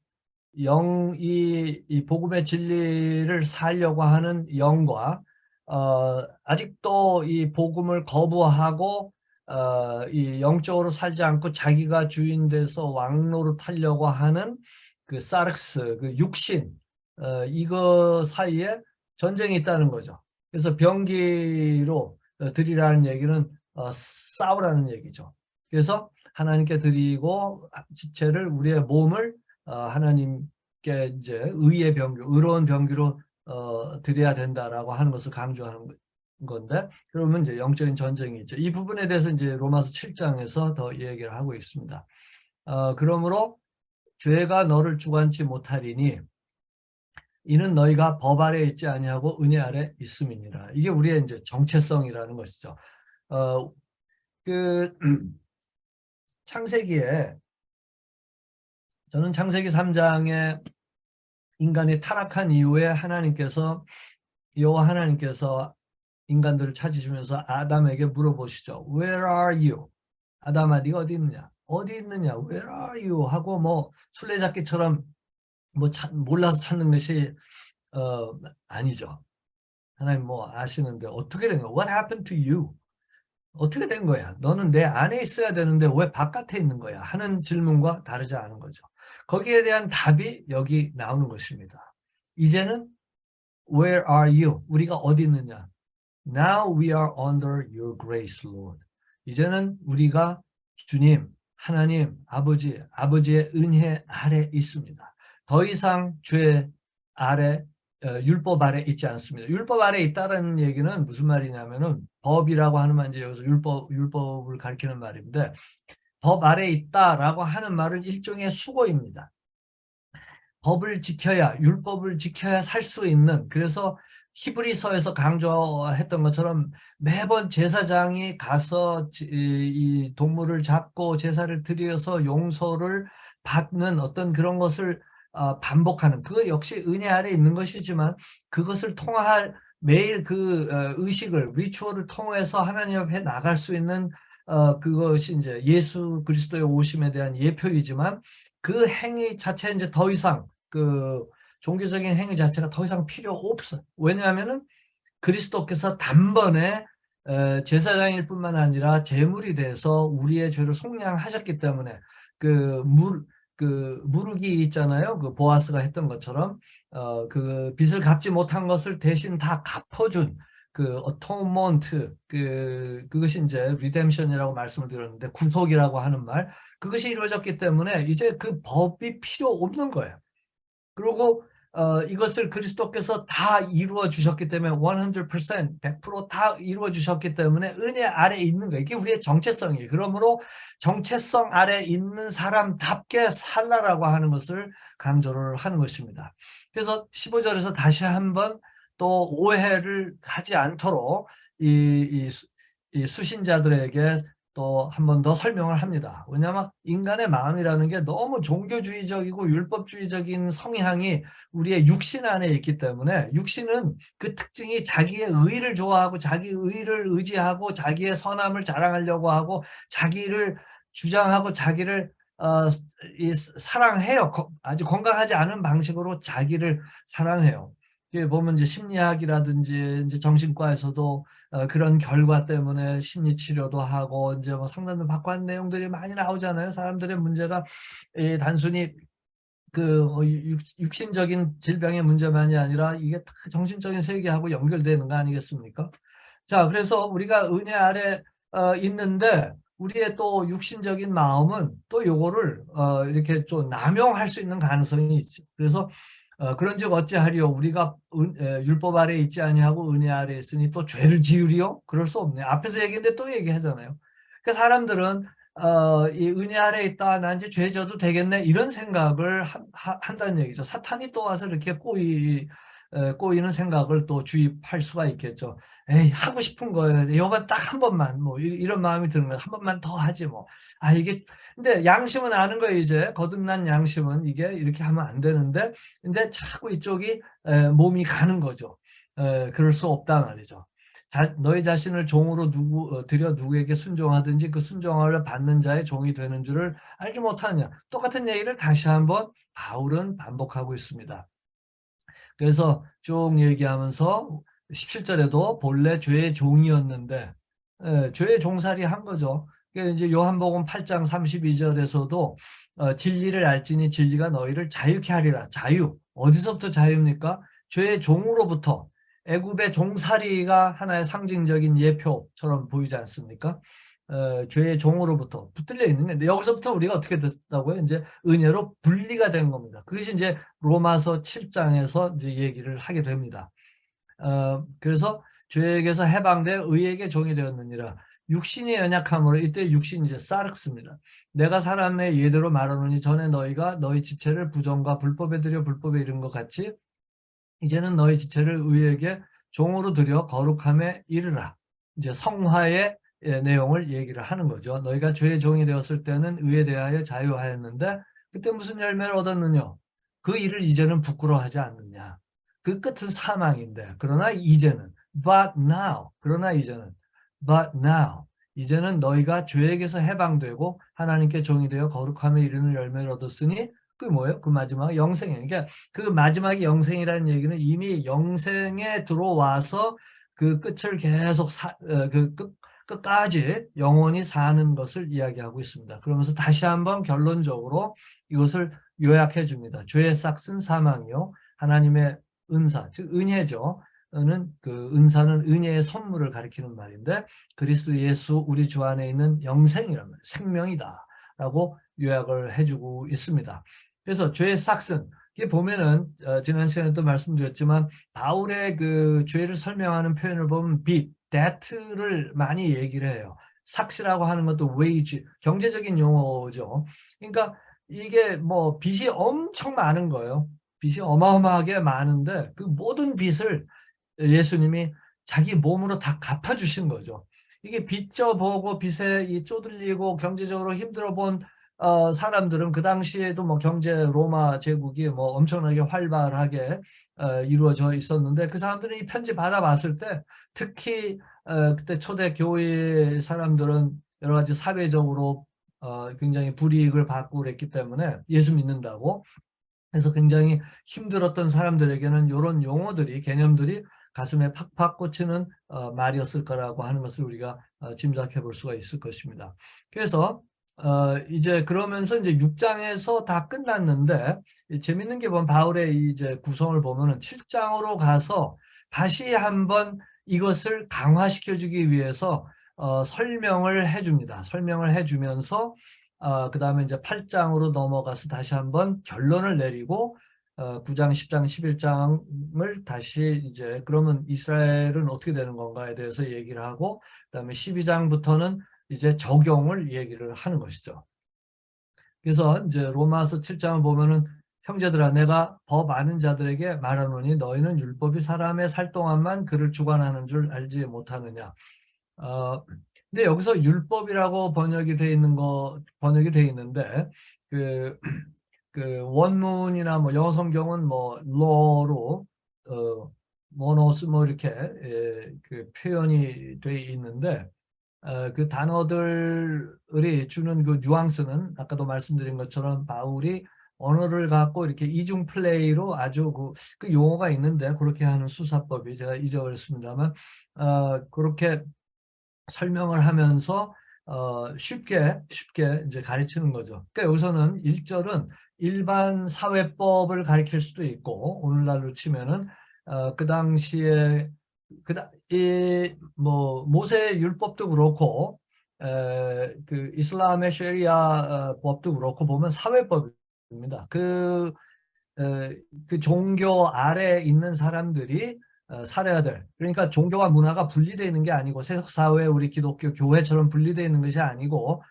이 복음의 진리를 살려고 하는 영과 아직도 이 복음을 거부하고 이 영적으로 살지 않고 자기가 주인 돼서 왕노릇하려고 하는 그 사르스, 그 육신, 이거 사이에 전쟁이 있다는 거죠. 그래서 병기로 드리라는 얘기는 싸우라는 얘기죠. 그래서 하나님께 드리고 지체를 우리의 몸을 하나님께 이제 의의 병기, 의로운 병기로 드려야 된다라고 하는 것을 강조하는 건데, 그러면 이제 영적인 전쟁이 있죠. 이 부분에 대해서 이제 로마서 7장에서 더 얘기를 하고 있습니다. 그러므로 죄가 너를 주관치 못하리니 이는 너희가 법 아래 있지 아니하고 은혜 아래 있음이니라. 이게 우리의 이제 정체성이라는 것이죠. 그 창세기에 저는 창세기 3장에 인간이 타락한 이후에 여호와 하나님께서 인간들을 찾으시면서 아담에게 물어보시죠. Where are you? 아담아, 네가 어디 있느냐? 어디 있느냐? Where are you? 하고 뭐 술래잡기처럼 뭐 몰라서 찾는 것이 아니죠. 하나님 뭐 아시는데 어떻게 된 거야? What happened to you? 어떻게 된 거야? 너는 내 안에 있어야 되는데 왜 바깥에 있는 거야? 하는 질문과 다르지 않은 거죠. 거기에 대한 답이 여기 나오는 것입니다. 이제는 Where are you? 우리가 어디 있느냐? Now we are under your grace, Lord. 이제는 우리가 주님, 하나님, 아버지의 은혜 아래 있습니다. 더 이상 죄 아래, 율법 아래 있지 않습니다. 율법 아래 있다는 얘기는 무슨 말이냐면은 법이라고 하는 말, 이제 여기서 율법을 가리키는 말인데, 법 아래 있다라고 하는 말은 일종의 수고입니다. 법을 지켜야, 율법을 지켜야 살 수 있는, 그래서 히브리서에서 강조했던 것처럼 매번 제사장이 가서 이 동물을 잡고 제사를 드려서 용서를 받는 어떤 그런 것을 반복하는, 그거 역시 은혜 아래 있는 것이지만 그것을 통할 매일 그 의식을, 리추얼을 통해서 하나님 앞에 나갈 수 있는 그것이 이제 예수 그리스도의 오심에 대한 예표이지만 그 행위 자체 이제 더 이상 그 종교적인 행위 자체가 더 이상 필요 없어. 왜냐하면은 그리스도께서 단번에 제사장일 뿐만 아니라 제물이 돼서 우리의 죄를 속량하셨기 때문에 그 무르기 있잖아요. 그 보아스가 했던 것처럼 그 빚을 갚지 못한 것을 대신 다 갚아준 그 atonement, 그것이 이제 redemption이라고 말씀을 드렸는데 구속이라고 하는 말, 그것이 이루어졌기 때문에 이제 그 법이 필요 없는 거예요. 그리고 이것을 그리스도께서 다 이루어 주셨기 때문에 100%, 100%다 이루어 주셨기 때문에 은혜 아래 있는 거예요. 이게 우리의 정체성이에요. 그러므로 정체성 아래 있는 사람답게 살라라고 하는 것을 강조를 하는 것입니다. 그래서 15절에서 다시 한번 또 오해를 하지 않도록 이 수신자들에게 또 한 번 더 설명을 합니다. 왜냐하면 인간의 마음이라는 게 너무 종교주의적이고 율법주의적인 성향이 우리의 육신 안에 있기 때문에 육신은 그 특징이 자기의 의를 좋아하고 자기 의를 의지하고 자기의 선함을 자랑하려고 하고 자기를 주장하고 자기를 사랑해요. 아주 건강하지 않은 방식으로 자기를 사랑해요. 보면 이제 심리학이라든지 이제 정신과에서도 그런 결과 때문에 심리 치료도 하고 이제 뭐 상담도 받고 하는 내용들이 많이 나오잖아요. 사람들의 문제가 단순히 그 육신적인 질병의 문제만이 아니라 이게 다 정신적인 세계하고 연결되는 거 아니겠습니까? 자, 그래서 우리가 은혜 아래 있는데 우리의 또 육신적인 마음은 또 요거를 이렇게 좀 남용할 수 있는 가능성이 있죠. 그래서 그런즉 어찌하리요? 우리가 율법 아래 있지 아니하고 은혜 아래 있으니 또 죄를 지으리요? 그럴 수 없네요. 앞에서 얘기했는데 또 얘기하잖아요. 그러니까 사람들은 이 은혜 아래 있다, 나 이제 죄 져도 되겠네, 이런 생각을 한다는 얘기죠. 사탄이 또 와서 이렇게 꼬이는 생각을 또 주입할 수가 있겠죠. 에이, 하고 싶은 거예요. 이거 딱 한 번만, 뭐 이런 마음이 드는 거예요. 한 번만 더 하지 뭐. 아, 이게 근데 양심은 아는 거예요. 이제 거듭난 양심은 이게 이렇게 하면 안 되는데, 근데 자꾸 이쪽이 몸이 가는 거죠. 그럴 수 없다 말이죠. 너희 자신을 종으로 들여 누구에게 순종하든지 그 순종을 받는 자의 종이 되는 줄을 알지 못하느냐. 똑같은 얘기를 다시 한번 바울은 반복하고 있습니다. 그래서 쭉 얘기하면서 17절에도 본래 죄의 종이었는데 죄의 종살이 한 거죠. 이제 요한복음 8장 32절에서도 진리를 알지니 진리가 너희를 자유케 하리라. 자유. 어디서부터 자유입니까? 죄의 종으로부터. 애굽의 종살이가 하나의 상징적인 예표처럼 보이지 않습니까? 죄의 종으로부터 붙들려 있는 건데 여기서부터 우리가 어떻게 됐다고요? 이제 은혜로 분리가 된 겁니다. 그것이 이제 로마서 7장에서 이제 얘기를 하게 됩니다. 그래서 죄에게서 해방돼 의에게 종이 되었느니라. 육신이 연약함으로 이때 육신이 이제 사르크스입니다. 내가 사람의 예대로 말하노니 전에 너희가 너희 지체를 부정과 불법에 들여 불법에 이른 것 같이 이제는 너희 지체를 의에게 종으로 들여 거룩함에 이르라. 이제 성화의 내용을 얘기를 하는 거죠. 너희가 죄의 종이 되었을 때는 의에 대하여 자유하였는데 그때 무슨 열매를 얻었느냐? 그 일을 이제는 부끄러워하지 않느냐? 그 끝은 사망인데 그러나 이제는 but now 그러나 이제는 but now 이제는 너희가 죄에게서 해방되고 하나님께 종이 되어 거룩함에 이르는 열매를 얻었으니 그게 뭐예요? 그 마지막 영생이에요. 그러니까 그 마지막이 영생이라는 얘기는 이미 영생에 들어와서 그 끝을 계속 끝까지 영원히 사는 것을 이야기하고 있습니다. 그러면서 다시 한번 결론적으로 이것을 요약해 줍니다. 죄의 싹은 사망이요 하나님의 은사, 즉 은혜죠. 그 은사는 은혜의 선물을 가리키는 말인데 그리스도 예수 우리 주 안에 있는 영생이라는 말, 생명이다라고 요약을 해주고 있습니다. 그래서 죄의 싹은 이게 보면은 지난 시간에도 말씀드렸지만 바울의 그 죄를 설명하는 표현을 보면 빚, debt를 많이 얘기를 해요. 삭시라고 하는 것도 wage, 경제적인 용어죠. 그러니까 이게 뭐 빚이 엄청 많은 거예요. 빚이 어마어마하게 많은데 그 모든 빚을 예수님이 자기 몸으로 다 갚아주신 거죠. 이게 빚 져보고 빚에 쪼들리고 경제적으로 힘들어 본 사람들은 그 당시에도 뭐 경제 로마 제국이 뭐 엄청나게 활발하게 이루어져 있었는데 그 사람들은 이 편지 받아봤을 때 특히 그때 초대 교회 사람들은 여러 가지 사회적으로 굉장히 불이익을 받고 그랬기 때문에 예수 믿는다고 그래서 굉장히 힘들었던 사람들에게는 이런 용어들이 개념들이 가슴에 팍팍 꽂히는 말이었을 거라고 하는 것을 우리가 짐작해 볼 수가 있을 것입니다. 그래서 이제 그러면서 이제 6장에서 다 끝났는데 재밌는 게 보면 바울의 이제 구성을 보면은 7장으로 가서 다시 한번 이것을 강화시켜 주기 위해서 설명을 해줍니다. 설명을 해주면서 그 다음에 이제 8장으로 넘어가서 다시 한번 결론을 내리고 9장, 10장, 11장을 다시 이제 그러면 이스라엘은 어떻게 되는 건가에 대해서 얘기를 하고 그다음에 12장부터는 이제 적용을 얘기를 하는 것이죠. 그래서 이제 로마서 7장을 보면은 형제들아 내가 법 아는 자들에게 말하노니 너희는 율법이 사람의 살 동안만 그를 주관하는 줄 알지 못하느냐. 근데 여기서 율법이라고 번역이 돼 있는데 그, 그 원문이나 뭐 영어 성경은 뭐 law로 모노스 뭐 이렇게 그 표현이 돼 있는데 그 단어들이 주는 그 뉘앙스는 아까도 말씀드린 것처럼 바울이 언어를 갖고 이렇게 이중 플레이로 아주 그 용어가 있는데 그렇게 하는 수사법이 제가 잊어버렸습니다만 그렇게 설명을 하면서 쉽게 이제 가르치는 거죠. 그러니까 여기서는 1절은 일반 사회법을 가리킬 수도 있고 오늘날로 치면은 그 당시에 뭐 모세 율법도 그렇고 그 이슬람의 셰리아 법도 그렇고 보면 사회법입니다. 그 종교 아래에 있는 사람들이 살아야 될, 그러니까 종교와 문화가 분리되어 있는 게 아니고 세속사회 우리 기독교 교회처럼 분리되어 있는 것이 아니고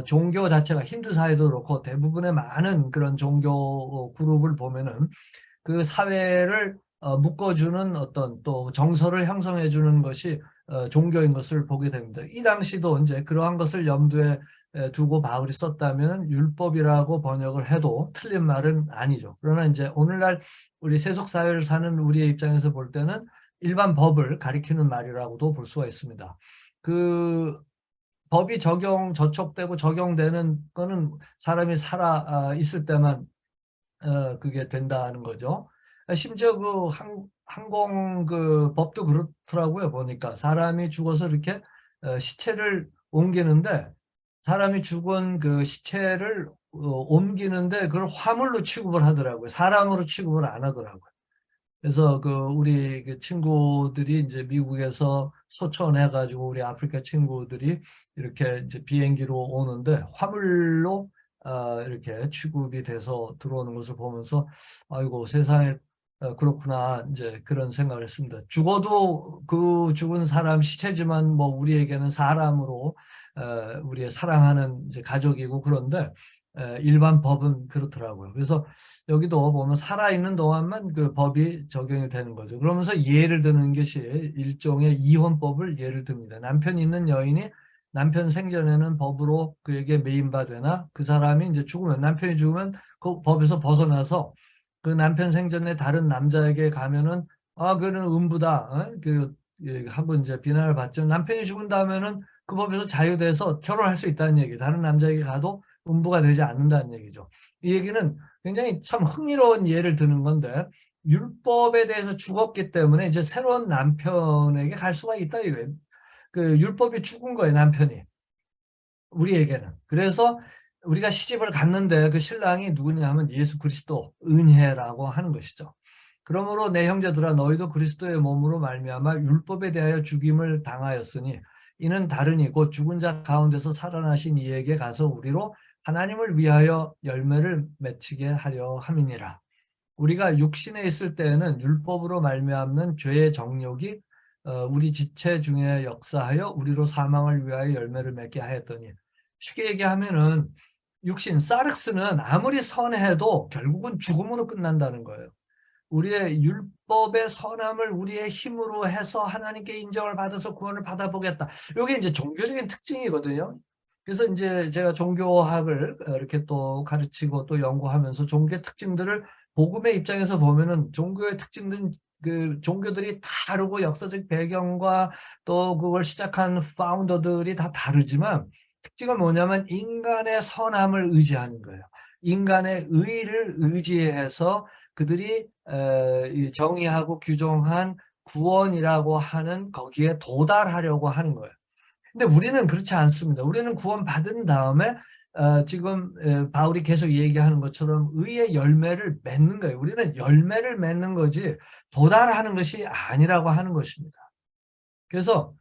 종교 자체가 힌두 사회도 그렇고 대부분의 많은 그런 종교 그룹을 보면은 그 사회를 묶어주는 어떤 또 정서를 형성해 주는 것이 종교인 것을 보게 됩니다. 이 당시도 이제 그러한 것을 염두에 두고 바울이 썼다면 율법이라고 번역을 해도 틀린 말은 아니죠. 그러나 이제 오늘날 우리 세속 사회를 사는 우리의 입장에서 볼 때는 일반 법을 가리키는 말이라고도 볼 수가 있습니다. 그 법이 저촉되고 적용되는 거는 사람이 살아 있을 때만 그게 된다는 거죠. 심지어 그 항공 그 법도 그렇더라고요. 보니까 사람이 죽어서 이렇게 시체를 옮기는데 사람이 죽은 그 시체를 옮기는데 그걸 화물로 취급을 하더라고요. 사람으로 취급을 안 하더라고요. 그래서 그 우리 그 친구들이 이제 미국에서 소천해가지고 우리 아프리카 친구들이 이렇게 이제 비행기로 오는데 화물로 이렇게 취급이 돼서 들어오는 것을 보면서 아이고 세상에 그렇구나 이제 그런 생각을 했습니다. 죽어도 그 죽은 사람 시체지만 뭐 우리에게는 사람으로 우리의 사랑하는 이제 가족이고 그런데 일반 법은 그렇더라고요. 그래서 여기도 보면 살아있는 동안만 그 법이 적용이 되는 거죠. 그러면서 예를 드는 것이 일종의 이혼법을 예를 듭니다. 남편이 있는 여인이 남편 생전에는 법으로 그에게 매인받거나 그 사람이 이제 죽으면 남편이 죽으면 그 법에서 벗어나서 그 남편 생전에 다른 남자에게 가면은 그는 음부다 하고 이제 비난을 받죠. 남편이 죽은 다음에는 그 법에서 자유돼서 결혼할 수 있다는 얘기. 다른 남자에게 가도 음부가 되지 않는다는 얘기죠. 이 얘기는 굉장히 참 흥미로운 예를 드는 건데 율법에 대해서 죽었기 때문에 이제 새로운 남편에게 갈 수가 있다 이거예요. 그 율법이 죽은 거예요, 남편이. 우리에게는. 그래서 우리가 시집을 갔는데 그 신랑이 누구냐 하면 예수 그리스도 은혜라고 하는 것이죠. 그러므로 내 형제들아 너희도 그리스도의 몸으로 말미암아 율법에 대하여 죽임을 당하였으니 이는 다르니 곧 죽은 자 가운데서 살아나신 이에게 가서 우리로 하나님을 위하여 열매를 맺히게 하려 함이니라. 우리가 육신에 있을 때에는 율법으로 말미암는 죄의 정욕이 우리 지체 중에 역사하여 우리로 사망을 위하여 열매를 맺게 하였더니 쉽게 얘기하면은 육신 사르스는 아무리 선해도 결국은 죽음으로 끝난다는 거예요. 우리의 율법의 선함을 우리의 힘으로 해서 하나님께 인정을 받아서 구원을 받아보겠다. 이게 이제 종교적인 특징이거든요. 그래서 이제 제가 종교학을 이렇게 또 가르치고 또 연구하면서 종교의 특징들을 복음의 입장에서 보면은 종교의 특징들은 그 종교들이 다르고 역사적 배경과 또 그걸 시작한 파운더들이 다 다르지만 특징은 뭐냐면 인간의 선함을 의지하는 거예요. 인간의 의를 의지해서 그들이 정의하고 규정한 구원이라고 하는 거기에 도달하려고 하는 거예요. 근데 우리는 그렇지 않습니다. 우리는 구원받은 다음에 지금 바울이 계속 얘기하는 것처럼 의의 열매를 맺는 거예요. 우리는 열매를 맺는 거지 도달하는 것이 아니라고 하는 것입니다. 그래서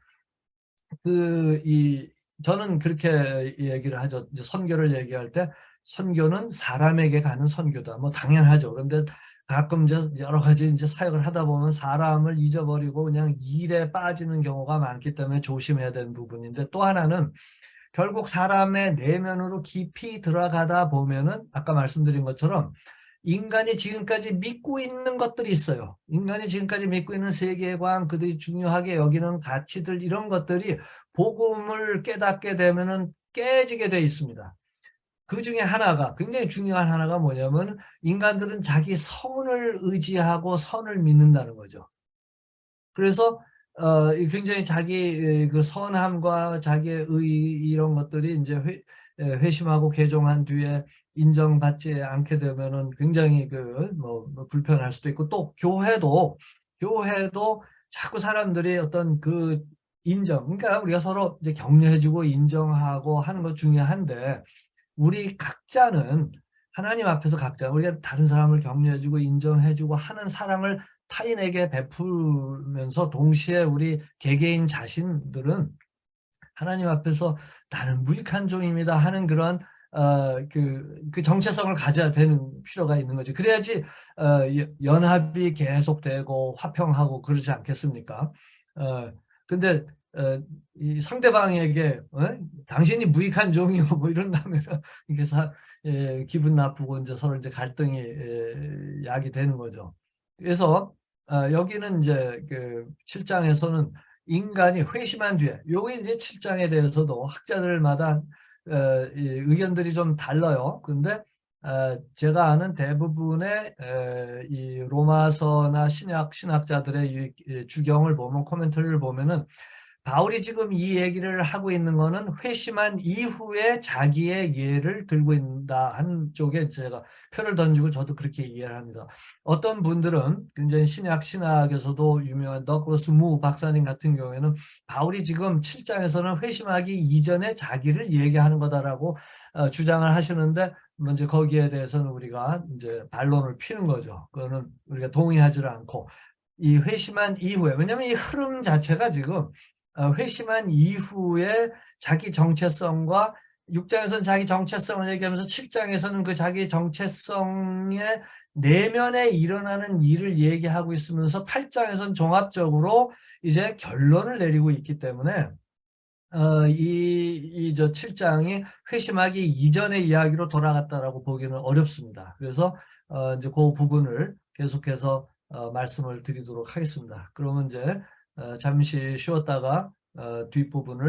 저는 그렇게 얘기를 하죠. 이제 선교를 얘기할 때 선교는 사람에게 가는 선교다. 뭐 당연하죠. 그런데 가끔 이제 여러 가지 이제 사역을 하다 보면 사람을 잊어버리고 그냥 일에 빠지는 경우가 많기 때문에 조심해야 되는 부분인데 또 하나는 결국 사람의 내면으로 깊이 들어가다 보면은 아까 말씀드린 것처럼 인간이 지금까지 믿고 있는 것들이 있어요. 인간이 지금까지 믿고 있는 세계관, 그들이 중요하게 여기는 가치들, 이런 것들이 복음을 깨닫게 되면은 깨지게 돼 있습니다. 그 중에 하나가, 굉장히 중요한 하나가 뭐냐면, 인간들은 자기 선을 의지하고 선을 믿는다는 거죠. 그래서 굉장히 자기 그 선함과 자기의 의, 이런 것들이 이제 회심하고 개종한 뒤에 인정받지 않게 되면은 굉장히 뭐 불편할 수도 있고, 또 교회도 자꾸 사람들이 어떤 그 인정, 그러니까 우리가 서로 이제 격려해주고 인정하고 하는 것 중요한데, 우리 각자는 하나님 앞에서 각자 우리가 다른 사람을 격려해주고 인정해주고 하는 사랑을 타인에게 베풀면서, 동시에 우리 개개인 자신들은 하나님 앞에서 나는 무익한 종입니다 하는 그런 그 정체성을 가져야 되는 필요가 있는 거죠. 그래야지 연합이 계속되고 화평하고 그러지 않겠습니까? 근데 이 상대방에게 당신이 무익한 종이요 뭐 이런다면 이게 기분 나쁘고 이제 서로 이제 갈등이 야기되는 거죠. 그래서 여기는 이제 그 7장에서는 인간이 회심한 뒤에, 요게 이제 7장에 대해서도 학자들마다 이 의견들이 좀 달라요. 근데 제가 아는 대부분의 이 로마서나 신학자들의 이 주경을 보면, 코멘터리를 보면은, 바울이 지금 이 얘기를 하고 있는 거는 회심한 이후에 자기의 예를 들고 있다 한 쪽에 제가 표를 던지고 저도 그렇게 이해를 합니다. 어떤 분들은 굉장히 신학에서도 유명한 더글러스 무 박사님 같은 경우에는 바울이 지금 7장에서는 회심하기 이전에 자기를 얘기하는 거다라고 주장을 하시는데, 먼저 거기에 대해서는 우리가 이제 반론을 피는 거죠. 그거는 우리가 동의하지 않고, 이 회심한 이후에, 왜냐하면 이 흐름 자체가 지금 회심한 이후에 자기 정체성과, 6장에서는 자기 정체성을 얘기하면서 7장에서는 그 자기 정체성의 내면에 일어나는 일을 얘기하고 있으면서 8장에서는 종합적으로 이제 결론을 내리고 있기 때문에 저 7장이 회심하기 이전의 이야기로 돌아갔다라고 보기는 어렵습니다. 그래서 이제 그 부분을 계속해서 말씀을 드리도록 하겠습니다. 그러면 이제 잠시 쉬었다가 뒷부분을